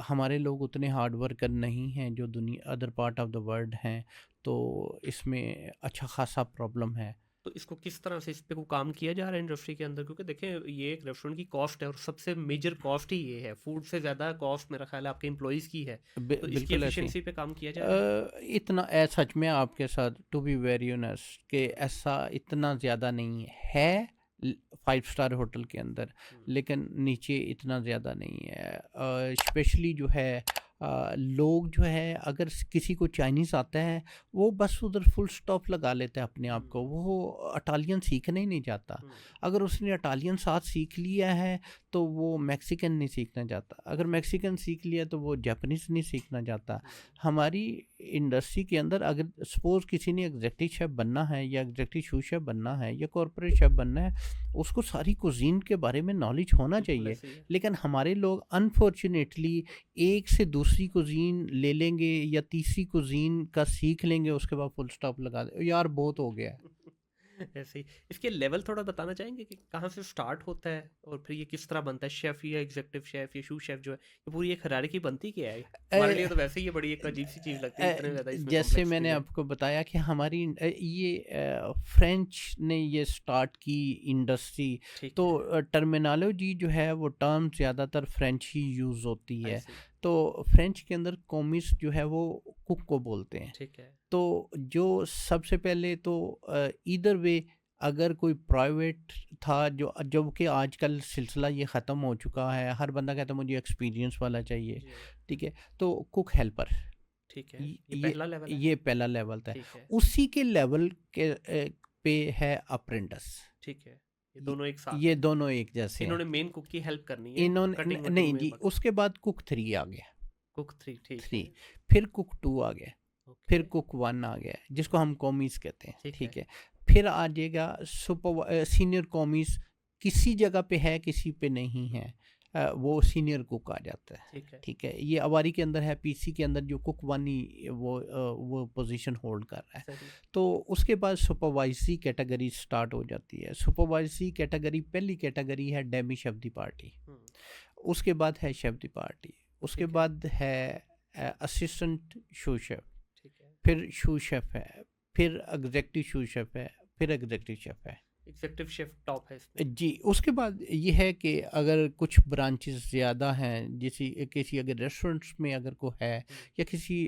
हमारे लोग उतने हार्ड वर्कर नहीं हैं जो दुनिया other part of the world हैं। तो इसमें अच्छा खासा प्रॉब्लम है। तो इसको किस तरह से, इस पे कोई काम किया जा रहा है इंडस्ट्री के अंदर? क्योंकि देखें, ये एक रेस्टोरेंट की कॉस्ट है और सबसे मेजर कॉस्ट ही ये है। फूड से ज़्यादा कॉस्ट मेरा ख्याल है आपके एम्प्लॉयज़ की है। तो इसकी बिल्कुल ऐसे एफिशिएंसी पे काम किया जा रहा है? इतना सच में आपके साथ टू बी वेरी ऑनेस्ट कि ऐसा इतना ज़्यादा नहीं है 5 स्टार होटल के अंदर, लेकिन नीचे इतना ज़्यादा नहीं है। स्पेशली जो है लोग जो है, अगर किसी को चाइनीज़ आता है वो बस उधर फुल स्टॉप लगा लेता है अपने आप को। वो इटालियन सीखने ही नहीं चाहता। अगर उसने इटालियन साथ सीख लिया है तो वो मैक्सिकन नहीं सीखना चाहता। अगर मैक्सिकन सीख लिया तो वो जापानीज़ नहीं सीखना चाहता। हमारी इंडस्ट्री के अंदर अगर सपोज़ किसी ने एग्जेक्टिव शेफ़ बनना है या एग्जेक्टिव सूस शेफ़ बनना है या कॉर्पोरेट शेफ़ बनना है, उसको सारी कुज़ीन के बारे में नॉलेज होना चाहिए। लेकिन हमारे लोग अनफॉर्चुनेटली एक से दूसरी कुज़ीन ले लेंगे या तीसरी कुज़ीन का सीख लेंगे, उसके बाद फुल स्टॉप लगा दे, यार बहुत हो गया है। ऐसे ही इसके लेवल थोड़ा बताना चाहेंगे कि कहाँ से स्टार्ट होता है और फिर ये किस तरह बनता है? शेफ़ या एग्जीक्यूटिव शेफ़ या शू शेफ़ जो है, ये पूरी एक हायरार्की बनती क्या है? हमारे लिए तो वैसे ही ये बड़ी एक अजीब सी चीज़ लगती है, इतने ज़्यादा इसमें जैसे मैंने कॉम्प्लेक्सिटी है। आपको बताया कि हमारी ये फ्रेंच ने ये स्टार्ट की इंडस्ट्री। ठीक तो है। टर्मिनोलॉजी जो है वो टर्म ज़्यादातर फ्रेंच ही यूज़ होती आई है। सी। तो फ्रेंच के अंदर कॉमिस जो है वो कुक को बोलते हैं। ठीक है। तो जो सबसे पहले तो ईदर वे, अगर कोई प्राइवेट था, जो जब कि आजकल सिलसिला ये ख़त्म हो चुका है, हर बंदा कहता है मुझे एक्सपीरियंस वाला चाहिए। जी। ठीक है। तो कुक हेल्पर, ठीक है। ये पहला लेवल है? ये पहला लेवल था। ठीक है। उसी के लेवल के पे है अप्रेंटिस। ठीक है, ये दोनों एक साथ ये हैं। दोनों एक जैसे हैं। इन्होंने मेन कुक की हेल्प करनी है, इन्होंने कटिंग वटिंग नहीं में जी, बाकी। उसके बाद कुक 3 आ गया, कुक 3 ठीक 3 है। फिर कुक 2 आ गया, फिर ओके कुक 1 आ गया जिसको हम कॉमीज कहते हैं, ठीक ठीक है। है। फिर आ जाएगा सीनियर कॉमीज, किसी जगह पे है किसी पे नहीं है, वो सीनियर कुक आ जाता है, ठीक है ठीक है। ये अवारी के अंदर है, पीसी के अंदर जो कुक 1 ही वो पोजीशन होल्ड कर रहा है। सही। तो उसके बाद सुपरवाइजरी कैटेगरी स्टार्ट हो जाती है। सुपरवाइजरी कैटेगरी, पहली कैटेगरी है डेमी शेफ दी पार्टी, उसके बाद है शेफ दी पार्टी, उसके ठीक है। बाद है असिस्टेंट शू शेफ, ठीक है। फिर शू शेफ है, फिर एग्जेक्टिव शू शेफ है, फिर एग्जेक्टिव शेफ है एग्जीक्यूटिव शेफ टॉप है इसमें। जी। उसके बाद ये है कि अगर कुछ ब्रांचेस ज़्यादा हैं, किसी अगर रेस्टोरेंट्स में अगर को है या किसी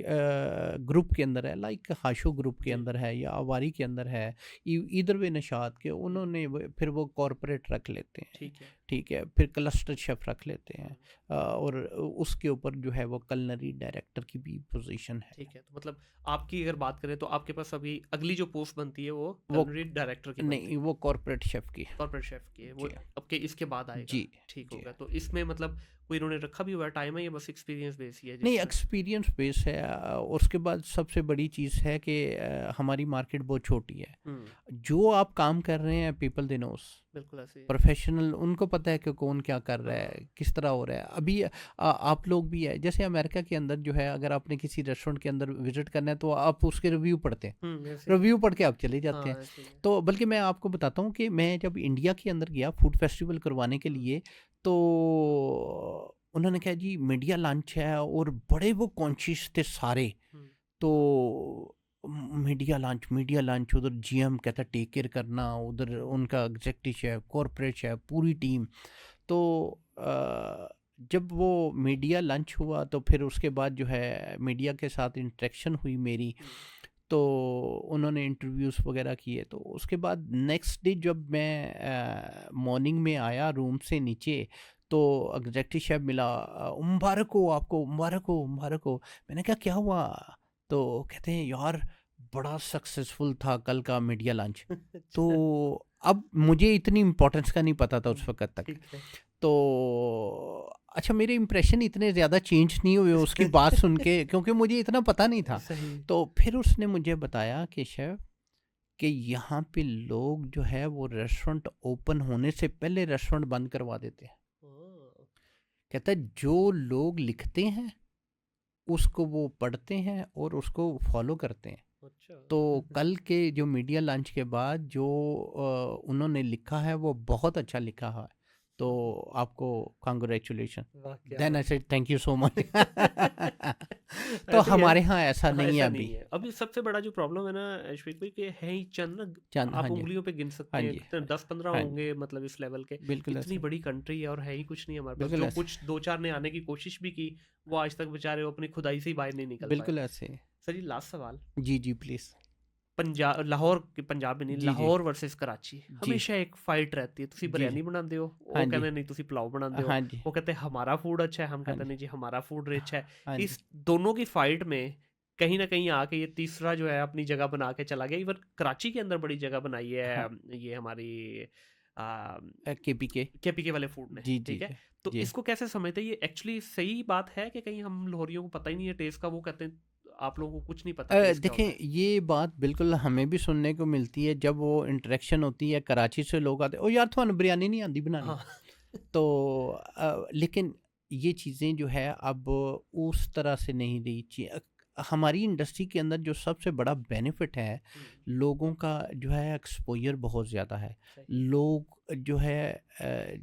ग्रुप के अंदर है, लाइक हाशो ग्रुप के जी। अंदर है या अवारी के अंदर है, इधर वे नशात के, उन्होंने फिर वो कॉरपोरेट रख लेते हैं, ठीक है। ठीक है। फिर क्लस्टर शेफ रख लेते हैं, और उसके ऊपर जो है वो कलनरी डायरेक्टर की भी पोजीशन है। ठीक है, तो मतलब आपकी अगर बात करें तो आपके पास अभी अगली जो पोस्ट बनती है वो वो कलनरी डायरेक्टर की बनती नहीं, है, वो कॉरपोरेट शेफ की। कॉर्पोरेट शेफ की है वो। जी अब के इसके बाद आएगा। जी ठीक जी। होगा, तो इसमें मतलब कोई इन्होंने रखा भी हुआ टाइम है या बस एक्सपीरियंस बेस ही है नहीं, जिसमें? एक्सपीरियंस बेस है। उसके बाद सबसे बड़ी चीज़ है कि हमारी मार्केट बहुत छोटी है। जो आप काम कर रहे हैं, पीपल दे नोस, बिल्कुल ऐसे ही है। प्रोफेशनल, उनको पता है कि कौन क्या कर रहा है, हाँ। किस तरह हो रहा है। अभी आप लोग भी है, जैसे अमेरिका के अंदर जो है, अगर आपने किसी रेस्टोरेंट के अंदर विजिट करना है तो आप उसके रिव्यू पढ़ते हैं, ऐसे ही है। रिव्यू पढ़ के आप चले जाते हाँ हैं। ऐसे ही है। तो बल्कि मैं आपको बताता हूँ कि मैं जब इंडिया के अंदर गया फूड फेस्टिवल करवाने के लिए, तो उन्होंने कहा जी मीडिया लंच है, और बड़े वो कॉन्शियस थे सारे। तो मीडिया लंच उधर जीएम कहता टेक केयर करना, उधर उनका एग्जेक्टिव है, कॉरपोरेट है, पूरी टीम। तो जब वो मीडिया लंच हुआ तो फिर उसके बाद जो है मीडिया के साथ इंटरेक्शन हुई मेरी, तो उन्होंने इंटरव्यूज़ वगैरह किए। तो उसके बाद नेक्स्ट डे जब मैं मॉर्निंग में आया रूम से नीचे, तो एग्जेक्टिव शेफ मिला, मुबारक हो आपको, मुबारक हो, मुबारक हो। मैंने कहा क्या हुआ? तो कहते हैं यार बड़ा सक्सेसफुल था कल का मीडिया लंच। तो अब मुझे इतनी इम्पोर्टेंस का नहीं पता था उस वक्त तक। ठीक है। तो अच्छा, मेरे इंप्रेशन इतने ज़्यादा चेंज नहीं हुए उसकी बात सुन के, क्योंकि मुझे इतना पता नहीं था। सही। तो फिर उसने मुझे बताया कि शेफ, कि यहाँ पे लोग जो है वो रेस्टोरेंट ओपन होने से पहले रेस्टोरेंट बंद करवा देते हैं। कहता है जो लोग लिखते हैं उसको वो पढ़ते हैं और उसको फॉलो करते हैं। अच्छा। तो कल के जो मीडिया लंच के बाद जो उन्होंने लिखा है वो बहुत अच्छा लिखा है, तो आपको congratulation. Then I said thank you so much. तो ऐसे ही है। हमारे यहाँ ऐसा हाँ, नहीं है ऐसा अभी। नहीं है अभी। सबसे बड़ा जो प्रॉब्लम है ना अश्विक भाई, कि है ही चंद ना, चंद, आप हाँ जी, उंगलियों पे गिन सकते हाँ हैं जी, कितने, हाँ जी, 10-15 हाँ जी, होंगे मतलब इस लेवल के। बिल्कुल इतनी ऐसे, बड़ी कंट्री है और है ही कुछ नहीं हमारे पास। बिल्कुल जो ऐसे, कुछ 2-4 ने आने की कोशिश भी की, वो आज तक बेचारे वो अपनी खुदाई से ही बाहर नहीं निकल पाए। बिल्कुल ऐसे। सर, ये लास्ट सवाल, जी जी प्लीज़। पंजाब लाहौर पंजाब में नहीं, जी जी लाहौर वर्सेस कराची जी हमेशा एक फाइट रहती है। तुसी जी बिरयानी बनाते हो, हाँ वो जी, कहते नहीं तुसी पुलाव बनाते हो। हाँ जी, वो कहते हैं हमारा फूड अच्छा है, हम हाँ कहते जी, नहीं जी हमारा फूड रिच है। हाँ जी, इस दोनों की फाइट में कहीं ना कहीं आके ये तीसरा जो है अपनी जगह बना के चला गया। इवन कराची के अंदर बड़ी जगह बनाई हाँ, है ये हमारी केपीके, केपीके वाले फूड ने। जी जी ठीक है, जी तो जी। इसको कैसे समझते हैं? ये एक्चुअली सही बात है कि कहीं हम लाहौरियों को पता ही नहीं है टेस्ट का? वो कहते हैं आप लोगों को कुछ नहीं पता टेस्ट क्या होता देखें, है। ये बात बिल्कुल हमें भी सुनने को मिलती है जब वो इंटरेक्शन होती है, कराची से लोग आते ओ यार थानू बिरयानी नहीं आती बनानी। हाँ। तो लेकिन ये चीज़ें जो है अब उस तरह से नहीं रही हमारी इंडस्ट्री के अंदर जो सबसे बड़ा बेनिफिट है, लोगों का जो है एक्सपोजर बहुत ज़्यादा है। सही। लोग जो है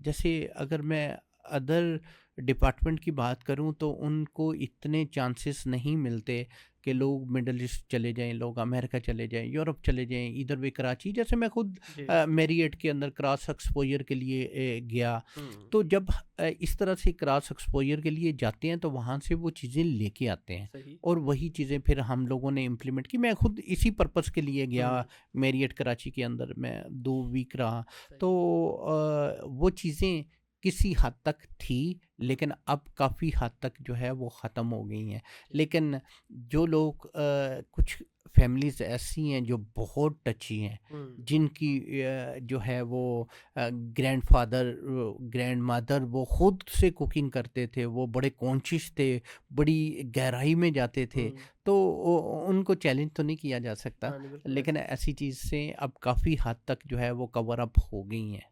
जैसे अगर मैं अदर डिपार्टमेंट की बात करूं तो उनको इतने चांसेस नहीं मिलते कि लोग मिडल ईस्ट चले जाएं, लोग अमेरिका चले जाएं, यूरोप चले जाएं, इधर भी कराची। जैसे मैं खुद जी। मेरियट के अंदर क्रॉस एक्सपोजर के लिए गया। हम्म। तो जब इस तरह से क्रॉस एक्सपोजर के लिए जाते हैं तो वहाँ से वो चीज़ें लेके आते हैं, सही। और वही चीज़ें फिर हम लोगों ने इम्प्लीमेंट की। मैं खुद इसी पर्पस के लिए गया मेरियट कराची के अंदर, मैं 2 वीक रहा। सही। तो वो चीज़ें किसी हद तक थी, लेकिन अब काफ़ी हद तक जो है वो ख़त्म हो गई हैं। लेकिन जो लोग कुछ फैमिलीज़ ऐसी हैं जो बहुत टची हैं, जिनकी जो है वो ग्रैंडफ़ादर, ग्रैंडमदर वो खुद से कुकिंग करते थे, वो बड़े कॉन्शियस थे, बड़ी गहराई में जाते थे, तो उनको चैलेंज तो नहीं किया जा सकता, हाँ, नहीं, बिल्कुल लेकिन ऐसे। ऐसी चीज़ से अब काफ़ी हद तक जो है वो कवर अप हो गई हैं।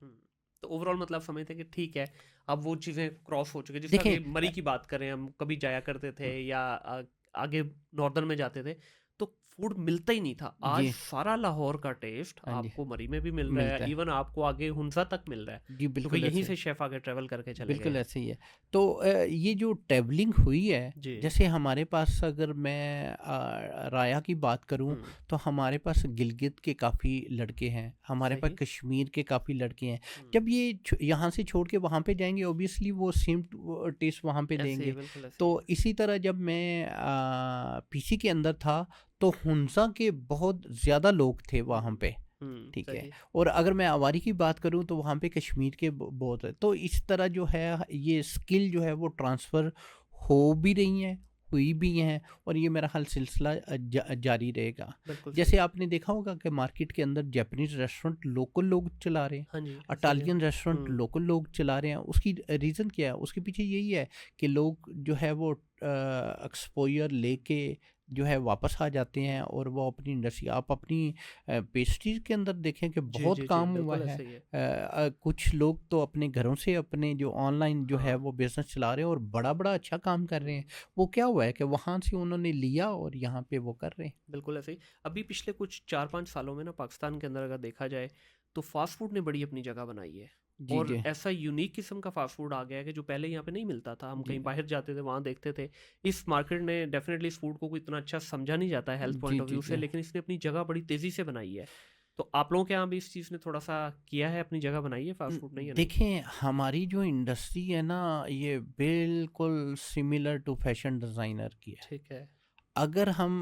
तो ओवरऑल मतलब समझते हैं कि ठीक है, अब वो चीज़ें क्रॉस हो चुकी है। जिस तरह देखें की मरी की बात करें, हम कभी जाया करते थे या आगे नॉर्दर्न में जाते थे, तो फूड मिलता ही नहीं था। आज जी, सारा लाहौर का टेस्ट हाँ जी, आपको मरी में भी मिल रहा है, मिलता है। इवन आपको आगे हुंजा तक मिल रहा है, जी, क्योंकि बिल्कुल यहीं ऐसे से शेफ आगे ट्रैवल करके चले गए बिल्कुल हैं। ऐसे ही है। तो ये जो ट्रैवलिंग हुई है, जी। जैसे हमारे पास अगर मैं राया की बात करूं, हुँ, तो हमारे पास गिलगित के काफ़ी लड़के हैं, हमारे पास सही। कश्मीर के काफ़ी लड़के हैं। हुँ, जब ये यहाँ से छोड़ के वहाँ पे जाएंगे, ऑब्वियसली वो सेम टेस्ट वहाँ पे ऐसे ही है, देंगे। बिल्कुल ऐसे ही तो है। इसी तरह जब मैं पीसी के अंदर था, तो हुंसा के बहुत ज़्यादा लोग थे वहाँ पे, ठीक है। सही। और अगर मैं आवारी की बात करूँ, तो वहाँ पे कश्मीर के बहुत है। तो इस तरह जो है ये स्किल जो है वो ट्रांसफ़र हो भी रही हैं, हुई भी हैं, और ये मेरा ख़्याल सिलसिला जारी रहेगा। बिल्कुल जैसे सही। आपने देखा होगा कि मार्केट के अंदर जापानीज़ रेस्टोरेंट लोकल लोग चला रहे हैं, हाँ जी, ऐसे ही है। इटालियन रेस्टोरेंट हुँ, लोकल लोग चला रहे हैं। उसकी रीज़न क्या है? उसके पीछे यही है कि लोग जो है वो एक्सपोज़र लेके जो है वापस आ जाते हैं, और वो अपनी इंडस्ट्री, आप अपनी पेस्ट्रीज़ के अंदर देखें कि जी, बहुत जी, जी, काम हुआ बिल्कुल है। ऐसे ही है। कुछ लोग तो अपने घरों से अपने जो ऑनलाइन जो है हाँ। वो बिज़नेस चला रहे हैं, और बड़ा-बड़ा अच्छा काम कर रहे हैं। हुँ। वो क्या हुआ है कि वहाँ से उन्होंने लिया और यहाँ पे वो कर रहे हैं। बिल्कुल ऐसे ही। अभी पिछले कुछ 4-5 सालों में ना पाकिस्तान के अंदर अगर देखा जाए, तो फ़ास्ट फ़ूड ने बड़ी अपनी जगह बनाई है। जी, और जी। ऐसा यूनिक किस्म का फ़ास्ट फ़ूड आ गया है कि जो पहले यहाँ पे नहीं मिलता था। हम जी। कहीं बाहर जाते थे, वहाँ देखते थे। इस मार्केट ने डेफ़िनेटली इस फ़ूड को कोई इतना अच्छा समझा नहीं जाता है हेल्थ जी, पॉइंट ऑफ जी, व्यू से, जी। लेकिन इसने अपनी जगह बड़ी तेज़ी से बनाई है। तो आप लोगों के यहाँ भी इस चीज़ ने थोड़ा-सा किया है, अपनी जगह बनाई है फ़ास्ट फ़ूड ने या नहीं? देखें, हमारी जो इंडस्ट्री है ना, ये बिल्कुल सिमिलर टू फैशन डिज़ाइनर की है। ठीक है। अगर हम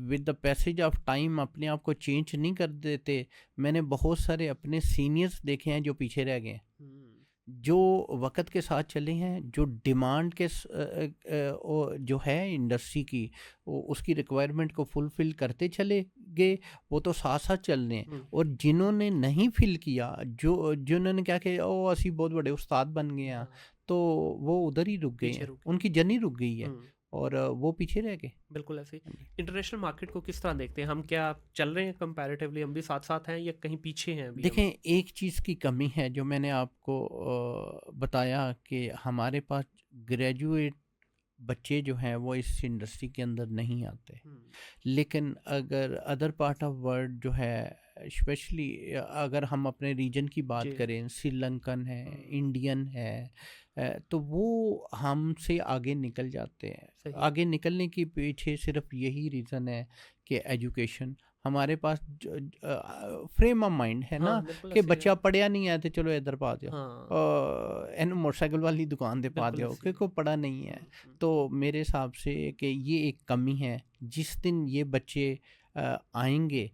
with the passage of time अपने आप को चेंज नहीं कर देते, मैंने बहुत सारे अपने सीनियर्स देखे हैं जो पीछे रह गए हैं। हुँ, जो वक़्त के साथ चले हैं, जो डिमांड के जो है इंडस्ट्री की, उसकी रिक्वायरमेंट को फुलफ़िल करते चले गए, वो तो साथ-साथ चल रहे हैं। हुँ, और जिन्होंने नहीं फ़िल किया, जिन्होंने क्या किया, ओह असी बहुत बड़े उस्ताद बन गए हैं, हाँ, तो वो उधर ही रुक गए पीछे हैं, रुक गए। उनकी जर्नी रुक गई है, हुँ। और वो पीछे रह गए। बिल्कुल ऐसे ही। हाँ जी। इंटरनेशनल मार्केट को किस तरह देखते हैं? हम क्या चल रहे हैं कंपैरेटिवली, हम भी साथ-साथ हैं या कहीं पीछे हैं अभी हम? देखें, एक चीज़ की कमी है जो मैंने आपको बताया कि हमारे पास ग्रेजुएट बच्चे जो हैं वो इस इंडस्ट्री के अंदर नहीं आते। हुँ, लेकिन अगर अदर पार्ट ऑफ वर्ल्ड जो है, स्पेशली अगर हम अपने रीजन की बात जी। करें, श्रीलंकन है, हुँ, इंडियन है, तो वो हमसे आगे निकल जाते हैं। सही। आगे निकलने के पीछे सिर्फ यही रीज़न है कि एजुकेशन, हमारे पास फ्रेम ऑफ माइंड है ना, हाँ, बिल्कुल कि ऐसे ही है। बच्चा पढ़िया नहीं है तो चलो इधर पा जाओ, हाँ, एन मोटरसाइकिल वाली दुकान पे पा बिल्कुल जाओ, ऐसे ही क्योंकि है। वो पढ़ा नहीं है। हुँ, हुँ, तो मेरे हिसाब से कि ये एक कमी है। जिस दिन ये बच्चे आएंगे,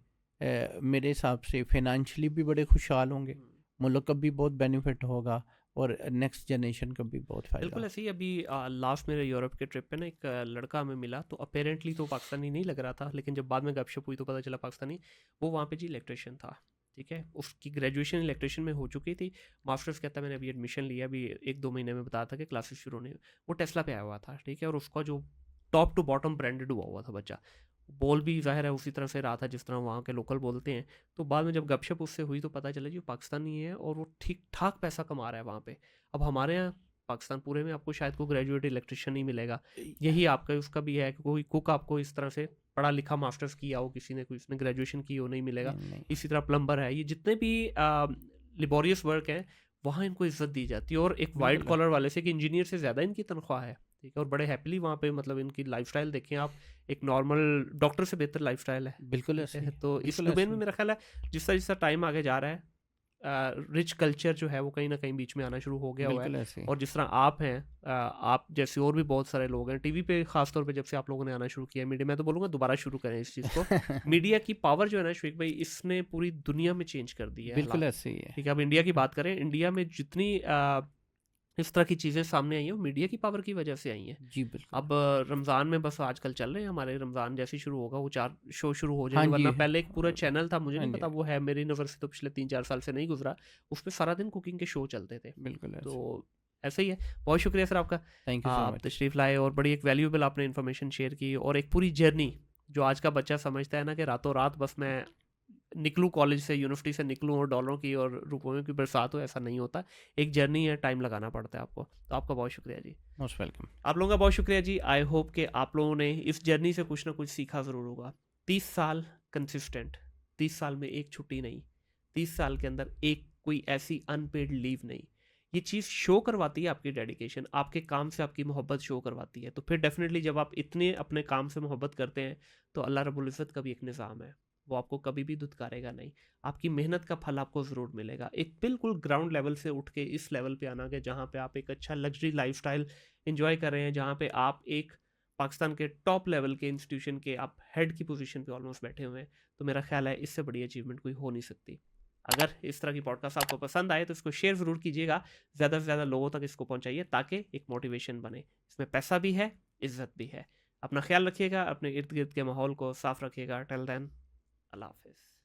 मेरे हिसाब से फाइनेंशियली भी बड़े खुशहाल होंगे, हुँ। मुल्क का भी बहुत बेनिफिट होगा, और नेक्स्ट जनरेशन का भी बहुत फ़ायदा बिल्कुल होगा। ऐसे ही। अभी लास्ट मेरे यूरोप के ट्रिप पे ना एक लड़का हमें मिला, तो अपेरेंटली तो पाकिस्तानी नहीं लग रहा था, लेकिन जब बाद में गपशप हुई तो पता चला पाकिस्तानी। वो वहाँ पे जी इलेक्ट्रिशियन था, ठीक है। उसकी ग्रेजुएशन इलेक्ट्रिशियन में हो चुकी थी। मास्टर्स कहता है मैंने अभी एडमिशन लिया, अभी 1-2 महीने में बताया था कि क्लासेस शुरू होने। वो टेस्ला पे आया हुआ था, ठीक है, और उसका जो टॉप टू बॉटम ब्रांडेड हुआ हुआ था बच्चा। बोल भी ज़ाहिर है उसी तरह से रहा था जिस तरह वहाँ के लोकल बोलते हैं। तो बाद में जब गपशप उससे हुई तो पता चला जी वो पाकिस्तानी है और वो ठीक-ठाक पैसा कमा रहा है वहाँ पे। अब हमारे यहाँ पाकिस्तान पूरे में आपको शायद कोई ग्रेजुएट इलेक्ट्रिशियन नहीं मिलेगा। यही आपका उसका भी है कि कोई कुक आपको इस तरह से पढ़ा लिखा मास्टर्स किया हो किसी ने, कोई इसने ग्रेजुएशन की हो, नहीं मिलेगा। नहीं, नहीं। इसी तरह प्लम्बर है, ये जितने भी लेबोरियस वर्क हैं वहाँ इनको इज्जत दी जाती है। और एक वाइट बिल्कुल है। कॉलर वाले से, कि इंजीनियर से ज़्यादा इनकी तनख्वाह है, ठीक है। और बड़े हैप्पीली वहाँ पे मतलब इनकी लाइफस्टाइल देखें आप, एक नॉर्मल डॉक्टर से बेहतर लाइफस्टाइल है, बिल्कुल ठीक ऐसे ही है। है। तो इस बिल्कुल डोमेन ऐसे में ही मेरा ख्याल है जिस तरह टाइम आगे जा रहा है, रिच कल्चर जो है वो कहीं ना कहीं बीच में आना शुरू हो है। गया हुआ है। बिल्कुल ऐसे ही। और जिस तरह आप हैं, आप जैसे और भी बहुत सारे लोग हैं टीवी पे, खास तौर पे जब से आप लोगों ने आना शुरू किया मीडिया, मैं तो बोलूँगा दोबारा शुरू करें इस चीज़ को। मीडिया की पावर जो है ना श्वेक भाई, इसने पूरी दुनिया में चेंज कर दी है बिल्कुल हालात, ऐसे ही है। ठीक है। अब इंडिया की बात करें, इंडिया में जितनी इस तरह की चीज़ें सामने आई हैं, मीडिया की पावर की वजह से आई हैं। जी, बिल्कुल। अब रमज़ान में बस आजकल चल रहे हैं हमारे, रमज़ान जैसे ही शुरू होगा वो 4 शो शुरू हो हाँ जाएंगे, जी। वरना पहले एक पूरा चैनल था, मुझे हाँ नहीं जी, पता वो है, मेरी नज़र से तो पिछले 3-4 साल से नहीं गुजरा, उस पे सारा दिन कुकिंग के शो चलते थे। बिल्कुल ऐसे। तो ऐसा ही है। बहुत शुक्रिया सर आपका, थैंक यू सो आप मच। तशरीफ़ लाए और बड़ी एक वैल्यूएबल आपने इन्फॉर्मेशन शेयर की, और एक पूरी जर्नी जो आज का बच्चा समझता है ना कि रातों रात बस मैं निकलूँ कॉलेज से, यूनिवर्सिटी से निकलूँ और डॉलरों की और रुपयों की बरसात हो, ऐसा नहीं होता। एक जर्नी है, टाइम लगाना पड़ता है आपको। तो आपका बहुत शुक्रिया जी। Most welcome. आप लोगों का बहुत शुक्रिया जी। आई होप कि आप लोगों ने इस जर्नी से कुछ ना कुछ सीखा ज़रूर होगा। 30 साल कंसिस्टेंट, 30 साल में एक छुट्टी नहीं, 30 साल के अंदर एक कोई ऐसी अनपेड लीव नहीं। ये चीज़ शो करवाती है आपकी डेडिकेशन, आपके काम से आपकी मोहब्बत शो करवाती है। तो फिर डेफिनेटली जब आप इतने अपने काम से मोहब्बत करते हैं, तो अल्लाह रब्बुल इज़्ज़त का भी एक निज़ाम है, वो आपको कभी भी दुत्कारेगा नहीं। आपकी मेहनत का फल आपको ज़रूर मिलेगा। एक बिल्कुल ग्राउंड लेवल से उठ के इस लेवल पे आना, कि जहाँ पे आप एक अच्छा लग्जरी लाइफस्टाइल एंजॉय कर रहे हैं, जहाँ पे आप एक पाकिस्तान के टॉप लेवल के इंस्टीट्यूशन के आप हेड की पोजीशन पे ऑलमोस्ट बैठे हुए हैं, तो मेरा ख्याल है इससे बड़ी अचीवमेंट कोई हो नहीं सकती। अगर इस तरह की पॉडकास्ट आपको पसंद आए तो इसको शेयर ज़रूर कीजिएगा, ज़्यादा से ज़्यादा लोगों तक इसको पहुंचाइए, ताकि एक मोटिवेशन बने। इसमें पैसा भी है, इज्जत भी है। अपना ख्याल रखिएगा, अपने इर्द गिर्द के माहौल को साफ रखिएगा। टिल देन, अल्लाह हाफिज़।